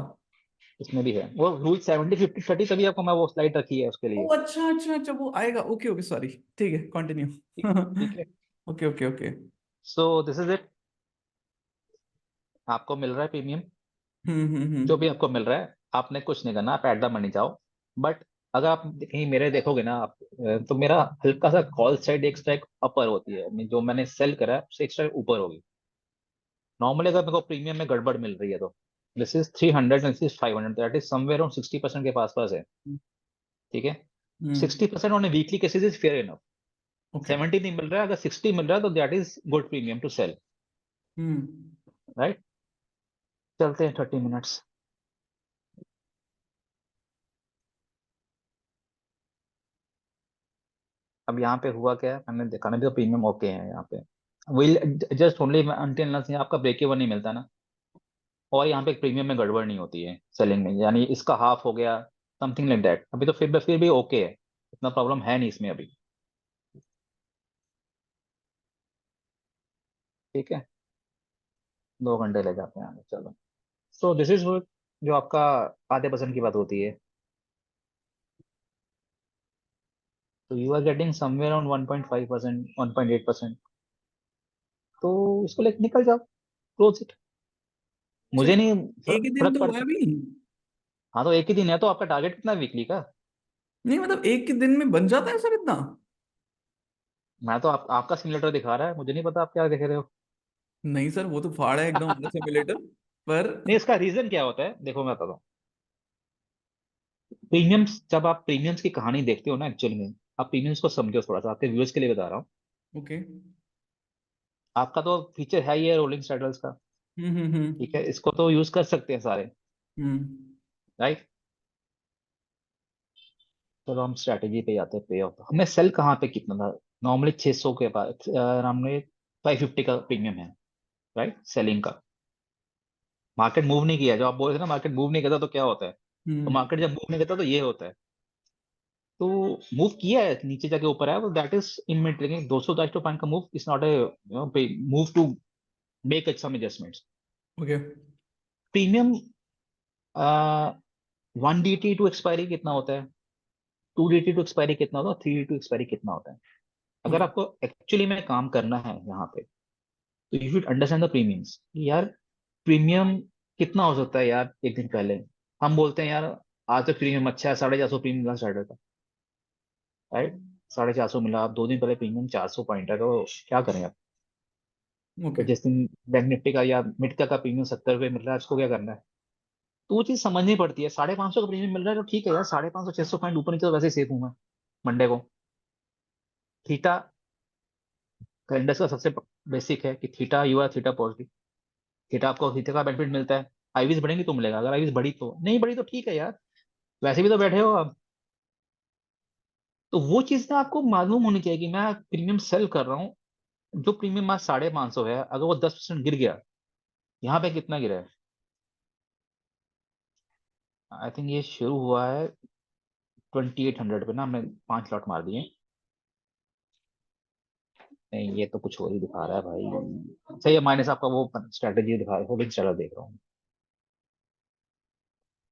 इसमें भी है वो रूल 70, 50, 30, तभी आपको मैं वो स्लाइड रखी है उसके ओ लिए। अच्छा अच्छा अच्छा, वो आएगा, ओके ओके सॉरी। ठीक है, कंटिन्यू। ठीक, ठीक है। Okay okay okay. So this is it. आपको मिल रहा है प्रीमियम, हम्म। जो भी आपको मिल रहा है, आपने कुछ नहीं करना, आप एट द मनी जाओ। बट अगर आप कहीं मेरे देखोगे ना आप, तो मेरा हल्का सा कॉल साइड एक स्ट्राइक अपर होती है, जो मैंने सेल करा है उससे एक स्ट्राइक ऊपर होगी। नॉर्मली अगर मेरे को प्रीमियम में गड़बड़ मिल रही है तो this is 300 and this is 500, that is somewhere around 60% के पास है। ठीक है, हम्म। 60% on weekly cases is fair enough. Okay. 70 नहीं मिल रहा है, अगर 60 मिल रहा है तो that is good premium to sell. Hmm. Right, चलते हैं 30 मिनट्स। अब यहाँ पे हुआ क्या है, मैंने देखा ना, तो प्रीमियम ओके है यहाँ पे। विल जस्ट ओनली अनटिल आपका ब्रेक इवन नहीं मिलता ना, और यहाँ पे प्रीमियम में गड़बड़ नहीं होती है सेलिंग में, यानी इसका हाफ हो गया, समथिंग लाइक दैट, अभी तो फिर भी ओके है, इतना प्रॉब्लम है नहीं इसमें अभी। ठीक है, 2 घंटे ले जाते हैं आगे, चलो। सो दिस इज जो आपका आधे परसेंट की बात होती है, तो you are getting somewhere around 1.5%, 1.8%। तो इसको लेकर निकल जाओ, क्लोज इट, मुझे सिर्फ नहीं एक ही दिन फर्क तो हुआ है पड़ता। अभी। हाँ तो एक ही दिन है, तो आपका टारगेट कितना है वीकली का? नहीं मतलब एक ही दिन में बन जाता है सर इतना? मैं तो आपका सिमुलेटर दिखा रहा है, मुझे नहीं पता आप क्या देख रहे हो। नहीं सर, वो तो फाड़ है एकदम अपना सिमुलेटर। पर नहीं, इसका रीजन क्या होता है, देखो मैं बताता हूँ। प्रीमियम्स, जब आप प्रीमियम्स की कहानी देखते हो ना, एक्चुअली में आप प्रीमियम्स को समझो, थोड़ा सा आपके व्यूअर्स के लिए बता रहा हूँ। ओके। आपका तो फीचर है ही है रोलिंग सैडल्स का, ठीक है, इसको तो यूज कर सकते हैं सारे। हम्म। राइट, चलो हम स्ट्रैटेजी पे जाते हैं, पे ऑफ हमने सेल कहाँ पे कितना था। नॉर्मली 600 के पास हमने 550 का प्रीमियम है, राइट, सेलिंग का। मार्केट मूव नहीं किया, जो आप बोल रहे थे ना, मार्केट मूव नहीं करता तो क्या होता है, तो हम्म। मार्केट जब मूव नहीं करता तो ये होता है। तो मूव किया है, नीचे जाके ऊपर आया, दैट इज इन मिनट, लेकिन 200 पॉइंट का move is not a move to make some adjustments. Okay. Premium 1 DT to expiry कितना होता है, 2 DT टू एक्सपायरी कितना होता है, 3D टू एक्सपायरी कितना होता है। अगर ओके। आपको एक्चुअली में काम करना है यहाँ पे, तो you should understand the premiums. यार प्रीमियम कितना हो सकता है यार, एक दिन पहले हम बोलते हैं यार आज तो प्रीमियम अच्छा है, 450 प्रीमियम मिला स्टार्टर का, राइट, 450 मिला, आप 2 दिन पहले प्रीमियम 400 पॉइंट है, तो क्या करें आप। तो ओके। जिस दिन बैंक निफ्टी का या मिड का प्रीमियम 70 रुपये मिल रहा है, उसको क्या करना है। तो वो चीज समझनी पड़ती है, 550 का प्रीमियम मिल रहा है तो ठीक है यार, 550 600 पॉइंट ऊपर नीचे तो वैसे ही सेफ हूँ मैं मंडे को। थीटा कैलेंडर का सबसे बेसिक है कि theta you are theta positive, theta आपको थीटा का बेनिफिट मिलता है। आईवीज बढ़ेंगी तो मिलेगा, अगर आईवीज बढ़ी तो, नहीं बढ़ी तो ठीक है यार, वैसे भी तो बैठे हो आप। तो वो चीज ना आपको मालूम होनी चाहिए कि मैं प्रीमियम सेल कर रहा हूँ, जो प्रीमियम आज 550 है, अगर वो 10% गिर गया, यहाँ पे कितना गिरा है, आई थिंक ये शुरू हुआ है 2800 पे ना, हमने 5 लॉट मार दिए। नहीं ये तो कुछ और ही दिखा रहा है भाई, सही है, माइनस आपका वो स्ट्रेटेजी दिखा रहा है, होल्डिंग स्ट्रेटजी देख रहा हूँ।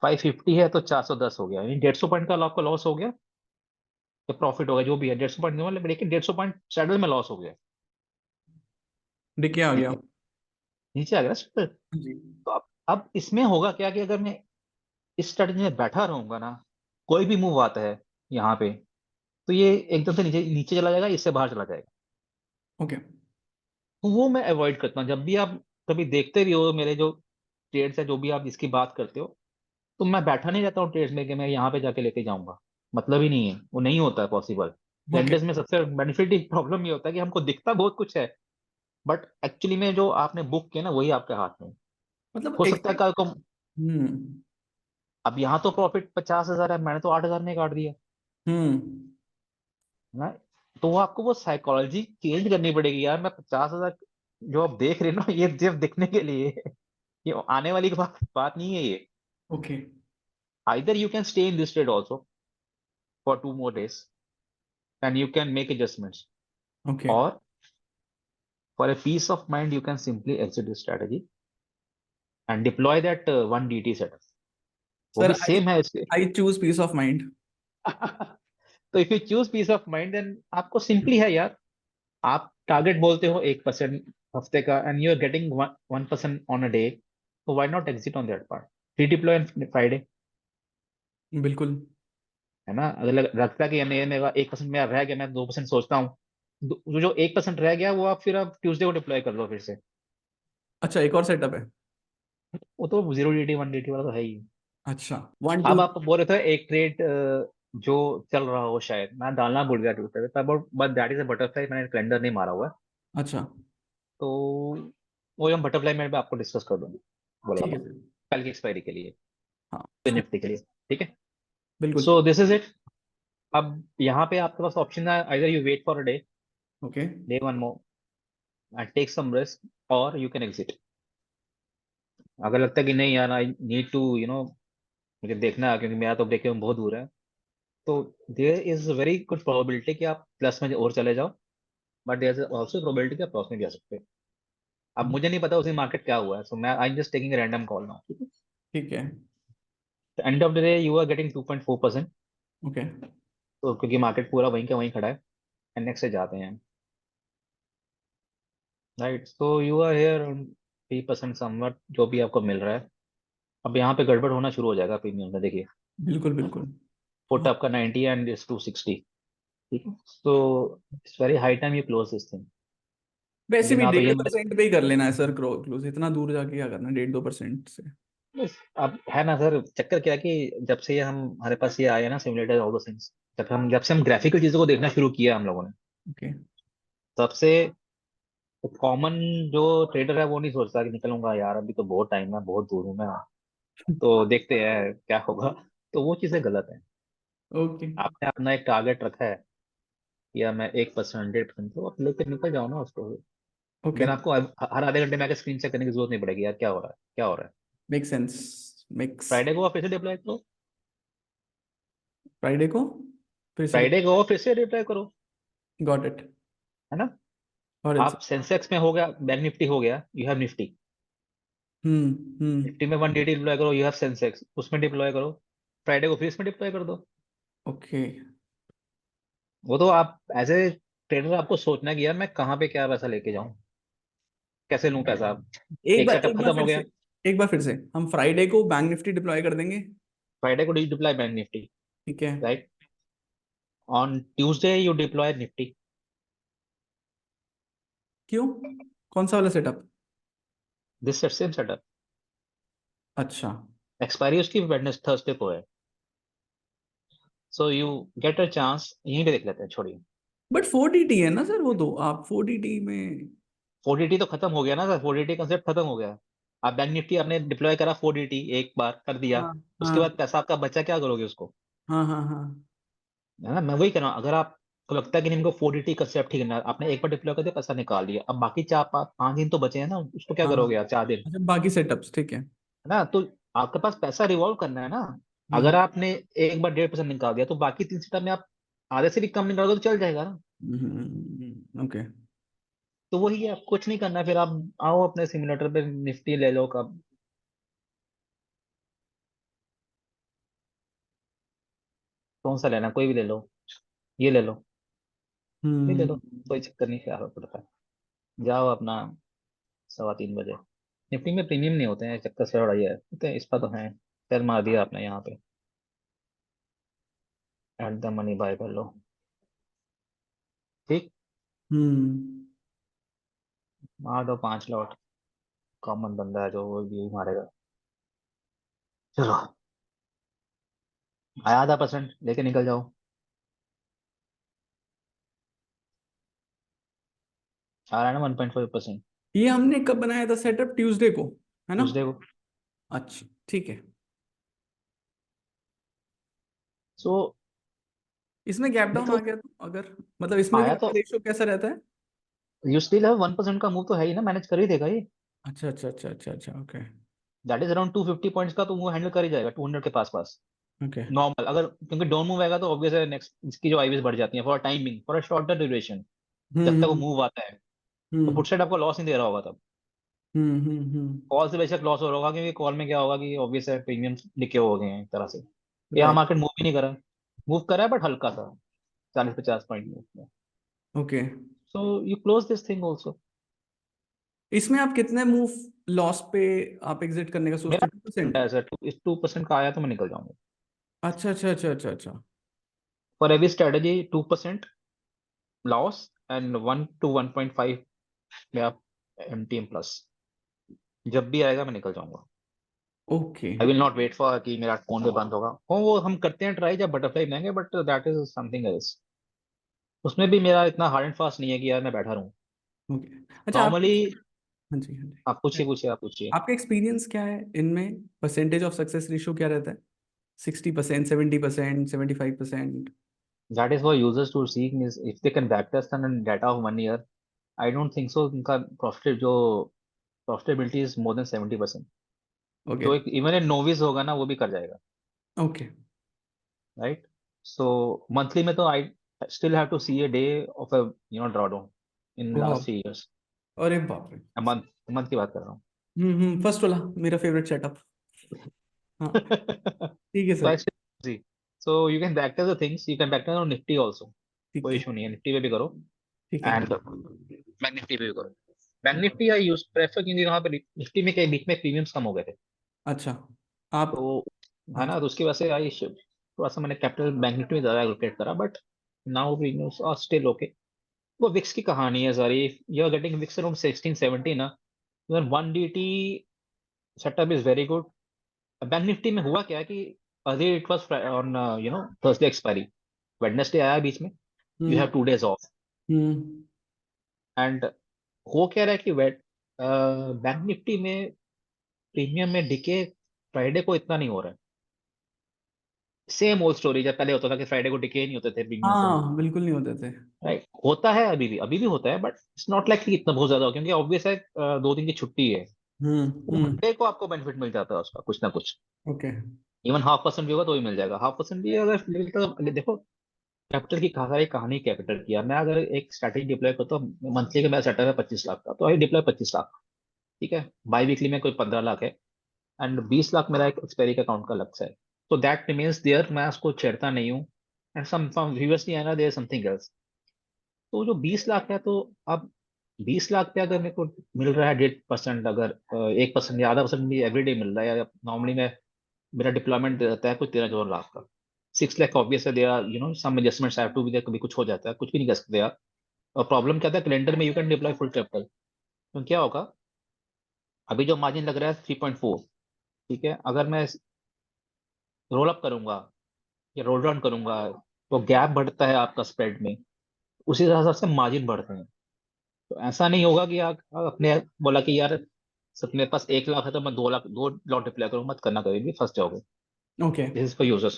550 है तो 410 हो गया, यानी 150 पॉइंट का आपका लॉस हो गया, या प्रॉफिट हो गया, जो भी है 150 पॉइंट, मतलब लेकिन 150 पॉइंट स्ट्रेटल में लॉस हो गया। देखिए आ ठीक गया। है, नीचे आ गया स्ट्रेटल। जी। तो अब इसमें होगा क्या कि अगर मैं इस स्ट्रेटजी में बैठा रहूंगा ना, कोई भी मूव आता है यहाँ पे, तो ये एकदम से नीचे नीचे चला जाएगा, इससे बाहर चला जाएगा। ओके। तो वो मैं अवॉइड करता हूँ, जब भी आप कभी देखते भी हो मेरे जो ट्रेड्स है, जो भी आप इसकी बात करते हो, तो मैं बैठा नहीं रहता हूँ ट्रेड्स में कि मैं यहाँ पे जाके लेके जाऊंगा, मतलब ही नहीं है, वो नहीं होता है पॉसिबल। ओके। वेंडर्स में सबसे बेनिफिट प्रॉब्लम ये होता है कि हमको दिखता बहुत कुछ है, बट एक्चुअली में जो आपने बुक किया ना वही आपके हाथ में है। मतलब हो सकता है एग्जैक्ट। कल को, हम्म। अब यहाँ तो प्रॉफिट 50,000 है, मैंने तो 8,000 में काट दिया हम्म। ना। तो वो आपको वो साइकोलॉजी चेंज करनी पड़ेगी यार, मैं 50,000 जो आप देख रहे हो ना, ये सिर्फ दिखने के लिए है। ये आने वाली बात नहीं है ये। Okay. either you can stay in this trade also for 2 more days and you can make adjustments, okay. or for a peace of mind you can simply exit this strategy and deploy that 1 DT setup, वो sir भी I same है इसके। I choose peace of mind. तो if you choose peace of mind, then आपको simply है यार, आप target बोलते हो 1% हफ्ते का, and you are getting 1% on a day, तो why not exit on that part, redeploy Friday, बिल्कुल। है ना। अगर लगता है कि ये मेरा 1% मेरा रह गया, मैं 2% सोचता हूँ, जो 1% रह गया वो आप फिर आप ट्यूसडे को डिप्लॉय कर लो फिर से। अच्छा, एक और सेटअप है। वो तो 0 DT 1 DT वाला तो है ही। अच्छा, 1 2। अब आप बोल रहे थे एक ट्रेड जो चल रहा हो, शायद मैं डालना भूल गया ट्विटर पे, but that is a butterfly, मैंने कैलेंडर नहीं मारा हुआ है। अच्छा, तो वो हम बटरफ्लाई में आपको डिस्कस कर दूंगा, बोला ठीक है था, सर। कल की एक्सपायरी के लिए, हाँ, निफ्टी के लिए। ठीक है, बिल्कुल। So this is it. अब यहाँ पे आपके पास ऑप्शन है, either you wait for a day, okay. Day one more and take some risk, और यू कैन एग्जिट। अगर लगता है कि नहीं यार, आई नीड टू मुझे देखना है क्योंकि मेरा तो ब्रेक इवन बहुत दूर है, तो there is very good probability कि आप प्लस में और चले जाओ, but there is also probability कि आप लॉस में भी आ सकते हैं। अब मुझे नहीं पता उसी मार्केट क्या हुआ है, सो मैं I am just taking random call now. ठीक है। End of the day you are getting 2.4%, okay. तो क्योंकि मार्केट पूरा वहीं का वहीं खड़ा है, एंड नेक्स्ट से जाते हैं, right. So you are here 3% somewhat जो भी आपको मिल रहा है। अब यहाँ पे गड़बड़ होना शुरू हो जाएगा प्रीमियम में, देखिए बिल्कुल बिल्कुल। पुट हाँ, आपका 90 एंड इज 260। ठीक है, तो it's very high time you close this thing. वैसे क्योंकि भी ना तो ये 1.5% पे ही कर लेना है सर क्लोज, इतना दूर जाके क्या करना है 1.5-2% से। बस, अब है ना सर, चक्कर क्या है कि जब से ये हम हमारे पास ये आया ना सिमुलेटर ऑल दो थिंग्स, जब से हम ग्राफिकल चीजों को देखना शुरू किया हम लोगों ने, ओके। तब से कॉमन जो ट्रेडर है वो नहीं सोचता कि निकलूंगा यार, अभी तो बहुत टाइम है, बहुत दूर हूँ मैं, तो देखते हैं क्या होगा। तो वो चीजें गलत है। ओके। आपने अपना एक टारगेट रखा है, या मैं 1%, 100%, तो आप लेकर निकल जाओ ना उसको। ओके। देन आपको हर आधे घंटे में आके स्क्रीन चेक करने की जरूरत नहीं पड़ेगी, यार क्या हो रहा है, क्या हो रहा है। Make sense. मेक्स। फ्राइडे को आप फिर से डिप्लॉय करो, फ्राइडे को फिर से। फ्राइडे को फिर से डिप्लॉय करो, गॉट इट। है ना। और इट्स। आप सेंसेक्स में हो गया, बैंक निफ्टी हो गया, you have Nifty. Hmm. Hmm. Nifty में 180 डिप्लॉय करो, यू हैव सेंसेक्स, उसमें डिप्लॉय करो, फ्राइडे को फिर इसमें डिप्लॉय कर दो। ओके। वो तो आप एज ए ट्रेडर आपको सोचना है कि यार मैं कहाँ पे क्या पैसा लेके जाऊं, कैसे लूं पैसा। एक सेटअप एक बार खत्म हो फिर गया, से। एक बार फिर से हम फ्राइडे को बैंक निफ्टी डिप्लॉय कर देंगे। फ्राइडे को डिप्लॉय बैंक निफ्टी, ठीक है। Right. On Tuesday you deploy Nifty, क्यों? कौन सा वाला सेटअप? This same setup. अच्छा। एक्सपायरी उसकी वेडनेस थर्सडे को है, so you get a chance, यहीं पे देख लेते हैं, छोड़िए। बट 4DT है ना सर, वो तो आप 4DT में। 4DT तो खत्म हो गया ना सर, 4DT कंसेप्ट खत्म हो गया। आप बैंक निफ्टी आपने डिप्लॉय करा 4DT, एक बार कर दिया, हाँ उसके हाँ बाद पैसा आपका बचा, क्या करोगे उसको, हाँ हाँ हाँ। है ना। मैं वही कह रहा हूँ, अगर आपको लगता है कि नहीं हमको 4DT कंसेप्ट ठीक है ना, आपने एक बार डिप्लॉय कर दिया, पैसा निकाल लिया, अब बाकी 4 5 दिन तो बचे हैं ना, उसको क्या हाँ हाँ। करोगे यार, 4 दिन, अच्छा, बाकी सेटअप्स ठीक है। है ना। तो आपके पास पैसा रिवॉल्व करना है ना। हम्म। अगर आपने एक बार 1.5% निकाल दिया, तो बाकी 3 सेटअप में आप आधे से भी कम निकालोगे तो चल जाएगा ना। ओके। तो वही है, आप कुछ नहीं करना, फिर आप आओ अपने सिमुलेटर पे, निफ्टी ले लो कब, कौन सा लेना, कोई भी ले लो, ये ले लो, ये ले लो, हम्म। कोई चक्कर नहीं, क्या फर्क पड़ता है। जाओ अपना 3:15 बजे। निफ्टी में प्रीमियम नहीं होते हैं, चक्कर से बड़ा ये है, ठीक है, इस पर तो है। सेल मार दिया आपने यहाँ पे, एट द मनी बाय कर लो, ठीक, हम्म। मार दो 5 लॉट, कॉमन बंदा है जो वो यही मारेगा। चलो, आया ½ % लेके निकल जाओ, आ रहा है ना 1.5%। ये हमने कब बनाया था सेटअप? ट्यूसडे को, है ना? ट्यूसडे को। अच्छा, ठीक है। सो इसमें गैप डाउन आ देखो, गया तो अगर, मतलब इसमें भी आया तो, रेशियो कैसा रहता है? यू स्टिल हैव 1% का मूव तो है ही ना, मैनेज कर ही देगा ये। अच्छा अच्छा अच्छा अच्छा अच्छा। Okay. That is around 250 points का, तो वो हैंडल कर ही जाएगा 200 के पास पास, ओके। नॉर्मल। अगर क्योंकि डाउन मूव आएगा तो ऑब्वियस है, नेक्स्ट इसकी जो आईवीज बढ़ जाती है for timing, for a shorter duration, जब तक वो हम्म मूव आता है। तो हम्म पुट साइड आपको लॉस नहीं दे रहा होगा तब, हम्म। कॉल से बेशक लॉस हो रहा होगा, क्योंकि कॉल में क्या होगा कि ऑब्वियस है प्रीमियम लिखे हो गए हैं एक तरह से। यहाँ राइट। मार्केट मूव ही नहीं करा है, मूव करा है बट हल्का सा, 40 50 point move. Okay. So you close this thing also, इसमें आप कितने मूव लॉस पे आप एग्जिट करने का सोचते मेरा हैं? 2%? ऐसा 2% का आया तो मैं निकल जाऊंगा। अच्छा अच्छा अच्छा अच्छा अच्छा। For every strategy 2% loss and 1 to 1.5 मेरा MTM प्लस। जब भी आएगा मैं निकल जाऊंगा। Okay. I will not wait for कि मेरा कौन पे बंद होगा। वो हम करते हैं ट्राई जब बटरफ्लाई लेंगे, but that is something else. उसमें भी मेरा इतना हार्ड एंड फास्ट नहीं है कि यार मैं बैठा रहूं। ओके। अच्छा आप, नॉर्मली हाँ जी हाँ जी, आप पूछिए पूछिए आप पूछिए। आपका एक्सपीरियंस क्या है इनमें? परसेंटेज ऑफ सक्सेस रेशियो क्या रहता है? 60%, 70%, 75%? That is for users to see if they can back test and data of 1 year. I don't think so उनका प्रॉफिट जो profitability is more than 70%। Okay जो एक इवन ए नोविस होगा ना वो भी कर जाएगा, ओके। राइट। सो मंथली में तो I still have to see a day of a drawdown in वाह, लास्ट 3 years। अरे बाप रे। मंथ मंथ की बात कर रहा फर्स्ट वाला मेरा फेवरेट सेटअप। हाँ, हूँ। ठीक है So sir. I still see. So you can backtest the things. You can backtest on Nifty also. ठीक कोई है इशू नहीं है, निफ्टी पे भी करो ठीक है। एंड बैंक निफ्टी पे भी करो। बैंक निफ्टी आई यूज प्रेफर क्योंकि वहाँ पे निफ्टी में कई बीच में प्रीमियम्स कम हो गए थे, अच्छा आप, तो है हाँ ना, तो उसकी वजह से आई थोड़ा सा मैंने कैपिटल बैंक निफ्टी में ज्यादा एलोकेट करा, but now premiums are still okay. वो विक्स की कहानी है सारी। You are getting VIX around 16-17 ना, even 1 DT setup is very good. Bank Nifty में हुआ क्या कि early it was on Thursday expiry, Wednesday आया बीच में, you have hmm 2 days of. Hmm and हो क्या रहा है कि वेट बैंक निफ्टी में प्रीमियम में डिके फ्राइडे को इतना नहीं हो रहा है। सेम ओल्ड स्टोरी जब पहले होता था कि फ्राइडे को डिके नहीं होते थे प्रीमियम्स में, हाँ बिल्कुल नहीं होते थे। राइट। होता है, अभी भी होता है, बट इट्स नॉट लाइक इतना बहुत ज्यादा हो, क्योंकि ऑब्वियस है 2 दिन की छुट्टी है। मंडे को आपको बेनिफिट मिल जाता है उसका कुछ ना कुछ। ओके। इवन 0.5% भी होगा तो भी मिल जाएगा, 0.5% भी अगर मिलता है। देखो कैपिटल की सारी कहानी कैपिटल की है। मैं अगर एक स्ट्रैटेजी डिप्लॉय करता हूँ, मंथली का मेरा सेटअप है 25 लाख का, तो आई डिप्लॉय 25 लाख, ठीक है। बाई वीकली में कोई 15 लाख है, एंड 20 लाख मेरा एक एक्सपायरी का अकाउंट का लक्ष्य है। तो दैट रिमेन्स देयर, मैं उसको छेड़ता नहीं हूँ। एंड सम व्यूअर्स नहीं आना, देयर समथिंग एल्स। तो जो 20 लाख है, तो अब 20 लाख पे अगर मेरे को मिल रहा है 1.5%, अगर 1% या ½ % भी एवरीडे मिल रहा है, या नॉर्मली मैं मेरा डिप्लॉयमेंट रहता है कुछ 13-14 लाख का। 6 लाख ऑब्वियस है, there some adjustments have to be there, कभी कुछ हो जाता है, कुछ भी नहीं कर सकते यार। और प्रॉब्लम क्या था, कैलेंडर में you can deploy full capital. तो क्या होगा, अभी जो मार्जिन लग रहा है 3.4, ठीक है, अगर मैं रोल अप करूंगा या रोल डाउन करूंगा, तो गैप बढ़ता है आपका स्प्रेड में, उसी हिसाब से मार्जिन बढ़ते हैं। तो ऐसा नहीं होगा कि आप अपने बोला कि यार सब मेरे पास 1 लाख है तो मैं 2 लाख 2 लॉट डिप्लॉय करूँ, मत करना, कभी भी फंस जाओगे। Okay. This is for users.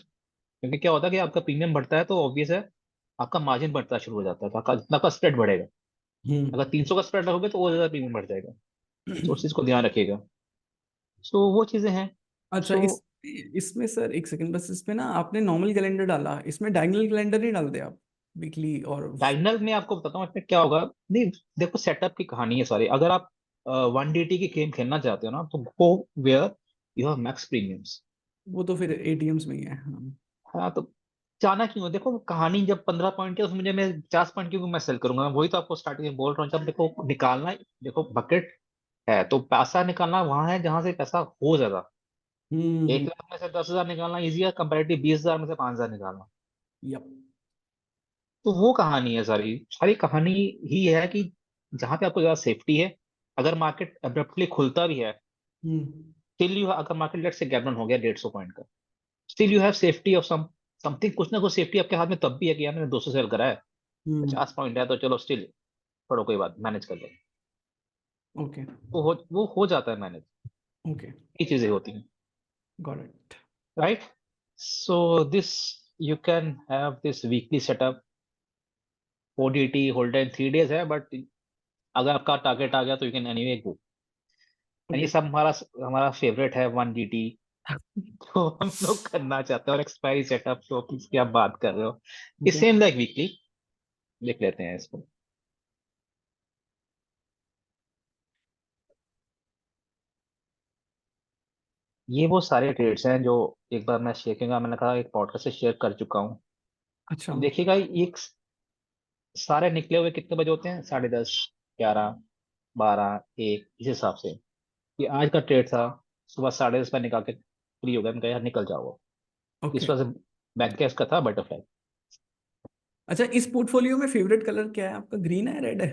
क्योंकि क्या होता है कि आपका प्रीमियम बढ़ता है तो ऑब्वियस है आपका मार्जिन बढ़ना शुरू हो जाता है, तो आपका जितना का स्प्रेड बढ़ेगा। अगर हम्म 300 का स्प्रेड रखोगे तो वो ज्यादा प्रीमियम बढ़ जाएगा। तो उस चीज को ध्यान रखिएगा। सो वो चीजें हैं। अच्छा सो इसमें सर एक सेकंड बस, इसमें ना आपने नॉर्मल कैलेंडर डाला, इसमें डायगोनल कैलेंडर नहीं डालते आप? वीकली और डायगनल में आपको बताता हूँ इसमें क्या होगा। नहीं, देखो सेटअप की कहानी है सारी। अगर आप 1 DT की गेम खेलना चाहते हो ना, तो go where you have max premiums. वो तो फिर एटीएम्स में ही है, हाँ। हाँ, तो जाना क्यों है? देखो कहानी जब 15 पॉइंट की है, उसमें मुझे मैं 50 पॉइंट क्यों मैं सेल करूंगा? मैं वही तो आपको स्टार्टिंग में बोल रहा हूँ, जब देखो निकालना, देखो बकेट है तो पैसा निकालना वहां है जहां से पैसा हो ज्यादा। एक हम्म। लाख में से 10,000 निकालना इजी है, कंपेरेटिव 20,000 में से 5,000 निकालना। यप। तो वो कहानी है सारी। सारी कहानी ही है कि जहां पे आपको ज्यादा सेफ्टी है, अगर मार्केट अब्रप्टली खुलता भी है, हम्म स्टिल यू, अगर मार्केट लेट से गैप डाउन हो गया 150 पॉइंट का, still you have safety of something, कुछ ना कुछ सेफ्टी आपके हाथ में तब भी है कि यार मैंने 200 सेल करा है, हम्म 50 पॉइंट है, तो चलो स्टिल छोड़ो, कोई बात, मैनेज कर ले। ओके तो वो हो जाता है मैनेज। ओके। ये चीजें होती हैं, got it. Right. So this you can have this weekly setup. ODT hold in 3 days है, बट अगर आपका टारगेट आ गया तो यू कैन एनीवे गो। ये ओके। सब हमारा हमारा फेवरेट है 1 DT। तो हम लोग करना चाहते हैं, और एक्सपायरी सेटअप तो किसकी आप बात कर रहे हो, ये ओके। सेम लाइक वीकली देख लेते हैं इसको। ये वो सारे ट्रेड्स हैं जो एक बार मैं शेयर करूंगा, मैंने कहा एक पॉडकास्ट से शेयर कर चुका हूँ। अच्छा। तो देखिएगा ये सारे निकले हुए कितने बजे होते हैं, 10:30, 11, 12, 1 इस हिसाब से कि आज का ट्रेड था, सुबह 10:30 पर निकाल के फ्री हो गया, मैं कहा यार निकल जाओ। ओके। इस वजह से बैंक कैश का था बटरफ्लाई। अच्छा, इस पोर्टफोलियो में फेवरेट कलर क्या है आपका? ग्रीन है, रेड है?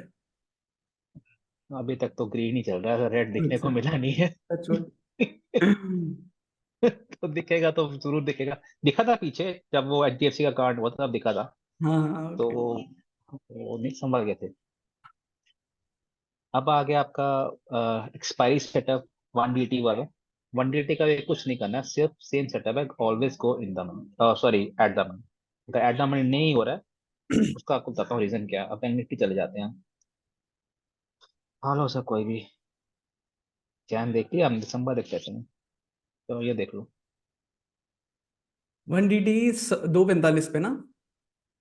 अभी तक तो ग्रीन ही चल रहा है, रेड दिखने को अच्छा। मिला नहीं है। अच्छा। तो दिखेगा तो जरूर दिखेगा। दिखा था पीछे जब वो HDFC का कार्ड हुआ था, तब दिखा था। हाँ हाँ, तो ओके। वो नहीं संभल गए थे। अब आ गया आपका एक्सपायरी सेटअप 1DT वाला। 1DT का भी कुछ नहीं करना है, सिर्फ सेम सेटअप है, always go in the money, sorry eight the money. अगर एट द मनी नहीं हो रहा है, उसका आपको बताता हूँ रीजन क्या है। अब निफ्टी चले जाते हैं। हालो सर, कोई भी जैन देख लिया हम, दिसंबर देख लेते हैं। तो ये देख लो। 1DT 2:45 पे ना?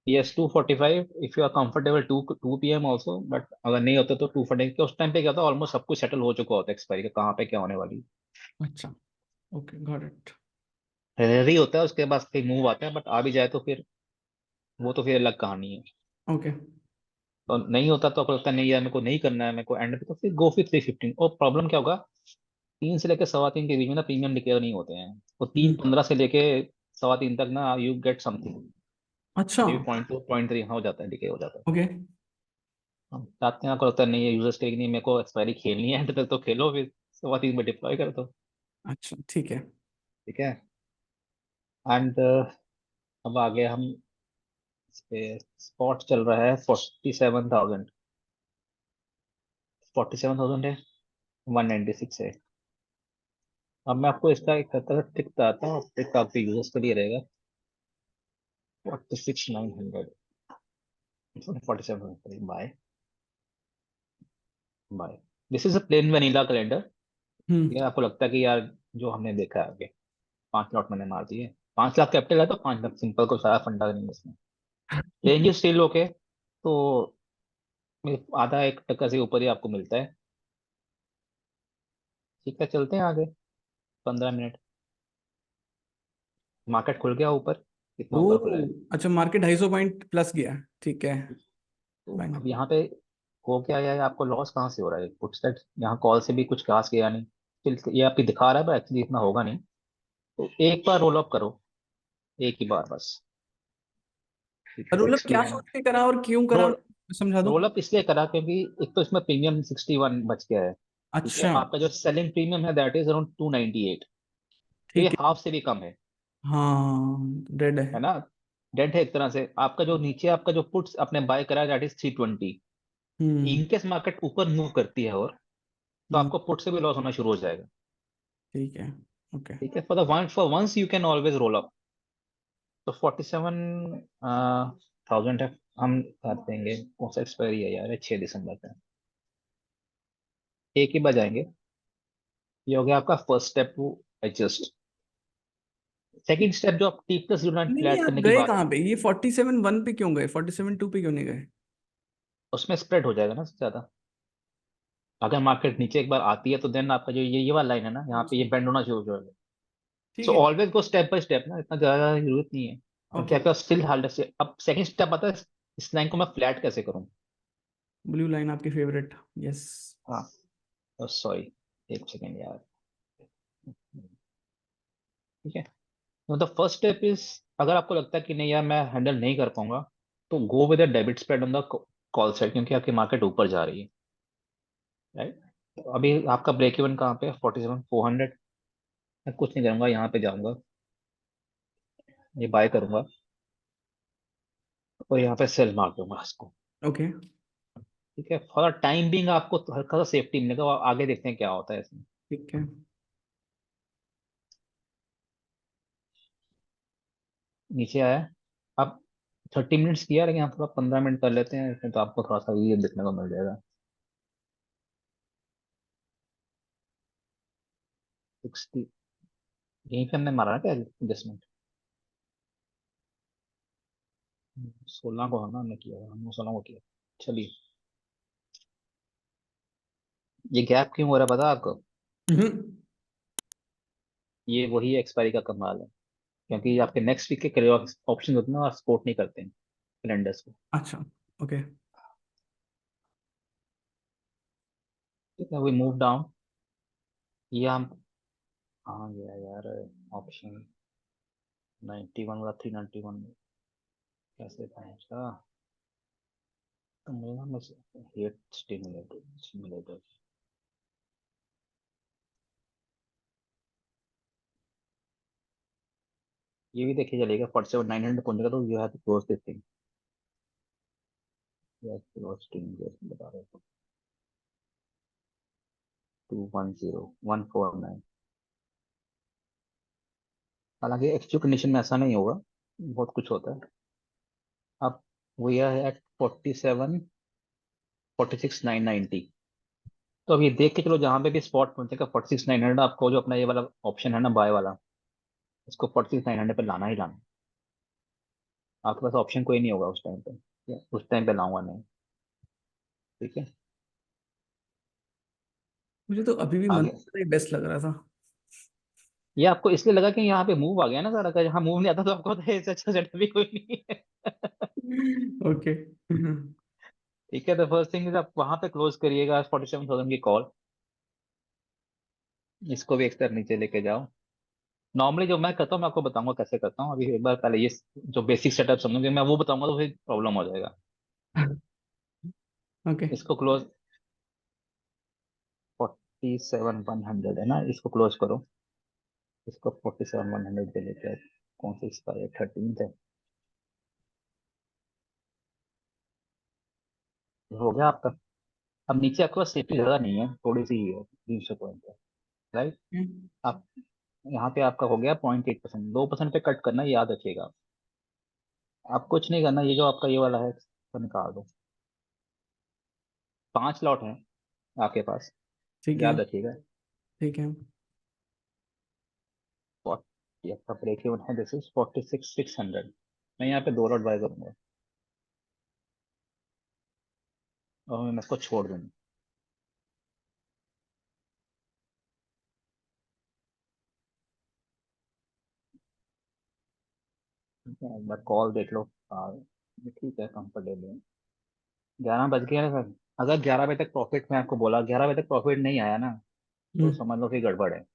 Yes 2:45 if you are comfortable 2 PM also, but अगर नहीं होता तो 2:40 के उस टाइम पे क्या होता है, ऑलमोस्ट सब कुछ सेटल हो चुका होता है एक्सपायरी का, कहाँ पे क्या होने वाली। अच्छा, ओके, गॉट इट। रेडी होता है, उसके बाद कहीं मूव आता है, बट आ भी जाए तो फिर वो तो फिर अलग कहानी है। ओके। तो नहीं होता तो आपको लगता है नहीं यार मेरे को नहीं करना है, मेरे को एंड पे, तो फिर गो फिर 3:15। और प्रॉब्लम क्या होगा, 3 से लेकर 3:15 के बीच में ना प्रीमियम डिक्लेयर नहीं होते हैं। तो 3:15 से लेके 3:15 तक ना यू गेट समथिंग, अच्छा। मे बी 0.2 0.3 हो जाता है, डिके हो जाता है। ओके। हम चाहते हैं, आपको लगता है नहीं है यूजर्स के लिए, नहीं मेरे को एक्सपायरी खेलनी है एंड तक, तो खेलो फिर 3:15 में डिप्लॉय कर दो। अच्छा, ठीक है। ठीक है। एंड अब आगे हम इस पे स्पॉट चल रहा है 47,000। 47,000 है, 196 है। अब मैं आपको इसका एक तरह से ट्रिक बताता हूँ, ट्रिक आपके यूजर्स के लिए रहेगा। 46,900, 47,000 buy buy. This is a plain vanilla calendar. Hmm. ये आपको लगता है कि यार जो हमने देखा है आगे, 5 लॉट मैंने मार दिए, 5 लाख कैपिटल है तो 5 लाख सिंपल को सारा फंडा नहीं है इसमें। रेंज स्टिल ओके, तो आधा 1% से ऊपर ही आपको मिलता है। ठीक है, चलते हैं आगे। 15 मिनट, मार्केट खुल गया ऊपर। कितना ओ, ऊपर खुला है? अच्छा, मार्केट 250 पॉइंट प्लस गया, ठीक है। तो बैंक। अब यहाँ पे हो क्या है, आपको लॉस कहाँ से हो रहा है? पुट साइड यहाँ कॉल से भी कुछ खास गया नहीं, फिर ये आपकी दिखा रहा है, पर एक्चुअली इतना होगा नहीं। तो एक बार रोल अप करो, एक ही बार बस। ठीक है, रोल अप क्या 61। सोच के करा और क्यों करा? रोल समझा दो। रोल अप इसलिए करा क्योंकि एक तो इसमें प्रीमियम 61 बच गया है। ठीक है, अच्छा, आपका जो सेलिंग प्रीमियम है दैट इज अराउंड 298। तो ये ठीक है। हाफ से भी कम हाँ, डेड है है। ना। डेट है एक तरह से। आपका जो नीचे आपका जो पुट्स आपने बाय करा है that is 320। Hmm. In case market ऊपर मूव करती है और, तो हम्म, आपको पुट से भी लॉस होना शुरू हो जाएगा। ठीक है। ओके। ठीक है, for once you can always roll up. तो 47,000 है, हम कर देंगे। कौन सा एक्सपायरी है यार, 6 दिसंबर का। एक ही बजाएंगे। ये हो गया आपका first step to adjust. Second step जो आप T+0 नहीं नहीं, फ्लैट आप करने की गए बात, कहाँ पे? ये 47.1 पे क्यों गए? 47.2 पे क्यों नहीं गए? उसमें स्प्रेड हो जाएगा ना ज्यादा। अगर मार्केट नीचे एक बार आती है तो देन आपका जो ये वाला लाइन है ना, यहाँ पे ये बेंड होना शुरू हो जाएगा। ठीक सो है। Always go step by step ना, इतना ज्यादा जरूरत नहीं है। क्योंकि ओके। आपका स्टिल हार्ड से अब सेकंड स्टेप आता है, इस लाइन को मैं फ्लैट कैसे करूँ। ब्लू लाइन आपकी फेवरेट? यस। हाँ, सॉरी, एक सेकेंड यार। ठीक है, तो द फर्स्ट स्टेप इज, अगर आपको लगता है कि नहीं यार मैं हैंडल नहीं कर पाऊंगा, तो go with the debit spread on the call side, क्योंकि आपकी मार्केट ऊपर जा रही है। राइट, तो अभी आपका ब्रेक इवन कहाँ पे है? 47,400। मैं कुछ नहीं करूंगा, यहाँ पे जाऊंगा, ये बाय करूंगा, और यहाँ पे सेल मार दूंगा इसको। ओके। ठीक है, फॉर टाइम बिंग आपको हल्का सा सेफ्टी मिलेगा, और आगे देखते हैं क्या होता है इसमें। ठीक है। नीचे आया। अब 30 मिनट्स किया, लेकिन आप थोड़ा 15 मिनट कर लेते हैं इसमें, तो आपको थोड़ा सा ये देखने को मिल जाएगा। 60, यहीं पे हमने मारा ना क्या एडजस्टमेंट? 16 को हमने हमने किया, हमने 16 को किया। चलिए, ये गैप क्यों हो रहा है पता है आपको? हम्म। ये वही एक्सपायरी का कमाल है, क्योंकि आपके नेक्स्ट वीक के ऑप्शन होते हैं ना, आप सपोर्ट नहीं करते हैं कैलेंडर्स को। अच्छा। ओके। ठीक है, वी मूव डाउन। ये हम हाँ गया यार, ऑप्शन 91 वाला 391 में कैसे पहुंचा? तो मेरा में हेट स्टिमुलेटर ये भी देखिए चलेगा। 47 900 पहुंचेगा तो you have to close this thing. Yes, close thing बता रहे हो। 210149। हालांकि एक्चुअल कंडीशन में ऐसा नहीं होगा, बहुत कुछ होता है। अब वी आर एट 47 46 990। तो अब ये देख के चलो, जहां पे भी स्पॉट पहुंचेगा 46 900, आपको जो अपना ये वाला ऑप्शन है ना बाय वाला, इसको 46 900 पे लाना ही लाना। आपके पास ऑप्शन कोई नहीं होगा उस टाइम पे, उस टाइम पे लाऊंगा नहीं। ठीक है, मुझे तो अभी भी आगे। मंत्र बेस्ट लग रहा था। ये आपको इसलिए लगा कि यहाँ पे मूव आ गया ना सारा का, जहाँ मूव नहीं आता तो आपको पता है इससे अच्छा सेटअप भी कोई नहीं है। ओके। ठीक है, तो फर्स्ट थिंग इज आप वहां पे क्लोज करिएगा 47,000 की कॉल। इसको भी एक स्टेप नीचे लेके जाओ। नॉर्मली जो मैं करता हूँ मैं आपको बताऊंगा कैसे करता हूँ। अभी एक बार पहले ये जो बेसिक सेटअप समझूंगी, मैं वो बताऊंगा तो फिर प्रॉब्लम हो जाएगा। ओके। इसको क्लोज 47 100 है ना, इसको क्लोज करो। इसको 47 100 पे लेके आओ। कौन सी एक्सपायर 13 है? हो गया आपका। अब नीचे आपके पास सेफ्टी ज्यादा नहीं है, थोड़ी सी ही है, 300 पॉइंट है। राइट। आप यहाँ पे आपका हो गया 0.8%। 2% पे कट करना, ये याद रखिएगा। आप कुछ नहीं करना, ये जो आपका ये वाला है इसको निकाल दो। 5 लॉट हैं आपके पास, ठीक है। याद रखिएगा। ठीक है। 40 आपका ब्रेक इवन है, दिस इज 46 600। मैं यहाँ पे 2 लॉट बाय करूंगा और मैं इसको छोड़ दूंगा। ठीक है, एक बार कॉल देख लो। हाँ, ठीक है, कंफर्टेबल है। 11 बज गए हैं सर। अगर 11 बजे तक प्रॉफिट, मैं आपको बोला 11 बजे तक प्रॉफिट नहीं आया ना, तो हम्म। समझ लो कि गड़बड़ है।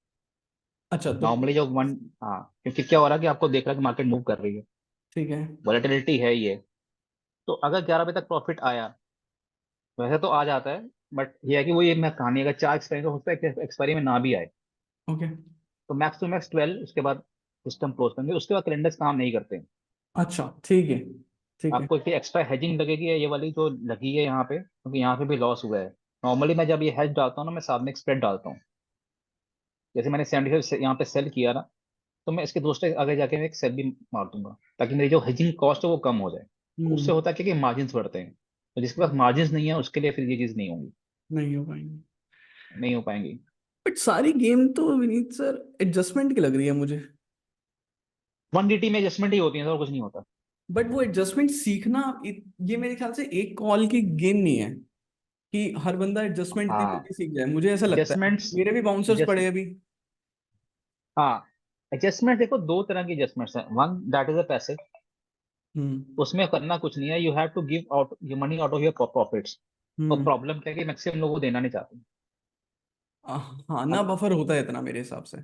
अच्छा तो नॉर्मली जो वन, हाँ, क्योंकि क्या हो रहा है कि आपको देख रहा है कि मार्केट मूव कर रही है, ठीक है। वॉलेटिलिटी है ये। तो अगर 11 बजे तक प्रॉफिट आया, वैसे तो आ जाता है, बट ये है कि वो, ये मैं कहानी, अगर 4 एक्सपायरी हो सकता है एक्सपायरी में ना भी आए, ओके। तो मैक्स टू मैक्स 12, उसके बाद सिस्टम क्लोज करेंगे, उसके बाद कैलेंडर्स काम नहीं करते हैं। अच्छा ठीक है। ठीक है। आपको इसकी एक्स्ट्रा हेजिंग लगेगी, ये वाली जो लगी है यहाँ पे, क्योंकि यहाँ पे भी लॉस हुआ है। नॉर्मली मैं जब ये हेज डालता हूँ ना, मैं साथ में एक स्प्रेड डालता हूँ। जैसे मैंने 75 यहाँ पे सेल किया ना, तो मैं इसके दूसरे आगे जाके मैं एक सेल भी मार दूंगा, ताकि मेरी जो हेजिंग कॉस्ट है वो कम हो जाए। हम्म। उससे होता है कि मार्जिन बढ़ते हैं, तो जिसके पास मार्जिन नहीं है उसके लिए फिर ये चीज़ नहीं होगी, नहीं हो पाएंगे। नहीं हो पाएंगी। बट सारी गेम तो विनीत सर एडजस्टमेंट की लग रही है मुझे। 1 DT में एडजस्टमेंट ही होती है, और कुछ नहीं होता। बट वो एडजस्टमेंट सीखना ये मेरे ख्याल से एक कॉल की गेम नहीं है कि हर बंदा एडजस्टमेंट इतनी हाँ, जल्दी सीख जाए, मुझे ऐसा लगता है। एडजस्टमेंट्स। मेरे भी बाउंसर्स एडजस्ट पड़े अभी। हाँ, एडजस्टमेंट देखो, 2 तरह की एडजस्टमेंट्स हैं। One that is a passive, hmm. उसमें करना कुछ नहीं है, you have to give out your money out of your profits. और हम्म। प्रॉब्लम क्या है कि मैक्सिमम लोग वो देना नहीं चाहते। हाँ ना, अब बफर होता है इतना मेरे हिसाब से।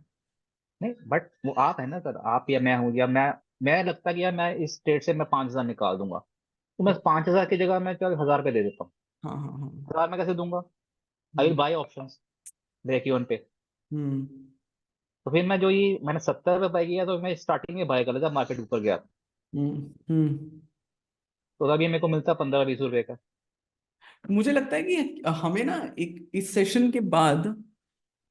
नहीं, बट वो आप है ना सर, आप या मैं हूँ, या मैं लगता है कि यार मैं इस ट्रेड से मैं 5,000 निकाल दूंगा, तो मैं 5,000 की जगह मैं चल 1,000 पे दे देता हूँ। हाँ हाँ हाँ। 1,000 में कैसे दूंगा? I will hmm. Buy options break even पे। हम्म। तो फिर मैं जो ये मैंने 70 रुपये बाय किया, तो मैं स्टार्टिंग में बाय कर लेता, मार्केट ऊपर गया, हम्म। तो अभी मेरे को मिलता 15 20 रुपए का। मुझे लगता है कि हमें ना एक इस सेशन के बाद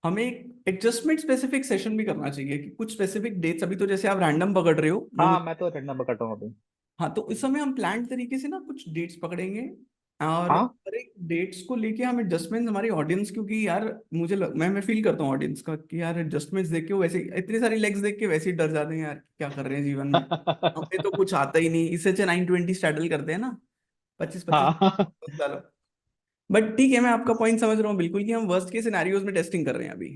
हमें एक एडजस्टमेंट स्पेसिफिक सेशन भी करना चाहिए कि कुछ स्पेसिफिक डेट्स, अभी तो जैसे आप रैंडम पकड़ रहे हो वो हाँ, मैं तो रैंडम पकड़ता हूँ अभी। हाँ तो इस समय हम प्लान तरीके से ना कुछ डेट्स पकड़ेंगे और हाँ। हर एक डेट्स को लेके हम एडजस्टमेंट हमारी ऑडियंस, क्योंकि यार मैं फील करता हूँ ऑडियंस का कि यार एडजस्टमेंट्स देख के वो वैसे इतनी सारी लेग्स देख के वैसे ही डर जाते हैं यार, क्या कर रहे हैं जीवन में, हमें तो कुछ आता ही नहीं, इससे अच्छा 920 स्टैडल करते हैं ना, 25 25 हाँ। डालो। बट ठीक है, मैं आपका पॉइंट समझ रहा हूँ बिल्कुल कि हम वर्स्ट के सिनेरियोज में टेस्टिंग कर रहे हैं अभी।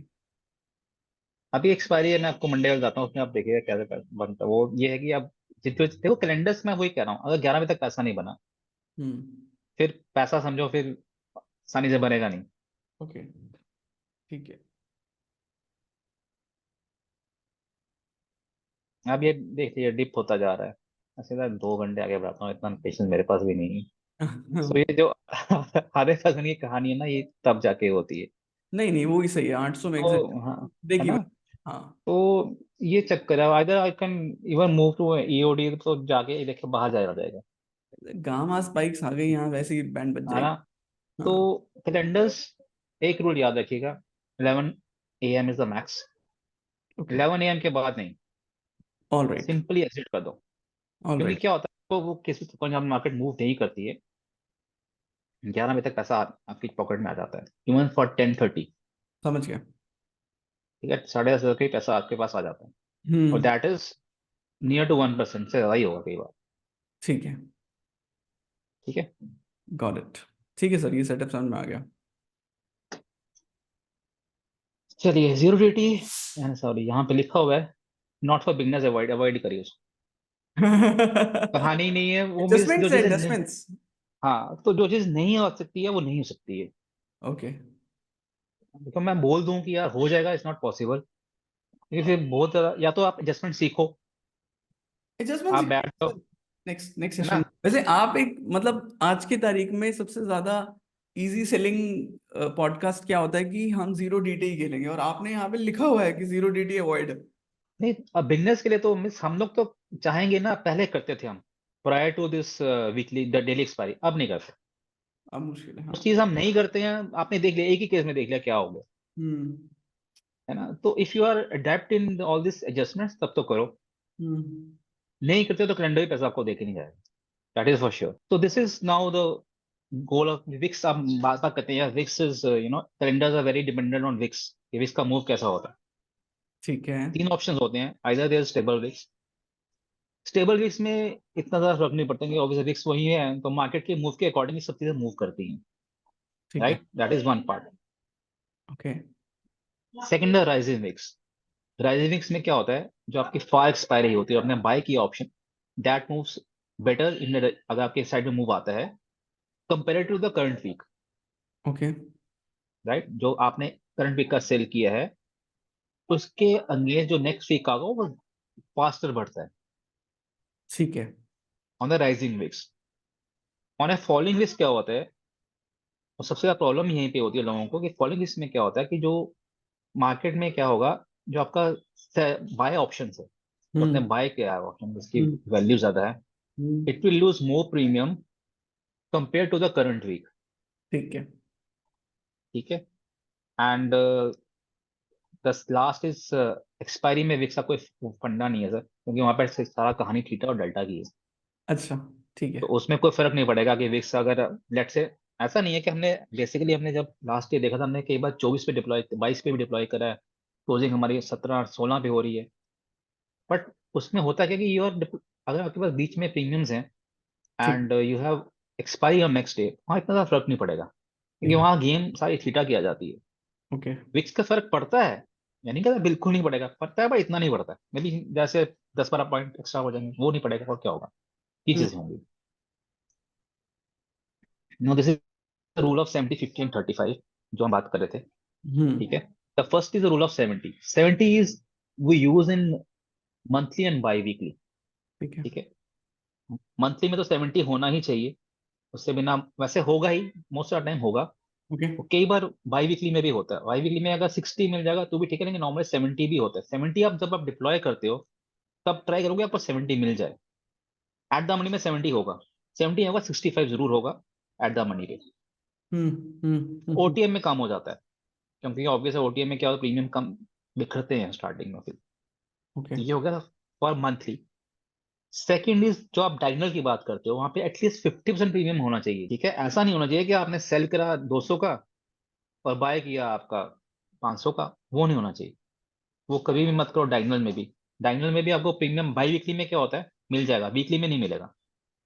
अभी एक्सपायरी है, मैं आपको मंडे को जाता हूँ, उसमें आप देखिएगा कैसे बनता है। वो ये है कि आप जितने देखो कैलेंडर्स में, वही कह रहा हूँ, अगर 11 बजे तक पैसा नहीं बना, हम्म। फिर पैसा समझो फिर आसानी से बनेगा नहीं। ओके, ठीक है। अब ये देखिए डिप होता जा रहा है, ऐसे तो 2 घंटे आगे बढ़ाता हूँ, इतना पेशेंस मेरे पास भी नहीं है। सो ये जो आधे सेकंड की कहानी है ना, ये तब जाके होती है। नहीं नहीं, वो ही सही है, 800 में एग्जैक्ट तो हाँ, है देखिए। ना। हाँ, तो ये चक्कर है, either I can even move to EOD, तो जाके देखिए बाहर जाया जाएगा, गामा स्पाइक्स आ गई यहाँ, वैसे ही बैंड बज है ना। जाएगी। तो हाँ, कैलेंडर्स, एक रूल याद रखिएगा, 11 AM is the max. Okay, 11 AM के बाद नहीं, ऑल राइट, सिंपली एग्जिट कर दो। ऑल क्योंकि राइट, क्या होता है, तो वो किसी तो जब मार्केट मूव नहीं करती है, 11 बजे तक पैसा आपकी पॉकेट में आ जाता है, इवन फॉर 10:30। समझ गया। ठीक है, 10:30 का ही पैसा आपके पास आ जाता है, और हम्म, दैट इज नियर टू 1% से ज्यादा ही होगा कई बार। ठीक है, ठीक है। Got it. ठीक है सर, ये सेटअप समझ में आ गया। चलिए, जीरो ड्यूटी, सॉरी यहाँ पे लिखा हुआ है not for beginners, avoid avoid करिए उसको। कहानी ही नहीं है वो, मीन्स जो एडजस्टमेंट्स है, चीजें नहीं, एडजस्टमेंट्स। हाँ, तो जो चीज नहीं हो सकती है वो नहीं हो सकती है। ओके, तो मैं बोल दूं कि यार हो जाएगा, इट्स नॉट पॉसिबल, क्योंकि फिर बहुत ज्यादा, या तो आप एडजस्टमेंट सीखो, एडजस्टमेंट्स। आप बैठ जाओ, नेक्स्ट नेक्स्ट है ना। सेशन। वैसे आप एक मतलब आज की तारीख में सबसे ज्यादा इजी सेलिंग पॉडकास्ट क्या होता है कि हम जीरो डीटी ही खेलेंगे, और आपने यहाँ पे लिखा हुआ है कि जीरो डीटी अवॉइड। नहीं, अब बिगनर्स के लिए तो मीन्स हम लोग तो चाहेंगे ना, पहले करते थे हम, prior to this weekly the daily expiry, अब नहीं करते। अब मुश्किल है, हाँ। उस चीज हम नहीं करते हैं, आपने देख लिया, एक ही केस में देख लिया क्या हो गया, हम्म, है ना। तो if you are adept in all this adjustments, तब तो करो, हम्म, नहीं करते तो कैलेंडर ही पैसा आपको देके नहीं जाएगा, दैट इज फॉर श्योर। तो this is now the goal of VIX. आप बात बात करते हैं, VIX is calendars are very dependent on VIX, कि विक्स का मूव कैसा होता है। ठीक है। 3 ऑप्शंस होते हैं, either there stable VIX, stable VIX में इतना ज्यादा फर्क नहीं पड़ता, कि ऑब्वियसली विक्स वही है, तो मार्केट के मूव के अकॉर्डिंग सब चीजें मूव करती हैं, ठीक है। Right, that is one part. Okay, second है राइजिंग विक्स। राइजिंग विक्स में क्या होता है, जो आपकी फार एक्सपायरी होती है, आपने बाय की option, that moves better in, अगर आपके साइड में मूव आता है compare to the current week, okay, right, जो आपने करंट वीक का सेल किया है, उसके अगेंस्ट जो नेक्स्ट वीक का होगा वो फास्टर बढ़ता है ठीक है। On the rising VIX. On a falling VIX क्या होता है, और सबसे ज्यादा प्रॉब्लम यहीं पे होती है लोगों को, कि फॉलिंग विक्स में क्या होता है, कि जो मार्केट में क्या होगा, जो आपका बाय ऑप्शन है, जो आपने हम्म, बाय किया है ऑप्शन, जिसकी हम्म, वैल्यू ज्यादा है, hmm, it will lose more premium compare to the current week. ठीक है। ठीक है। And the last is expiry में विक्स का कोई फंडा नहीं है सर, क्योंकि वहां पर सारा कहानी थीटा और डेल्टा की है। अच्छा, ठीक है। तो उसमें कोई फर्क नहीं पड़ेगा कि विक्स अगर, लेट से, ऐसा नहीं है कि हमने बेसिकली, हमने जब लास्ट ईयर देखा था, हमने कई बार 24 पे डिप्लॉय, 22 पे भी डिप्लॉय करा है, क्लोजिंग हमारी 17-16 पे हो रही है। बट उसमें होता क्या कि योर, अगर आपके पास बीच में प्रीमियम्स हैं ठीक, and you have expiry on next day, वहाँ इतना ज़्यादा फर्क नहीं पड़ेगा, क्योंकि ठीक। वहाँ गेम सारी थीटा की आ जाती है। ओके। विक्स का फर्क पड़ता है, यानी कि बिल्कुल नहीं पड़ेगा, पड़ता है पर इतना नहीं पड़ता है, मे बी जैसे 10-12 पॉइंट एक्स्ट्रा हो जाएंगे, वो नहीं पड़ेगा, और क्या होगा, ये हम्म, चीजें होंगी। No, this is rule of 70, 50 and 35, जो हम बात कर रहे थे। हम्म, ठीक है। The first is the rule of 70। 70 is we use in monthly and biweekly. ठीक है। ठीक है। मंथली में तो 70 होना ही चाहिए, उससे बिना, वैसे होगा ही, मोस्ट ऑफ टाइम होगा। ओके। वो कई बार बाई वीकली में भी होता है, बाई वीकली में अगर 60 मिल जाएगा तो भी ठीक है, लेकिन नॉर्मली 70 भी होता है। 70 आप जब आप डिप्लॉय करते हो, तब ट्राई करोगे आपको 70 मिल जाए, एट द मनी में 70 होगा, 70 होगा, 65 जरूर होगा एट द मनी पे। हम्म, हम्म, ओटीएम में काम हो जाता है, क्योंकि ऑब्वियस है, ओटीएम में क्या होता है, प्रीमियम कम बिखरते हैं स्टार्टिंग में। फिर ओके। ये हो गया फॉर मंथली। सेकेंड इज, जो आप डायगनल की बात करते हो, वहां पे एटलीस्ट 50% प्रीमियम होना चाहिए। ठीक है, ऐसा नहीं होना चाहिए कि आपने सेल करा 200 का और बाय किया आपका 500 का, वो नहीं होना चाहिए। वो कभी भी मत करो डायगनल में भी। डायगनल में भी आपको प्रीमियम बाई वीकली में क्या होता है, मिल जाएगा, वीकली में नहीं मिलेगा।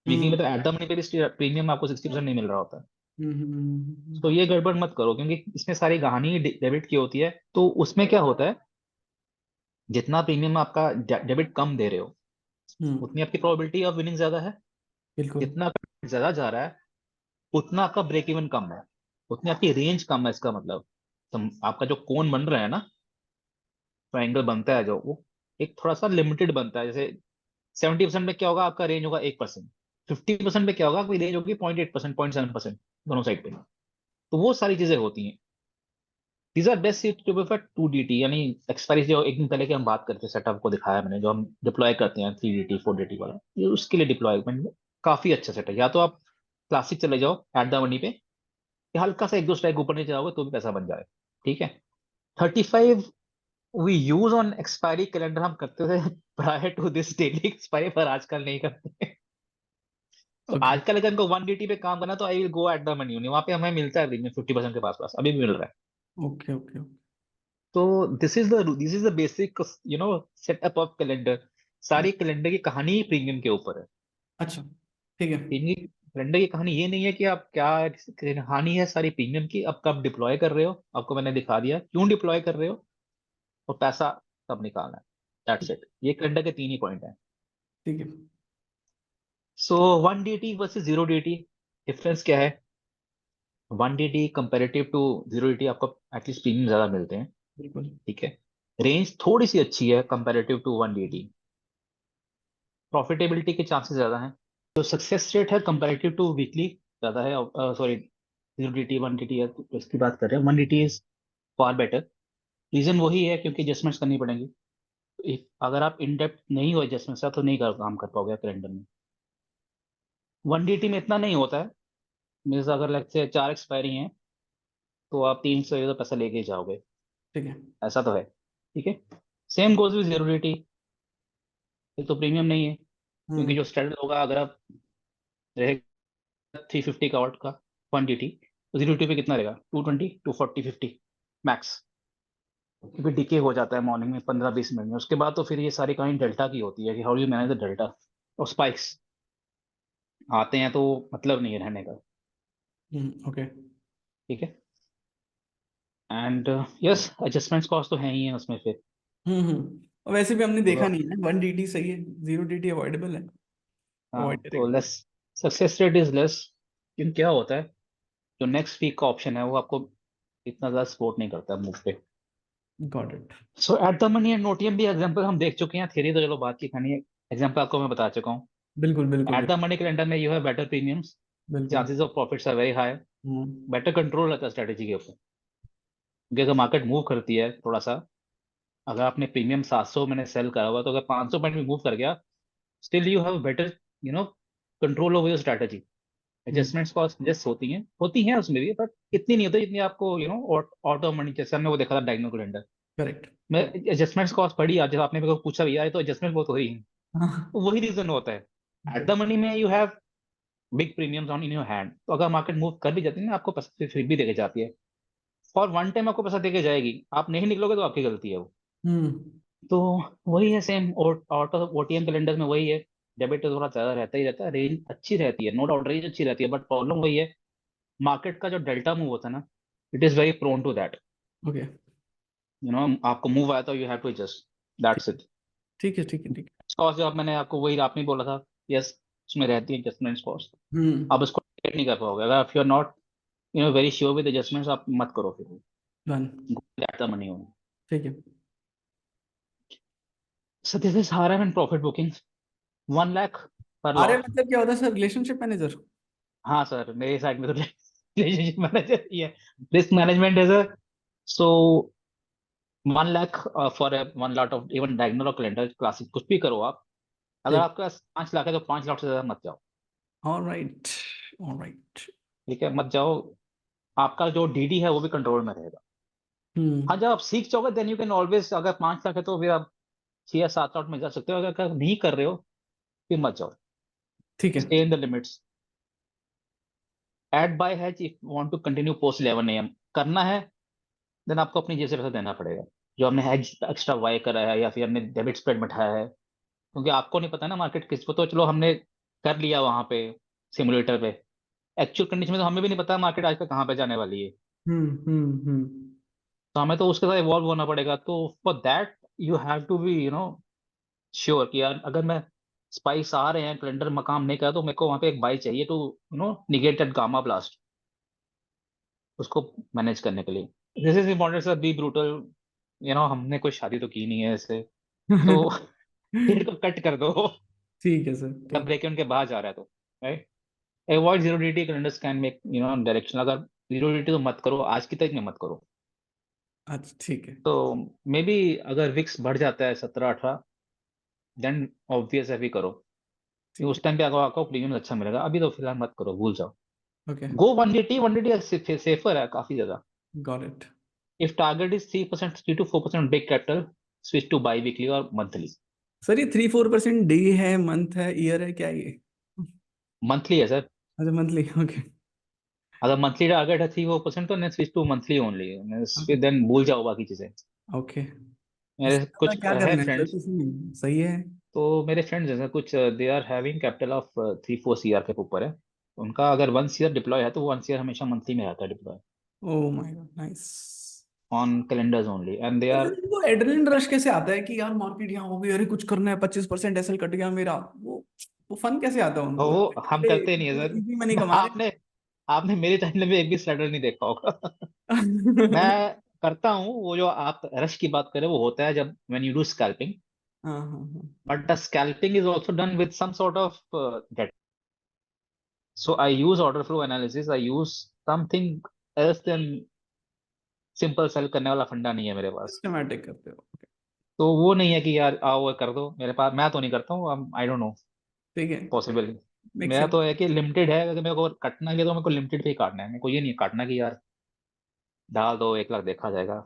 वीकली हम्म, में तो एट द मनी पे भी प्रीमियम आपको 60% नहीं मिल रहा होता है। हम्म, तो ये गड़बड़ मत करो, क्योंकि इसमें सारी कहानी डेबिट की होती है। तो उसमें क्या होता है, जितना प्रीमियम आपका डेबिट कम दे रहे हो, हम्म, उतनी आपकी प्रोबेबिलिटी ऑफ विनिंग ज्यादा है। बिल्कुल। जितना ज्यादा जा रहा है, उतना आपका ब्रेक इवन कम है। उतनी आपकी रेंज कम है, इसका मतलब आपका जो कोन बन रहा है ना, ट्रायंगल बनता है जो, वो एक थोड़ा सा लिमिटेड बनता है। जैसे 70% में क्या होगा, आपका रेंज होगा 1%। 50% में क्या होगा, आपकी रेंज होगी 0.8%, 0.7%, दोनों साइड पे। तो वो सारी चीजें होती हैं। These are best suitable for 2DT, यानी एक्सपायरी जो एक दिन पहले की हम बात करते हैं, सेटअप को दिखाया मैंने, जो हम डिप्लॉय करते हैं 3DT 4DT वाला, ये उसके लिए डिप्लॉयमेंट काफी अच्छा सेट है। या तो आप क्लासिक चले जाओ एट द मनी पे, या हल्का सा एक दो स्ट्राइक ऊपर नीचे जाओगे तो भी पैसा बन जाएगा। ठीक है। 35 we use on expiry calendar, हम करते थे prior to this daily expiry, पर आजकल नहीं करते। तो ओके आजकल अगर इनको 1DT पे काम करना, तो I will go at the money, वहां पे हमें मिलता है प्रीमियम 50% के पास पास, अभी भी मिल रहा है। Okay okay. तो this is the basic setup of calendar. सारी कैलेंडर की कहानी ही प्रीमियम के ऊपर है। अच्छा ठीक है। कैलेंडर की कहानी ये नहीं है कि आप क्या, कहानी है सारी प्रीमियम की। अब कब डिप्लॉय कर रहे हो, आपको मैंने दिखा दिया क्यों डिप्लॉय कर रहे हो, और पैसा कब निकालना है। दैट्स इट, ये कैलेंडर के तीन ही पॉइंट हैं। ठीक है। सो 1DT वर्सेस 0DT, डिफरेंस क्या है? 1DT कंपेरेटिव टू 0DT आपको एटलीस्ट प्रीमियम ज्यादा मिलते हैं। बिल्कुल। ठीक है। रेंज थोड़ी सी अच्छी है कंपेरेटिव टू 1DT। प्रॉफिटेबिलिटी के चांसेस ज्यादा हैं। जो सक्सेस रेट है कंपेरेटिव टू वीकली ज्यादा है। सॉरी, 0DT 1DT है तो इसकी बात कर रहे हैं, 1DT is far better. Reason वही है क्योंकि एडजस्टमेंट्स करनी पड़ेंगी। अगर आप इन डेप्थ नहीं हो एडजस्टमेंट से, तो नहीं काम कर पाओगे कैलेंडर में। 1DT में इतना नहीं होता है। मीन्स अगर लगते से 4 एक्सपायरी हैं, तो आप 300 तो पैसा लेके ही जाओगे। ठीक है। ऐसा तो है। ठीक है। Same goes with 0DT। ये तो प्रीमियम नहीं है, क्योंकि हम्म। जो स्टैंडर्ड होगा, अगर आप रहे 350 का वाट का 1DT, तो 0DT पे कितना रहेगा? 220, 240, 50 मैक्स। क्योंकि डिके हो जाता है मॉर्निंग में 15-20 मिनट में। उसके बाद तो फिर ये सारी कहानी डेल्टा की होती है कि how you manage the delta. और स्पाइक्स आते हैं तो मतलब नहीं है रहने का। ओके। ठीक है। एंड यस, एडजस्टमेंट्स कॉस्ट तो है ही है उसमें फिर। और वैसे भी हमने देखा तो नहीं है, 1DT सही है, 0DT अवॉइडेबल है, हाँ, अवॉइड तो करेगा। Less, success rate is less. क्योंकि क्या होता है, जो नेक्स्ट वीक का ऑप्शन है वो आपको इतना ज़्यादा सपोर्ट नहीं करता मूव पे। Got it. So at the money and नोटियम भी एग्जांपल हम देख चुके हैं। थ्योरी तो चलो बात की खानी है, एग्जांपल आपको मैं बता चुका हूँ। बिल्कुल बिल्कुल एट द मनी कैलेंडर में यू हैव बेटर प्रीमियम्स, बिल्कुल। Chances of profits are very high, hmm. Better control रहता है स्ट्रेटेजी के ऊपर। क्योंकि अगर मार्केट मूव करती है थोड़ा सा, अगर आपने प्रीमियम 700 मैंने सेल करा हुआ, तो अगर 500 पॉइंट भी मूव कर गया, still you have better you know control over your strategy. Hmm. Adjustments cost just होती हैं उसमें भी, बट इतनी नहीं होती जितनी आपको आउट ऑफ मनी, जैसे हमने वो देखा था डायगोनल कैलेंडर करेक्ट। में। एडजस्टमेंट्स कॉस्ट पड़ी आज, जब आपने मेरे को पूछा भैया ये तो एडजस्टमेंट बहुत हो रही है, हाँ। तो वही रीजन होता है। एट द मनी में you have big premiums on in your hand, तो अगर मार्केट मूव कर भी जाती है ना, आपको पैसा फिर भी देके जाती है। फॉर वन टाइम आपको पैसा देके जाएगी, आप नहीं निकलोगे तो आपकी गलती है वो। हम्म। तो वही है सेम, और आउट ऑफ ओटीएम कैलेंडर में वही है। डेबिट तो थोड़ा ज्यादा रहता ही रहता है, रेंज अच्छी रहती है, नो डाउट रेंज अच्छी रहती है, बट प्रॉब्लम वही है, मार्केट का जो डेल्टा मूव होता है ना, it is very prone to that. Okay. आपको मूव आया तो you have to adjust, that's it. ठीक है ठीक है ठीक है। कॉस्ट जो मैंने आपको वही आपने बोला था, यस, उसमें रहती है एडजस्टमेंट कॉस्ट। आप हम्म। उसको टिकट नहीं कर पाओगे अगर आप you are not very sure with adjustments, आप मत करो फिर। डन। दैट द मनी होगी। ठीक है। सो दिस इज हार एंड प्रॉफिट बुकिंग, 1 लाख पर अरे लॉट। मतलब क्या होता है सर, रिलेशनशिप मैनेजर? हाँ सर, मेरे साइड में तो रिलेशनशिप मैनेजर ही है। Risk management is so 1 lakh for 1 lakh of even diagonal और कैलेंडर क्लासिक, कुछ भी करो आप। अगर ठीक। आपका 5 लाख है तो 5 लाख से ज्यादा मत जाओ। ऑलराइट। ऑलराइट। ठीक है, मत जाओ। आपका जो डीडी है वो भी कंट्रोल में रहेगा। हाँ, हम्म। जब आप सीख जाओगे देन यू कैन ऑलवेज, अगर 5 लाख है तो फिर आप 6 या 7 लाख में जा सकते हो। अगर नहीं कर रहे हो, फिर मत जाओ। ठीक है। Stay in the limits. Add by has if want to continue post 11 AM करना है, देन आपको अपनी जेब से पैसा देना पड़ेगा। जो हमने हैज एक्स्ट्रा वाई करा है, या फिर हमने डेबिट स्प्रेड बैठाया है, क्योंकि आपको नहीं पता ना मार्केट किस को, तो चलो हमने कर लिया वहां पे सिमुलेटर पे। एक्चुअल कंडीशन में तो हमें भी नहीं पता मार्केट आज तक कहाँ पे जाने वाली है। हम्म। तो हमें तो उसके साथ इवॉल्व होना पड़ेगा। तो for that you have to be sure कि यार, अगर मैं स्पाइस आ रहे हैं, कैलेंडर मकाम नहीं करा, तो मेरे को वहां पे एक बाई चाहिए to negate that gamma blast. उसको मैनेज करने के लिए। This is important sir, be brutal. हमने कोई शादी तो की नहीं है ऐसे, तो पेड़ को कट कर दो ठीक है सर, जब ठीक। ब्रेक के बाहर जा रहा है तो, right. Avoid zero D calendars can make direction. अगर जीरो डी तो मत करो, आज की तारीख में मत करो। अच्छा ठीक है। तो मे बी अगर विक्स बढ़ जाता है 17-18, देन ऑब्वियस है भी करो। ठीक उस टाइम पे अगर आपको प्रीमियम अच्छा मिलेगा, अभी तो फिलहाल मत करो, भूल जाओ। है। ओके, गो 180 सेफर है काफी ज्यादा। Got it. If target is 3%, 3 to 4% big capital, switch two by weekly और मंथली। सर ये 3-4% डे है, मंथ है, ईयर है, क्या ये? मंथली है सर। अच्छा मंथली, ओके। अगर मंथली टारगेट है 3-4% तो स्विच टू मंथली ओनली, फिर देन भूल जाओ बाकी चीजें। ओके, मेरे इससे ज्यादा कुछ क्या है करना है सर, फ्रेंड्स, कुछ नहीं, सही है। तो मेरे फ्रेंड्स जैसे कुछ they are having capital of 3-4 CR के ऊपर है। उनका अगर 1 CR डिप्लॉय है तो 1 CR हमेशा मंथली में आता है deploy, oh my God, nice. On calendars only, and they तो आर। फिर वो एड्रेनलिन रश कैसे आता है कि यार मार्केट यहाँ हो गई, अरे कुछ करना है, 25% एसएल कट गया मेरा, वो फन कैसे आता है उनको? वो हम करते नहीं है इजी मनी सर। कमा रहे आपने आपने मेरे चैनल में एक भी स्लाइडर नहीं देखा होगा। हैं। मैं करता हूँ वो जो आप रश की बात करें, वो होता है जब व्हेन यू डू स्कैल्पिंग, हाँ हाँ हाँ। But the scalping is also done with some sort of data. So I use order flow analysis. I use something else than simple sell करने वाला फंडा नहीं है मेरे पास। सिस्टमैटिक करते हो, okay, तो वो नहीं है कि यार आओ वो कर दो मेरे पास, मैं तो नहीं करता हूँ। आई डोंट नो, ठीक है, पॉसिबल। मेक मेरा सेंस। तो है कि लिमिटेड है, अगर मेरे को कटना है तो मेरे को लिमिटेड पे ही काटना है। मेरे को ये नहीं काटना कि यार डाल दो 1 लाख देखा जाएगा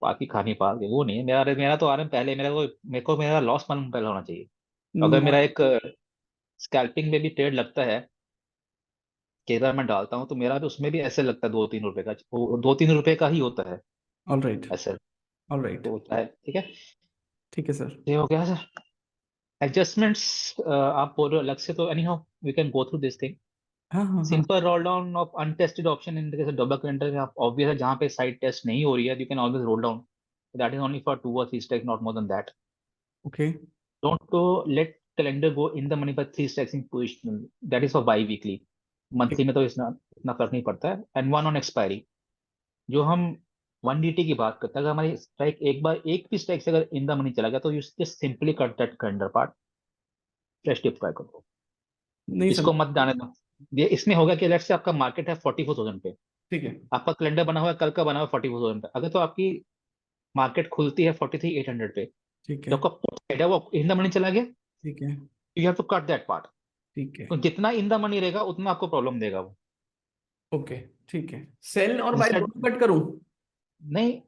बाकी खानी पाल के, वो नहीं है मेरा। मेरा तो आरएम पहले, मेरे को मेरा लॉस मालूम पहले होना चाहिए। तो अगर मेरा एक स्कैल्पिंग में भी ट्रेड लगता है कि अगर मैं डालता हूँ तो मेरा भी उसमें भी ऐसे लगता है 2-3 रुपए का, 2-3 रुपए का ही होता है ऑल राइट, ऐसे। All right. तो होता है, ठीक है। ठीक है सर। ये हो गया सर एडजस्टमेंट्स। आप बोल रहे हो अलग से, तो anyhow we can go through this thing. हाँ हाँ हाँ। Simple roll down of untested option in case double calendar में आप ऑब्वियस है जहाँ पे साइड टेस्ट नहीं हो रही है, you can always roll down. That is only for 2 or 3 stacks, not more than that. Okay. Don't go let calendar go in the money by 3 stacks in position, that is for by weekly. Monthly में तो इतना फर्क नहीं पड़ता है। And one on expiry, जो हम 1 DT की बात करते हैं, अगर हमारी स्ट्राइक एक बार एक भी स्ट्राइक से अगर इन द मनी चला गया, तो you just simply cut that calendar part, fresh deploy करो, नहीं इसको समझ। मत जाने दो। ये इसमें होगा कि लेट्स से आपका मार्केट है 44,000 पे, ठीक है। आपका कैलेंडर बना हुआ है कल का बना हुआ है 44,000 पे, अगर तो आपकी मार्केट खुलती है 43,800 पे, ठीक जो है। आपका पुट साइड है वो इन द मनी चला गया, ठीक है। You have to cut that part. ठीक है। तो जितना इन द मनी रहेगा उतना आपको प्रॉब्लम देगा वो। ओके, ठीक है। सेल और बाय इंस्टेड दोनों कट करूं? नहीं,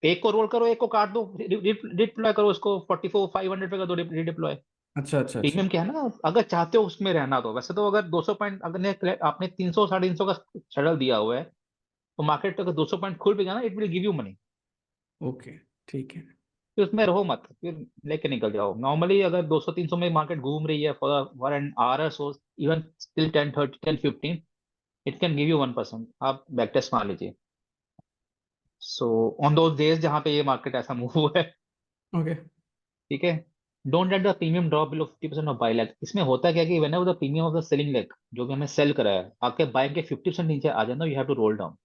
एक को रोल करो, एक को काट दो, डिप्लॉय करो उसको 44,500 पे कर दो डिप्लॉय। अच्छा अच्छा अच्छा। प्रीमियम क्या है ना, अगर चाहते हो उसमें रहना तो वैसे तो अगर 200 पॉइंट अगर आपने 300 350 का शेड्यूल दिया हुआ है, तो मार्केट अगर 200 पॉइंट खुल भी गया ना, it will give you money. Okay, ठीक है। फिर उसमें रहो मत, फिर लेके निकल जाओ। नॉर्मली अगर 200-300 में मार्केट घूम रही है for an hour so, even till 10-30 10-15, it can give you 1%। आप बैक टेस्ट मार लीजिए। सो ऑन दोज डेज जहाँ पे ये मार्केट ऐसा मूव हुआ है, ओके। ठीक है, don't let the premium drop below 50% of by leg. इसमें होता क्या है कि whenever the premium of the selling leg, जो भी हमें सेल करा है, आपके बाय के 50% नीचे आ जाए ना, you have to roll down.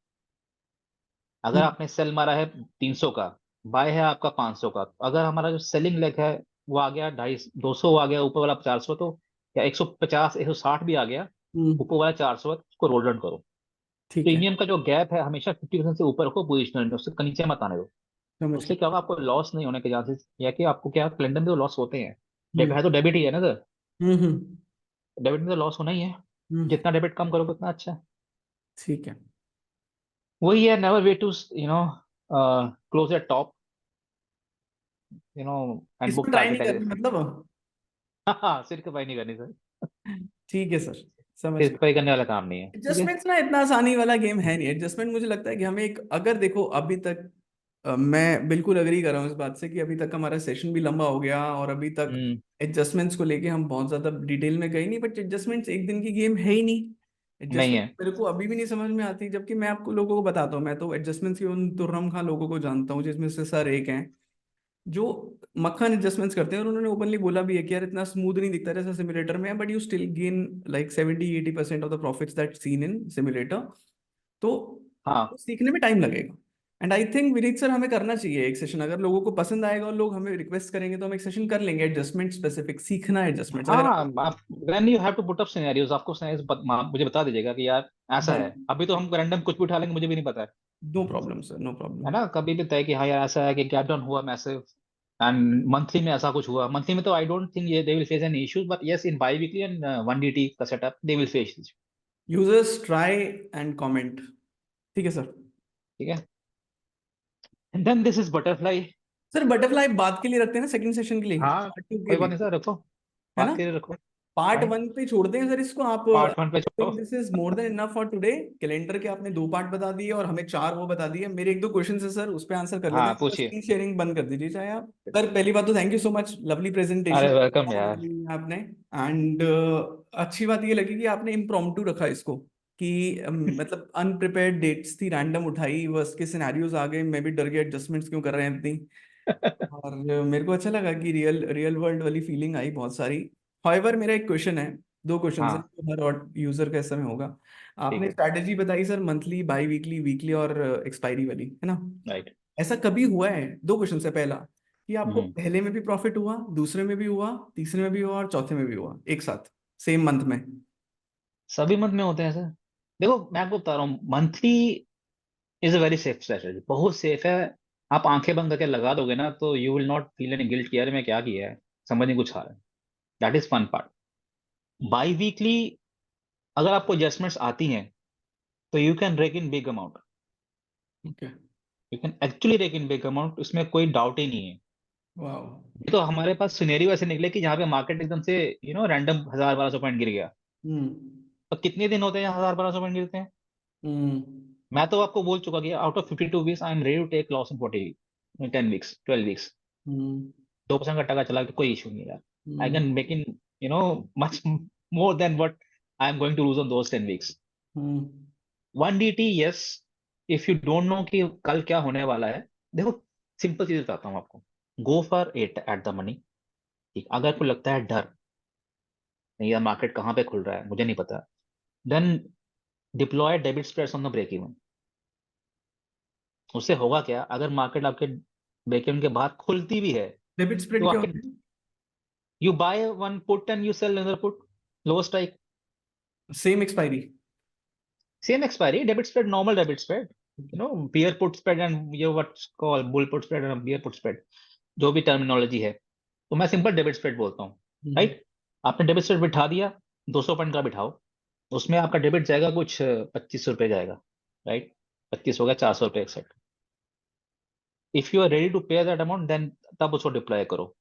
अगर आपने सेल मारा है 300 का, बाय है आपका 500 का, तो अगर हमारा जो सेलिंग लेग है वो आ गया 250 आ गया, ऊपर वाला 400, तो या 150 160 भी आ गया, ऊपर वाला 400 है, तो उसको रोल डाउन करो। ठीक है, प्रीमियम का जो गैप है हमेशा 50% से ऊपर रखो पोजिशनल में, उससे नीचे मत आने दो। समझ उससे गया। क्या होगा, आपको लॉस नहीं होने के चांसेस, या कि आपको क्या कैलेंडर में तो लॉस होते हैं। हम्म है तो डेबिट ही है ना सर, हम्म। डेबिट में तो लॉस होना ही है। हम्म, जितना डेबिट कम करोगे उतना अच्छा है। ठीक है। वही है, never way to close at top, and book इसमें ट्राई नहीं टारगेट करनी एज। मतलब? हाँ, सिर खपाई नहीं करनी सर, ठीक है सर, समझ सिर गया। खपाई करने वाला काम नहीं है, ठीक है। एडजस्टमेंट्स ना इतना आसानी वाला गेम है नहीं। एडजस्टमेंट मुझे लगता है कि हमें एक, अगर देखो अभी तक मैं बिल्कुल अग्री कर रहा हूँ इस बात से कि अभी तक हमारा सेशन भी लंबा हो गया और अभी तक हम्म। एडजस्टमेंट्स को लेके हम बहुत ज्यादा डिटेल में गए नहीं, बट एडजस्टमेंट्स एक दिन की गेम है ही नहीं। नहीं एडजस्टमेंट है। मेरे को अभी भी नहीं समझ में आती, जबकि मैं आपको लोगों को बताता हूँ, मैं तो एडजस्टमेंट्स के उन तुर्रम खां लोगों को जानता हूँ, जिसमें से सर एक हैं जो मक्खन एडजस्टमेंट्स करते हैं, और उन्होंने ओपनली बोला भी है कि यार इतना स्मूथ नहीं दिखता जैसा सिमुलेटर में है, but you still gain like 70-80% of the profits that seen in simulator. तो हाँ तो सीखने में टाइम लगेगा। And I think Vineet sir हमें करना चाहिए एक सेशन, अगर लोगों को पसंद आएगा और लोग हमें रिक्वेस्ट करेंगे तो हम एक सेशन कर लेंगे एडजस्टमेंट स्पेसिफिक, सीखना एडजस्टमेंट्स अगर हाँ, आप when you have to put up scenarios, आपको सिनेरियोज मुझे बता दीजिएगा कि यार ऐसा है। अभी तो हम रैंडम कुछ भी उठा लेंगे, मुझे भी नहीं पता नो प्रॉब्लम सर, नो है प्रॉब्लम। ना। कभी भी तय कि हाँ यार ऐसा है कि गैप डाउन हुआ मैसिव, एंड मंथली में ऐसा कुछ हुआ। मंथली में तो आई डोंट थिंक ये they will face any issues, but yes in biweekly and 1DT का setup they will face. Users try and comment, ठीक है सर। ठीक है, and then this is butterfly. Sir butterfly बात के लिए रखते हैं ना, सेकंड सेशन के लिए, हाँ पार्ट 2 के कोई बात लिए, नहीं सर, रखो, है बात ना। के लिए रखो। पार्ट फाइन, 1 पे छोड़ते हैं सर इसको आप। पार्ट 1 पे छोड़ो। Think this is more than enough for today. Calendar के आपने 2 पार्ट बता दिए और हमें 4 वो बता दिए। मेरे 1-2 क्वेश्चन है सर, उस पे आंसर कर लेते हाँ हैं। बस पूछिए। स्क्रीन शेयरिंग बंद कर दीजिए चाहे आप। सर पहली बात तो thank you so much, lovely अरे प्रेजेंटेशन वेलकम यार। आपने। एंड अच्छी बात ये लगी कि आपने इम्प्रॉम्प्टू रखा इसको, कि मतलब अनप्रिपेयर्ड डेट्स थी, रैंडम उठाई, वर्स्ट के सिनेरियोज आ गए, मैं भी डर गया एडजस्टमेंट्स क्यों कर रहे हैं इतनी। और मेरे को अच्छा लगा कि रियल रियल वर्ल्ड वाली फीलिंग आई बहुत सारी। हाउएवर मेरा एक क्वेश्चन है, 2 क्वेश्चन है, हाँ तो हर और यूजर का इस समय होगा। ठीक आपने है, स्ट्रैटेजी बताई sir monthly, by weekly, weekly और एक्सपायरी वाली, है ना। राइट। ऐसा कभी हुआ है, 2 क्वेश्चन से, पहला कि आपको हम्म, पहले में भी प्रॉफिट हुआ, दूसरे में भी हुआ, तीसरे में भी हुआ और चौथे में भी हुआ एक साथ, सेम मंथ में? सभी मंथ में होते हैं सर। देखो मैं आपको बता रहा हूँ, monthly is a very safe strategy, बहुत सेफ है। आप आंखें बंद करके लगा दोगे ना, तो you will not feel any guilt कि यार मैं क्या किया है, समझ नहीं कुछ आ रहा है। That is fun part. Biweekly अगर आपको एडजस्टमेंट्स आती हैं, तो you can rake in big amount, okay. You can actually rake in big amount, इसमें कोई डाउट ही नहीं है। वाह। ये तो हमारे पास सिनेरियो ऐसे निकले कि जहाँ पे मार्केट एकदम से रैंडम 1000-1200 पॉइंट गिर गया। हम्म। तो कितने दिन होते हैं 1000-1200 पॉइंट गिरते हैं? हम्म। मैं तो आपको बोल चुका कि out of 52 weeks I am ready to take loss in 10 weeks 12 weeks. Hmm. 2% का टका चला तो कोई इशू नहीं है। I hmm. Can make in much more than what I am going to lose on those 10 weeks. Hmm. 1DT yes, if you don't know कि कल क्या होने वाला है। देखो सिंपल चीज बताता हूँ आपको, go for it at the money. ठीक, अगर आपको लगता है डर, नहीं यार मार्केट कहाँ पे खुल रहा है मुझे नहीं पता, then deploy debit spreads on the break even. उससे होगा क्या, अगर मार्केट आपके ब्रेक इवन के बाद खुलती भी है, डेबिट तो स्प्रेड क्या आपके, होता है? You buy one put and you sell another put, lower strike, same expiry? Same expiry. Debit spread, normal debit spread, bear put spread and ये what's called bull put spread and bear put spread, जो भी terminology है। तो मैं simple debit spread बोलता हूँ। हम्म। Right, आपने debit spread बिठा दिया, 200 पॉइंट का बिठाओ, उसमें आपका डेबिट जाएगा कुछ 2500 रुपये जाएगा। राइट, 25 हो गया, 400 रुपये एक set. If you are ready to pay that amount, then तब उसको डिप्लॉय करो।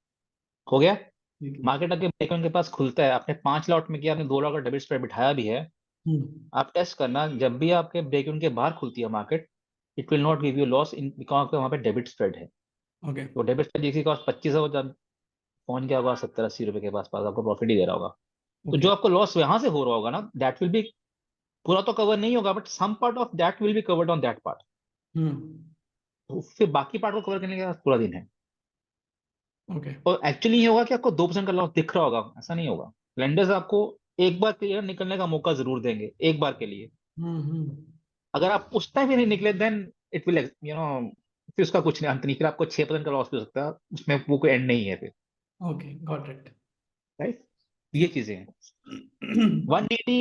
हो गया। ठीक है। मार्केट अगर ब्रेक के पास खुलता है, आपने 5 लॉट में किया, आपने 2 लॉट का डेबिट स्प्रेड बिठाया भी है, हम्म। आप टेस्ट करना, जब भी आपके ब्रेक के बाहर खुलती है market, it will not give you loss in, because वहाँ पे डेबिट स्प्रेड है। ओके। तो डेबिट स्प्रेड जिसके पास 25 है, जब पहुंच गया होगा 70-80 रुपए के पास पास, आपको प्रॉफिट ही दे रहा होगा। तो ओके। जो आपको लॉस यहाँ से हो रहा होगा ना, दैट विल बी, पूरा तो कवर नहीं होगा, but some part of that will be covered on that part. Hmm. तो फिर बाकी पार्ट को कवर करने के बाद पूरा दिन है। ओके। और एक्चुअली ये होगा कि आपको 2% का लॉस दिख रहा होगा, ऐसा नहीं होगा। लेंडर्स आपको एक बार क्लियर निकलने का मौका जरूर देंगे, एक बार के लिए। हम्म। अगर आप उस टाइम भी नहीं निकले, देन इट विल फिर उसका कुछ नहीं, अंत नहीं, फिर आपको 6% का लॉस भी हो सकता है, उसमें वो कोई एंड नहीं है फिर। Okay, got it. राइट, ये चीजें हैं। 1DT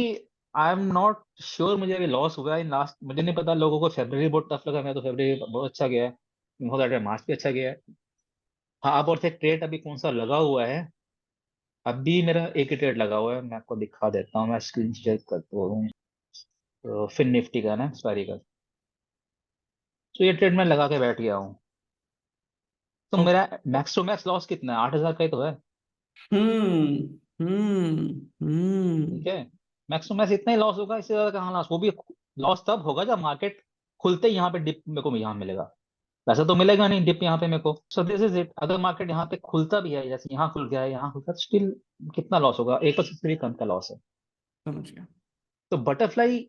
I am not sure, मुझे अभी लॉस हुआ है इन लास्ट, मुझे नहीं पता, लोगों को फेब्रवरी बहुत टफ लगा, मैं तो फेब्रवरी बहुत अच्छा गया है, हो सकता है मार्च भी अच्छा गया है। हाँ, अब और से ट्रेड अभी कौन सा लगा हुआ है, अभी मेरा एक ही ट्रेड लगा हुआ है, मैं आपको दिखा देता हूँ, मैं स्क्रीन शेयर करता हूँ। तो फिन निफ्टी का ना एक्सपायरी का, तो ये ट्रेड मैं लगा के बैठ गया हूँ। तो ओके। मेरा मैक्स टू मैक्स लॉस कितना है, 8,000 का ही तो है। हम्म। हम्म। ठीक हम्म। है, मैक्स टू मैक्स इतना ही लॉस होगा, इससे ज्यादा कहाँ लॉस, वो भी लॉस तब होगा जब मार्केट खुलते ही यहाँ पे डिप मेरे को यहाँ मिलेगा। वैसे तो मिलेगा नहीं डिप यहाँ पे मेरे को। सो दिस इज इट, अगर मार्केट यहाँ पे खुलता भी है, जैसे यहाँ खुल गया है, यहाँ खुलता है, स्टिल कितना लॉस होगा, 1% से भी कम का लॉस है। समझ गया। तो बटरफ्लाई,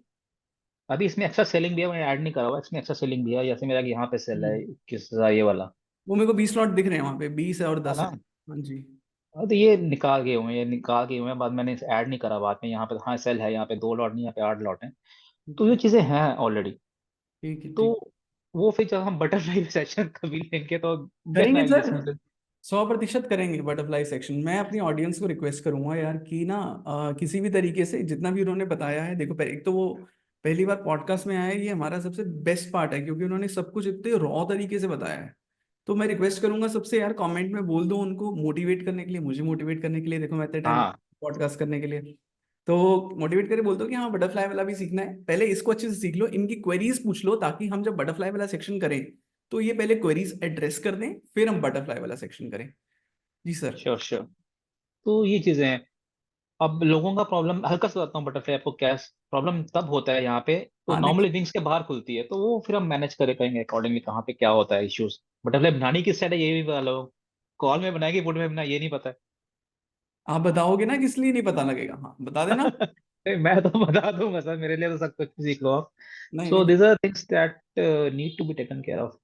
अभी इसमें एक्स्ट्रा सेलिंग भी है, मैंने ऐड नहीं करा हुआ, इसमें एक्स्ट्रा सेलिंग भी है, जैसे मेरा कि यहाँ पे सेल है हम्म। 21,000 ये वाला, वो मेरे को 20 स्लॉट दिख रहे हैं वहां पे, 20 है और है 10 ना। है। हाँ जी। तो ये निकाल गए हुए हैं, ये निकाल गए हुए हैं, बाद मैंने इसे ऐड नहीं करा बाद में, यहाँ पे हाँ सेल है, यहाँ पे 2 लॉट नहीं, यहाँ पे 8 लॉट हैं। तो ओके। ये चीजें हैं ऑलरेडी। ठीक है, तो ठीक वो फिर जब हम बटरफ्लाई सेशन कभी लेंगे तो देन करेंगे आई सर, डिस्कस। 100% करेंगे बटरफ्लाई सेक्शन। मैं अपनी ऑडियंस को रिक्वेस्ट करूंगा यार कि ना किसी भी तरीके से जितना भी उन्होंने बताया है, देखो एक तो वो पहली बार पॉडकास्ट में आया है, ये हमारा सबसे बेस्ट पार्ट है क्योंकि उन्होंने सब कुछ इतने रॉ तरीके से बताया है। तो मैं रिक्वेस्ट करूंगा सबसे यार, कमेंट में बोल दो उनको मोटिवेट करने के लिए, मुझे मोटिवेट करने के लिए, देखो मैं इतने टाइम हाँ पॉडकास्ट करने के लिए। तो मोटिवेट करके बोल दो कि हाँ बटरफ्लाई वाला भी सीखना है, पहले इसको अच्छे से सीख लो, इनकी क्वेरीज पूछ लो, ताकि हम जब बटरफ्लाई वाला सेक्शन करें तो ये पहले क्वेरीज एड्रेस कर दें, फिर हम बटरफ्लाई वाला सेक्शन करें। जी सर। Sure sure. तो ये चीजें हैं। अब लोगों का प्रॉब्लम हल्का सा बताता हूँ, बटरफ्लाई आपको क्या प्रॉब्लम तब होता है यहाँ पे, तो हाँ नॉर्मली नेक्स्ट। विंग्स के बाहर खुलती है, तो वो फिर हम मैनेज करे करेंगे अकॉर्डिंगली कहाँ पे क्या होता है इश्यूज। बटरफ्लाई बनानी किस साइड है ये भी बता लो, कॉल में बनाएगी वुड में बना ये नहीं पता आप बताओगे ना किस लिए नहीं पता लगेगा, हाँ बता है। देना। नहीं, मैं तो बता दूंगा सर, मेरे लिए तो सब कुछ सीख लो आप। नहीं सो नहीं। These are things that need to be taken care of.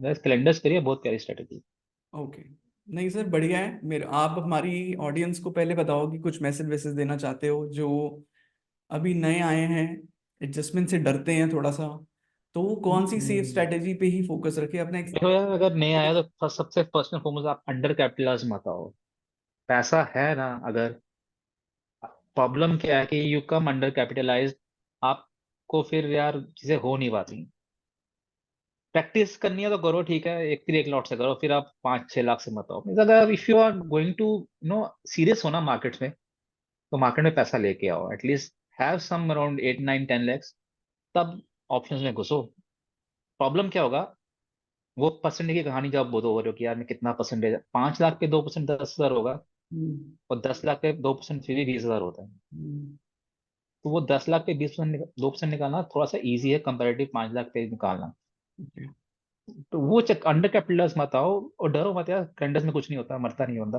बस कैलेंडर्स करिए, बहुत प्यारी स्ट्रेटेजी। ओके। नहीं सर बढ़िया है। मेरे आप हमारी ऑडियंस को पहले बताओ कि कुछ मैसेज वैसेज देना चाहते हो, जो अभी नए आए हैं, एडजस्टमेंट से डरते हैं थोड़ा सा, तो वो कौन सी सेफ स्ट्रैटेजी पे ही फोकस रखे अपना देखो यार, अगर नए आए तो सबसे फर्स्ट एंड फॉरमोस्ट आप अंडर कैपिटलाइज मत आओ। पैसा है ना अगर, प्रॉब्लम क्या है कि यू कम अंडर कैपिटलाइज, आपको फिर यार चीजें हो नहीं पाती। प्रैक्टिस करनी है तो करो, ठीक है, एक फिर एक लॉट से करो, फिर आप 5-6 लाख से मत आओ। Means अगर if you are going to no serious होना मार्केट में, तो मार्केट में पैसा लेके आओ, at least have some around 8-9-10 lakhs, तब ऑप्शंस में घुसो। प्रॉब्लम क्या होगा, वो परसेंटेज की कहानी जब आप बोलो हो रहे हो कि यार मैं कितना परसेंटेज, 5 लाख पे 2% 10,000 होगा, हम्म, और 10 लाख पे 2% फिर भी 20,000 होता है। हम्म, तो वो 10 लाख पे 20% 2% निकालना थोड़ा सा ईजी है कंपेरेटिव 5 लाख पे निकालना। okay, तो वो चेक अंडर कैपिटलाइज मत आओ, और डरो मत यार, कैंडल्स में कुछ नहीं होता, मरता नहीं बंदा।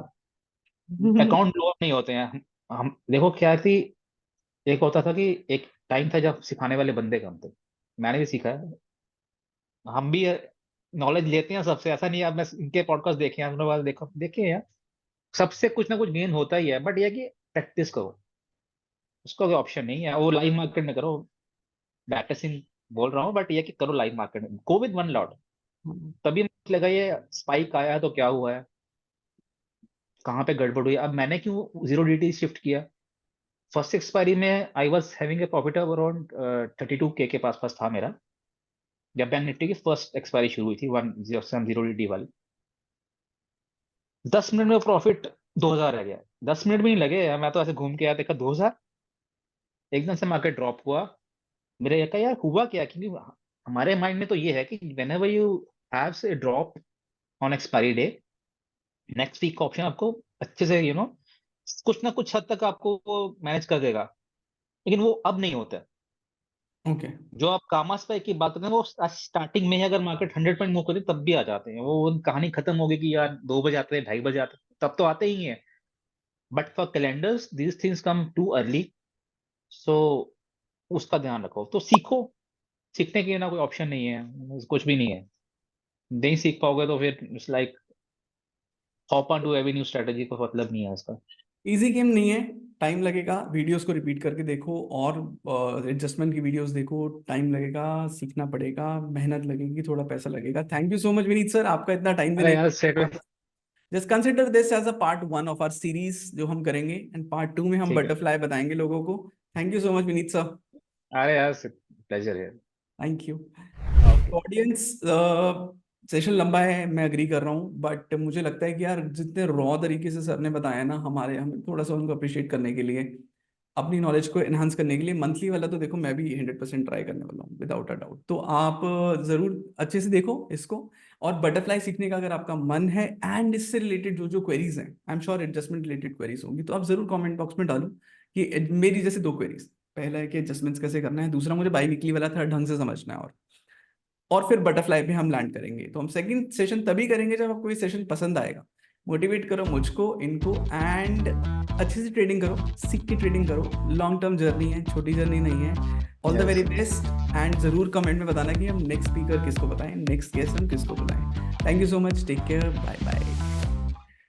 अकाउंट ब्लो नहीं होते हैं। हम देखो क्या थी, एक होता था कि एक टाइम था जब सिखाने वाले बंदे कम थे। मैंने भी सीखा है, हम भी नॉलेज लेते हैं सबसे, ऐसा नहीं है। अब मैं इनके पॉडकास्ट देखे हैं, उन्होंने देखो देखे हैं, सबसे कुछ ना कुछ गेन होता ही है, बट ये कि प्रैक्टिस करो, उसका कोई ऑप्शन नहीं है। वो लाइव मार्केट में करो, बैकसिंग बोल रहा हूँ, बट ये कि करो लाइव मार्केट में, गो विद वन लॉट। हाँ, तभी मुझे लगा ये स्पाइक आया है तो क्या हुआ है, कहाँ पे गड़बड़ हुई। अब मैंने क्यों जीरो डी शिफ्ट किया, फर्स्ट एक्सपायरी में I was having a profit of around 32K के पास पास था मेरा, जब बैंक निफ्टी की फर्स्ट एक्सपायरी शुरू हुई थी 107 जीरो डी वाली। 10 मिनट में प्रॉफिट 2,000 रह गया। 10 मिनट भी नहीं लगे यार, मैं तो ऐसे घूम के आया, देखा 2,000। एकदम से मार्केट ड्रॉप हुआ। मेरे ये कहा यार हुआ क्या, क्योंकि हमारे माइंड में तो ये है कि whenever you have a drop on expiry day, next week का ऑप्शन आपको अच्छे से कुछ ना कुछ हद तक आपको वो मैनेज कर देगा। लेकिन वो अब नहीं होता है। ओके। जो आप कामास पे की बात करते हैं, वो स्टार्टिंग में ही अगर मार्केट 100 पॉइंट मूव करते तब भी आ जाते हैं, वो कहानी खत्म हो गई कि यार 2 बजे आते हैं, 2:30 बजे आते हैं, तब तो आते ही हैं। But for calendars these things come too early. So उसका ध्यान रखो, तो सीखो। सीखने के ना कोई ऑप्शन नहीं है, कुछ भी नहीं है। नहीं सीख पाओगे तो फिर it's like hop on to every new strategy, को मतलब नहीं है उसका। इजी गेम नहीं है, टाइम लगेगा, वीडियोस को रिपीट करके देखो और एडजस्टमेंट की वीडियोस देखो, टाइम लगेगा, सीखना पड़ेगा, मेहनत लगेगी, थोड़ा पैसा लगेगा। Thank you so much Vineet sir, आपका इतना टाइम अरे देने। यार straight. Just consider this as a part 1 of our series जो हम करेंगे, एंड पार्ट 2 में हम ठीक है। बटरफ्लाई बताएंगे लोगों को। Thank you so much Vineet sir. अरे यार प्लेजर है। Thank you. Okay. Audience, session लंबा है, मैं अग्री कर रहा हूँ, बट मुझे लगता है कि यार जितने रॉ तरीके से सर ने बताया ना, हमें थोड़ा सा उनको अप्रिशिएट करने के लिए, अपनी नॉलेज को एनहांस करने के लिए, मंथली वाला तो देखो मैं भी 100% ट्राई करने वाला हूँ विदाउट अ डाउट। तो आप ज़रूर अच्छे से देखो इसको। और बटरफ्लाई सीखने का अगर आपका मन है, एंड इससे रिलेटेड जो जो क्वेरीज हैं, I am sure adjustment related queries होंगी, तो आप ज़रूर कमेंट बॉक्स में डालो कि मेरी जैसे 2 क्वेरीज, पहला है कि एडजस्टमेंट्स कैसे करना है, दूसरा मुझे बाई वीकली वाला थोड़ा ढंग से समझना है, और फिर बटरफ्लाई पे हम लैंड करेंगे। तो हम सेकंड सेशन तभी करेंगे जब आपको ये सेशन पसंद आएगा। मोटिवेट करो मुझको, इनको, एंड अच्छे से ट्रेडिंग करो, सीख के ट्रेडिंग करो। लॉन्ग टर्म जर्नी है, छोटी जर्नी नहीं है। All the very yes. Best, and जरूर कमेंट में बताना कि हम नेक्स्ट स्पीकर किसको बताएं, नेक्स्ट गेस्ट हम किसको बुलाएं। Thank you so much, take care, bye bye.